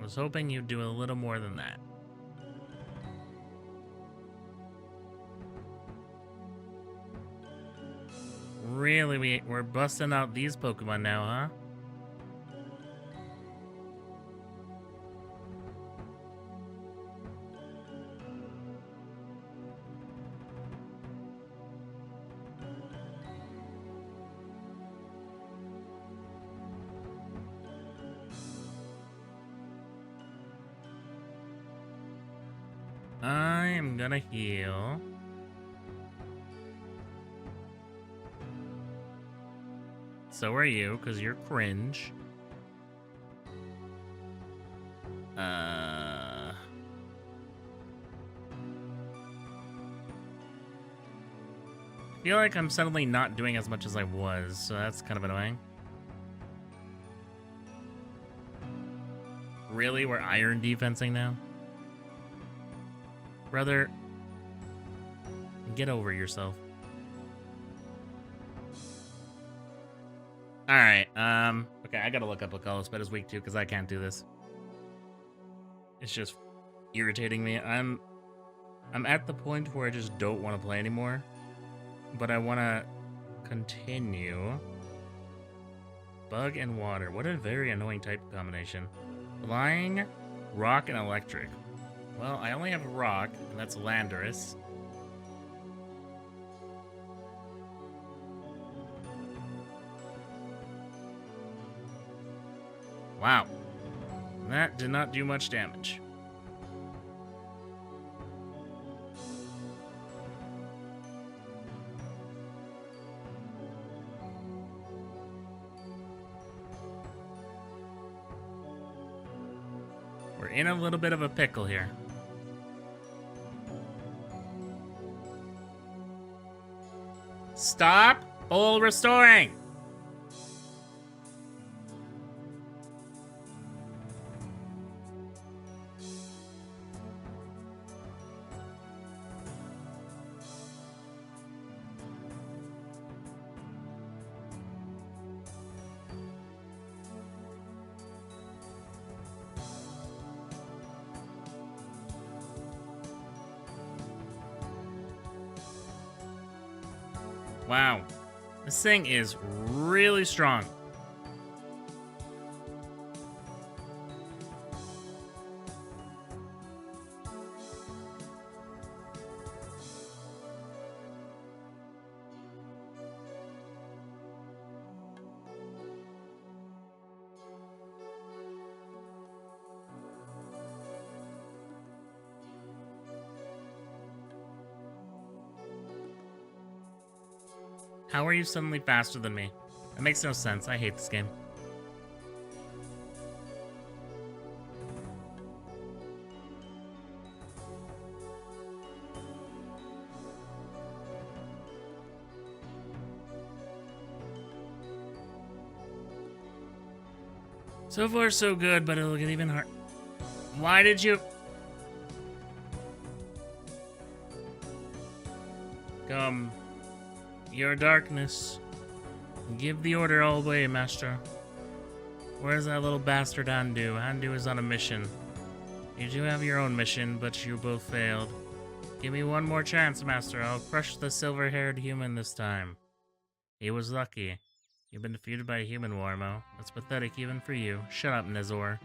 was hoping you'd do a little more than that. Really, we're busting out these Pokemon now, huh? I am gonna heal. So are you, because you're cringe. I feel like I'm suddenly not doing as much as I was, so that's kind of annoying. Really? We're iron defensing now? Brother, get over yourself. Alright, okay, I gotta look up what Call is weak to, because I can't do this. It's just irritating me. I'm at the point where I just don't want to play anymore, but I want to continue. Bug and water. What a very annoying type combination. Flying, rock, and electric. Well, I only have rock, and that's Landorus. Wow. That did not do much damage. We're in a little bit of a pickle here. Stop full restoring! Wow. This thing is really strong. How are you suddenly faster than me? That makes no sense. I hate this game. So far, so good, but it'll get even harder. Why did you... Come... Your darkness. Give the order all away, Master. Where's that little bastard Andu? Andu is on a mission. You do have your own mission, but you both failed. Give me one more chance, Master. I'll crush the silver-haired human this time. He was lucky. You've been defeated by a human, Warmo. That's pathetic even for you. Shut up, Nizor.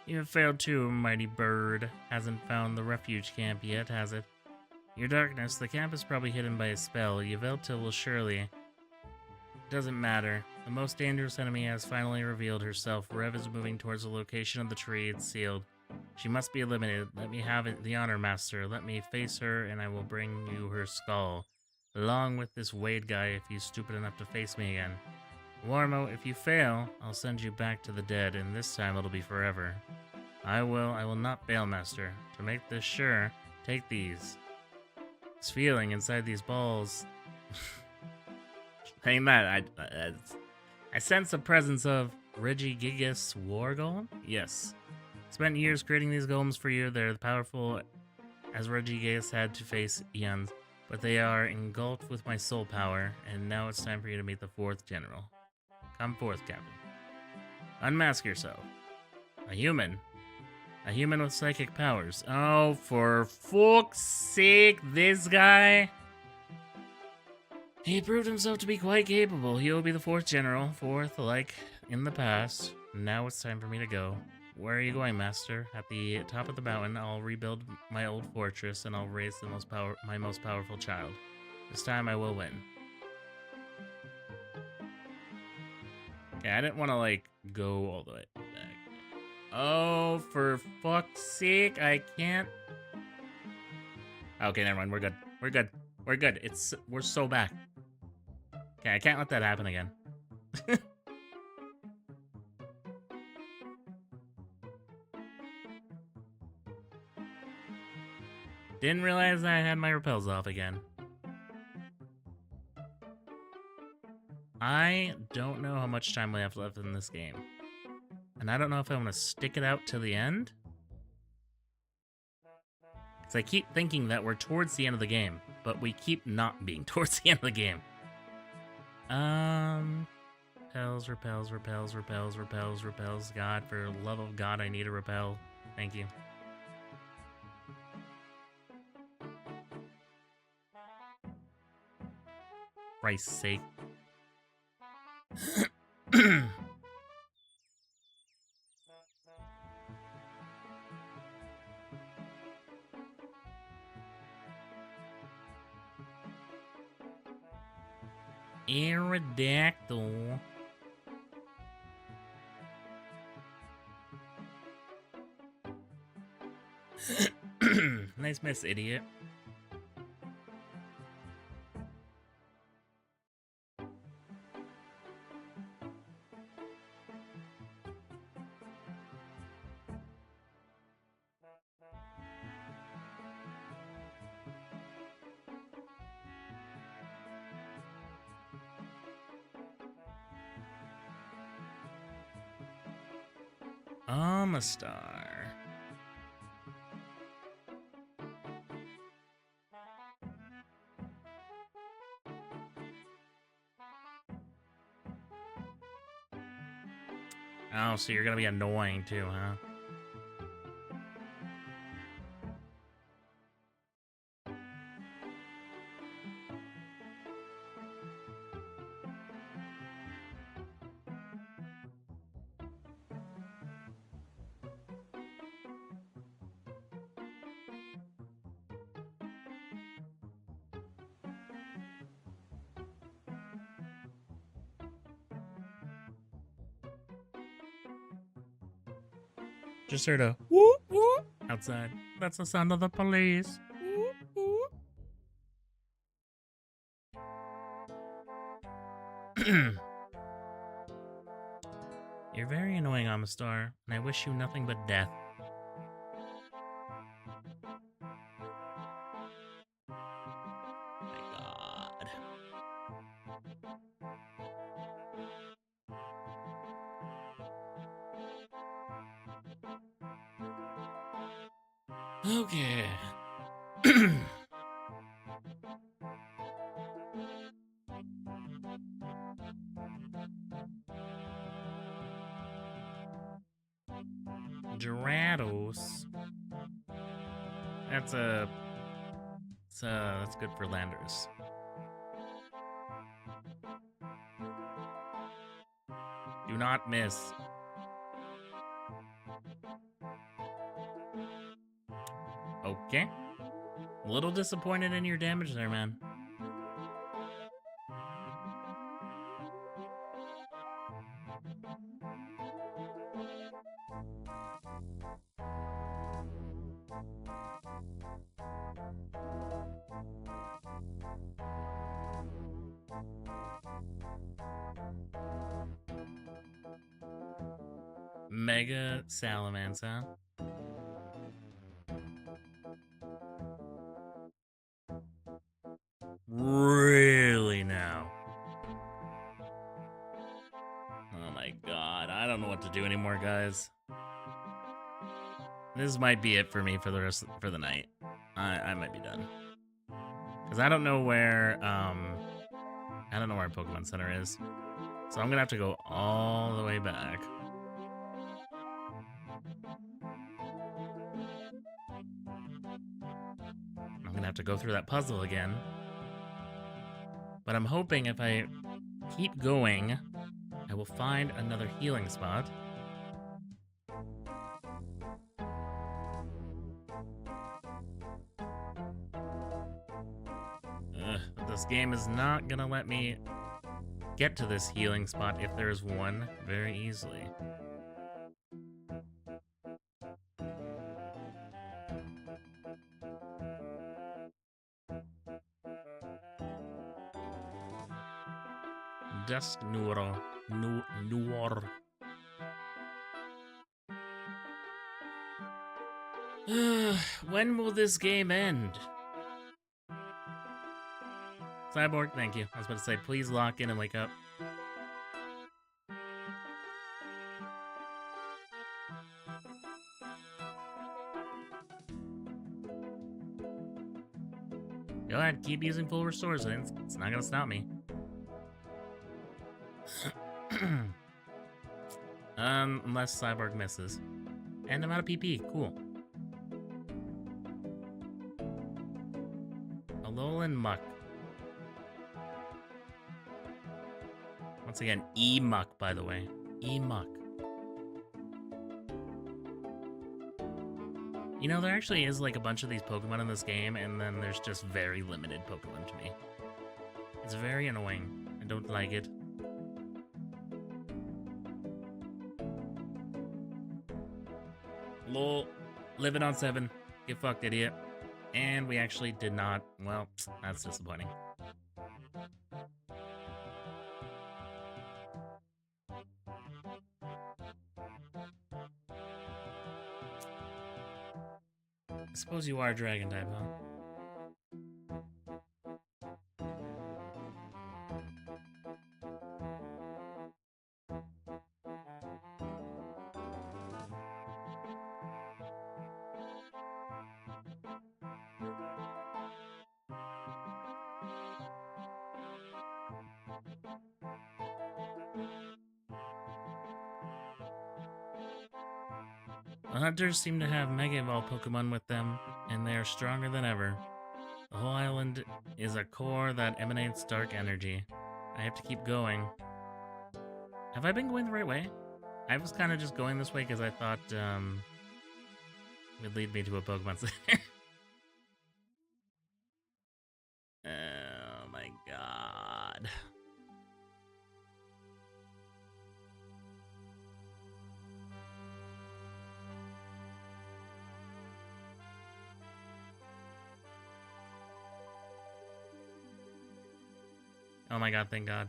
You've failed too, mighty bird. Hasn't found the refuge camp yet, has it? Your darkness, the camp is probably hidden by a spell. Yveltal will surely... Doesn't matter. The most dangerous enemy has finally revealed herself. Rev is moving towards the location of the tree it's sealed. She must be eliminated. Let me have it, the honor, Master. Let me face her, and I will bring you her skull. Along with this Wade guy, if he's stupid enough to face me again. Warmo, if you fail, I'll send you back to the dead, and this time it'll be forever. I will not fail, Master. To make this sure, take these. This feeling inside these balls. Saying that, I sense the presence of Regigigas War Golem? Yes. Spent years creating these golems for you. They're powerful as Regigigas had to face eons, but they are engulfed with my soul power, and now it's time for you to meet the 4th General. Come forth, Captain. Unmask yourself. A human? A human with psychic powers. Oh, for fuck's sake, this guy. He proved himself to be quite capable. He will be the 4th general, 4th like in the past. Now it's time for me to go. Where are you going, master? At the top of the mountain, I'll rebuild my old fortress and I'll raise my most powerful child. This time I will win. Okay, I didn't want to, like, go all the way back. Oh, for fuck's sake, I can't. Okay, never mind. We're good. We're good. We're good. We're so back. Okay, I can't let that happen again. Didn't realize I had my repels off again. I don't know how much time we have left in this game. And I don't know if I want to stick it out to the end. Because I keep thinking that we're towards the end of the game, but we keep not being towards the end of the game. Repels. God, for the love of God, I need a repel. Thank you. Christ's sake. Aerodactyl. Nice miss, idiot. I'm a star. Oh, so you're gonna be annoying too, huh? Just heard a whoop whoop outside. That's the sound of the police. Whoop whoop. You're very annoying, Amistar, and I wish you nothing but death. My God. Okay. Gyarados. That's good for landers. Do not miss. Okay. A little disappointed in your damage there, man. Mega Salamence. Really now? Oh my God, I don't know what to do anymore, guys. This might be it for me for the night. I might be done. Cause I don't know where Pokemon Center is. So I'm gonna have to go all the way back. gonna have to go through that puzzle again. But I'm hoping if I keep going, I will find another healing spot. But this game is not gonna let me get to this healing spot if there's one very easily. Dusk Noir. Noir. When will this game end? Cyborg, thank you. I was about to say, please lock in and wake up. Go ahead, keep using full restores, and it's not gonna stop me. Unless Cyborg misses. And I'm out of PP, cool. Alolan Muck. Once again, E-Muck, by the way. E-Muck. You know, there actually is like a bunch of these Pokemon in this game, and then there's just very limited Pokemon to me. It's very annoying. I don't like it. Lol. Living on 7. Get fucked, idiot. And we actually did not. Well, that's disappointing. I suppose you are Dragon type, huh? The hunters seem to have Mega Evolved Pokemon with them, and they are stronger than ever. The whole island is a core that emanates dark energy. I have to keep going. Have I been going the right way? I was kind of just going this way because I thought it would lead me to a Pokemon Center. Oh my god. Oh my god, thank god.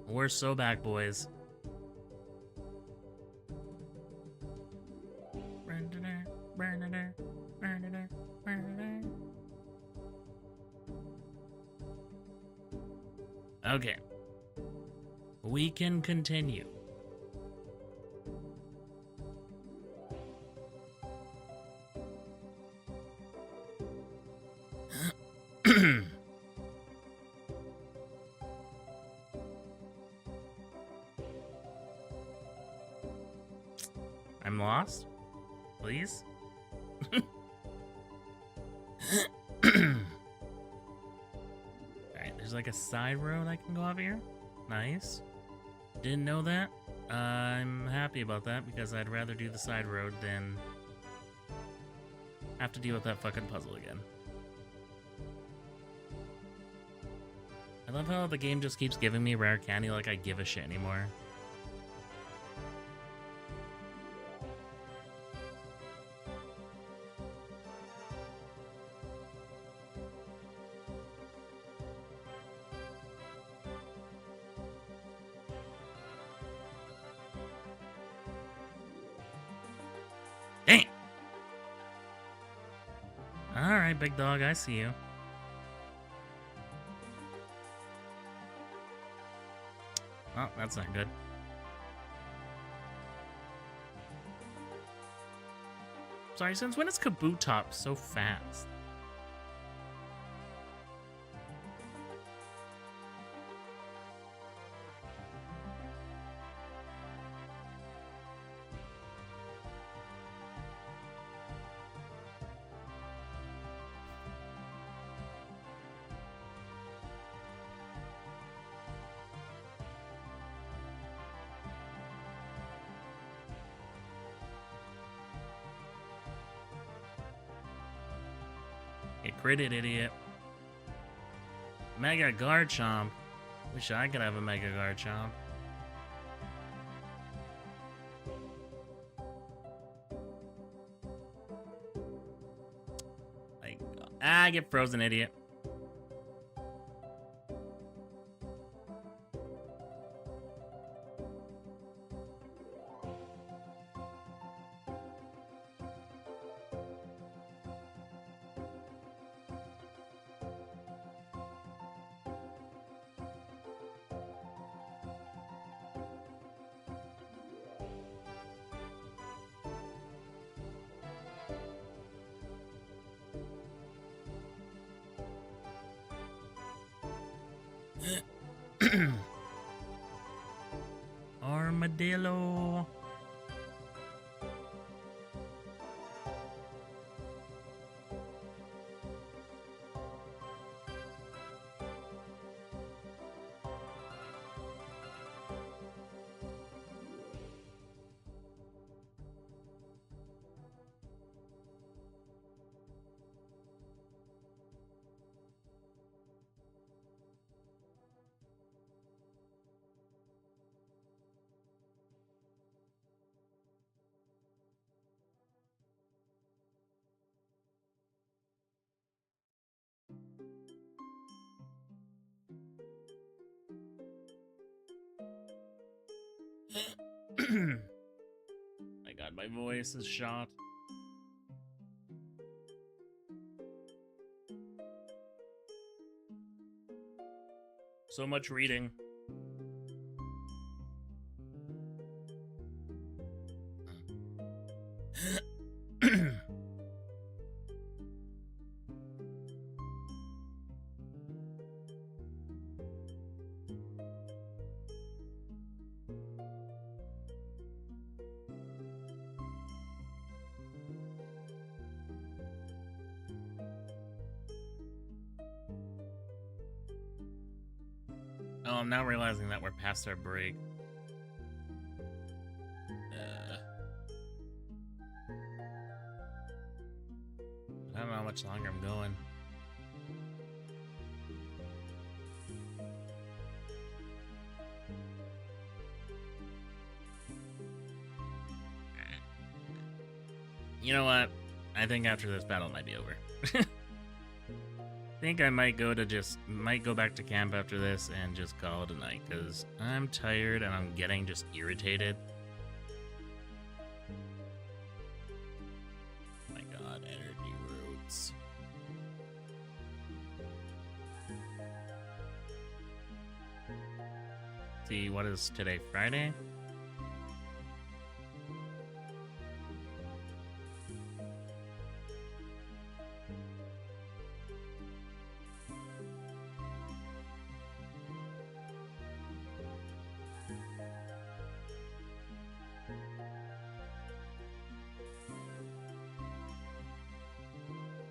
We're so back, boys. Okay. We can continue. I'm lost? Please? Alright, there's like a side road I can go off here. Nice. Didn't know that. I'm happy about that because I'd rather do the side road than have to deal with that fucking puzzle again. I love how the game just keeps giving me rare candy like I give a shit anymore. Dang! Alright, big dog, I see you. Oh, that's not good. Sorry, since when is Kabutops so fast? Get critted, idiot. Mega Garchomp. Wish I could have a Mega Garchomp. Like, get frozen, idiot. Armadillo. My god, my voice is shot. So much reading. Oh, I'm now realizing that we're past our break. I don't know how much longer I'm going. You know what? I think after this battle might be over. I think I might go back to camp after this and just call it a night, because I'm tired and I'm getting just irritated. Oh my god, energy roots. See, what is today, Friday?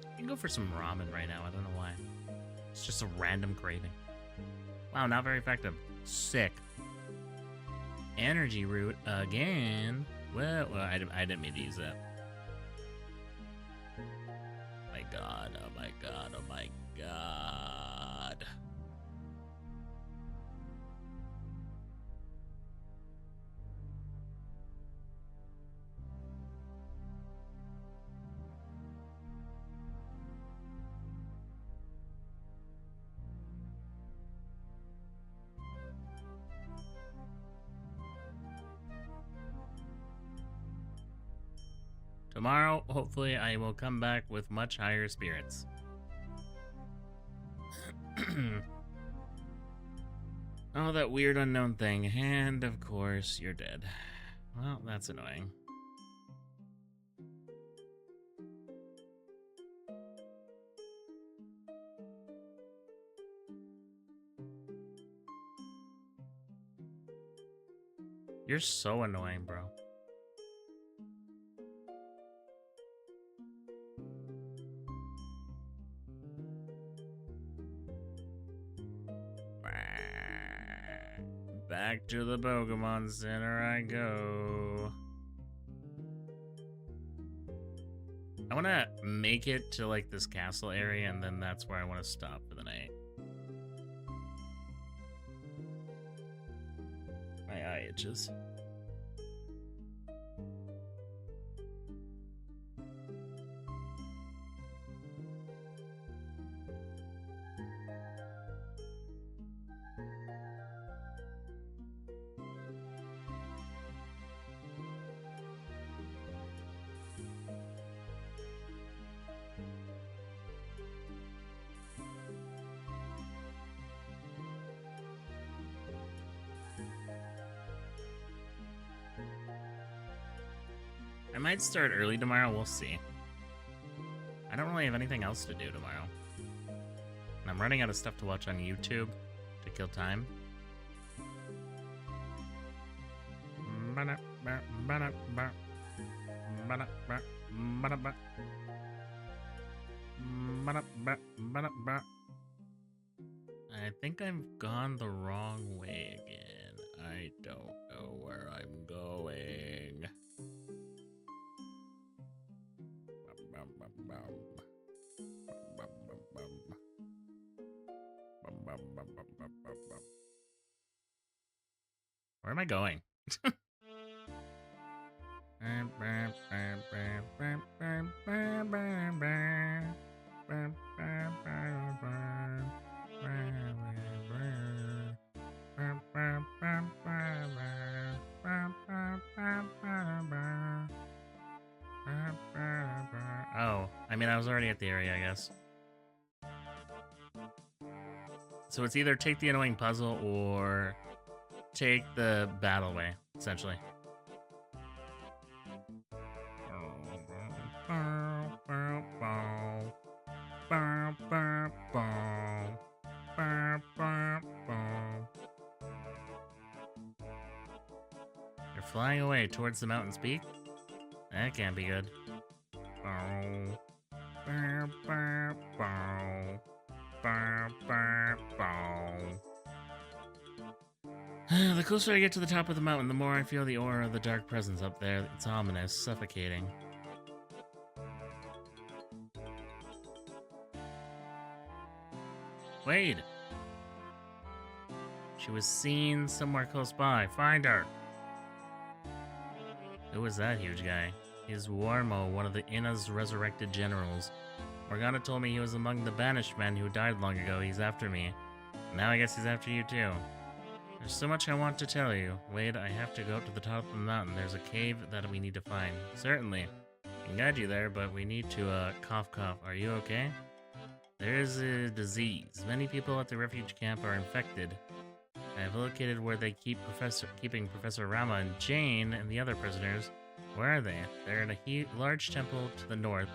I can go for some ramen right now. I don't know why. It's just a random craving. Wow, not very effective. Sick. Energy root again. Well, I didn't mean to use that. My god, oh my god, oh my god. Tomorrow, hopefully, I will come back with much higher spirits. Oh, that weird unknown thing. And, of course, you're dead. Well, that's annoying. You're so annoying, bro. Back to the Pokemon Center I go. want to make it to like this castle area, and then that's where I want to stop for the night. My eye itches. I might start early tomorrow, we'll see. I don't really have anything else to do tomorrow. And I'm running out of stuff to watch on YouTube to kill time. I think I've gone the wrong way again. I don't know where I'm going. Where am I going? Oh, I mean, I was already at the area, I guess. So it's either take the annoying puzzle or take the battle way, essentially. You're flying away towards the mountain's peak? That can't be good. The closer I get to the top of the mountain, the more I feel the aura of the dark presence up there. It's ominous, suffocating. Wait! She was seen somewhere close by. Find her! Who was that huge guy? He's Warmo, one of the Inna's resurrected generals. Morgana told me he was among the banished men who died long ago. He's after me. Now I guess he's after you too. There's so much I want to tell you. Wade, I have to go up to the top of the mountain. There's a cave that we need to find. Certainly. I can guide you there, but we need to, cough. Are you okay? There is a disease. Many people at the refuge camp are infected. I have located where they keeping Professor Rama and Jane and the other prisoners. Where are they? They're in a large temple to the north.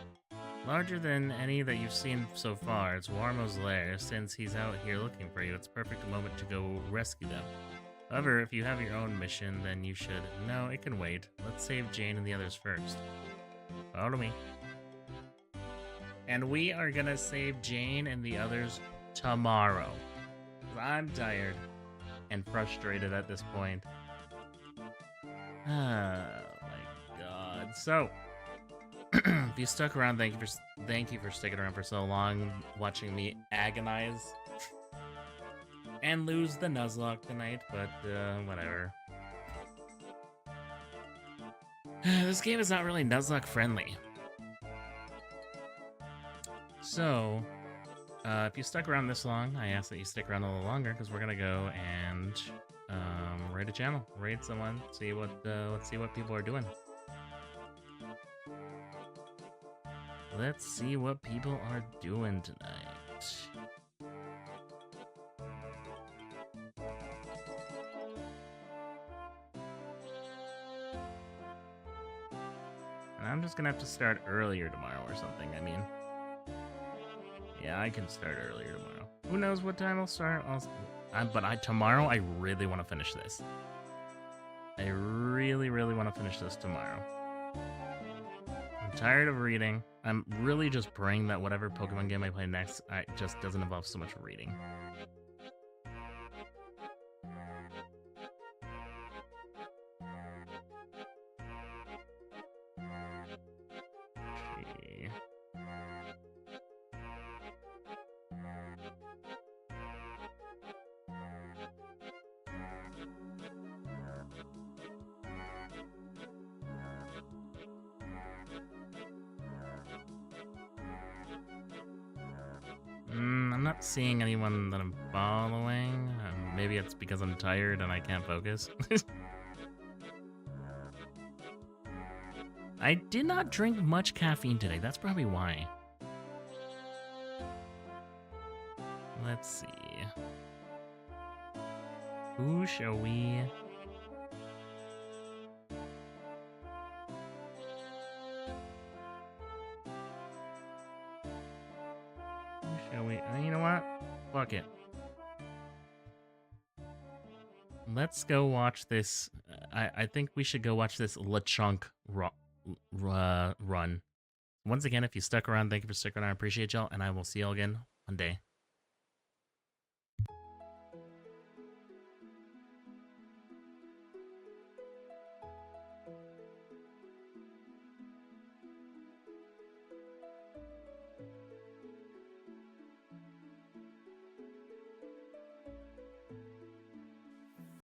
Larger than any that you've seen so far. It's Warmo's lair. Since he's out here looking for you, it's a perfect moment to go rescue them. However, if you have your own mission, then you should. No, it can wait. Let's save Jane and the others first. Follow me. And we are gonna save Jane and the others tomorrow. I'm tired and frustrated at this point. Oh my god. So, if you stuck around, thank you for sticking around for so long, watching me agonize and lose the Nuzlocke tonight, but whatever. This game is not really Nuzlocke friendly. So, if you stuck around this long, I ask that you stick around a little longer because we're gonna go and raid a channel, raid someone, see what let's see what people are doing. Let's see what people are doing tonight. And I'm just gonna have to start earlier tomorrow or something. I mean, yeah, I can start earlier tomorrow. Who knows what time I'll start? Tomorrow I really want to finish this. I really want to finish this tomorrow. I'm tired of reading. I'm really just praying that whatever Pokemon game I play next just doesn't involve so much reading. Okay. not seeing anyone that I'm following. Maybe it's because I'm tired and I can't focus. I did not drink much caffeine today. That's probably why. Let's see. Who shall we... You know what? Fuck it. Let's go watch this. I think we should go watch this LeChunk run. Once again, if you stuck around, thank you for sticking around. I appreciate y'all, and I will see y'all again one day.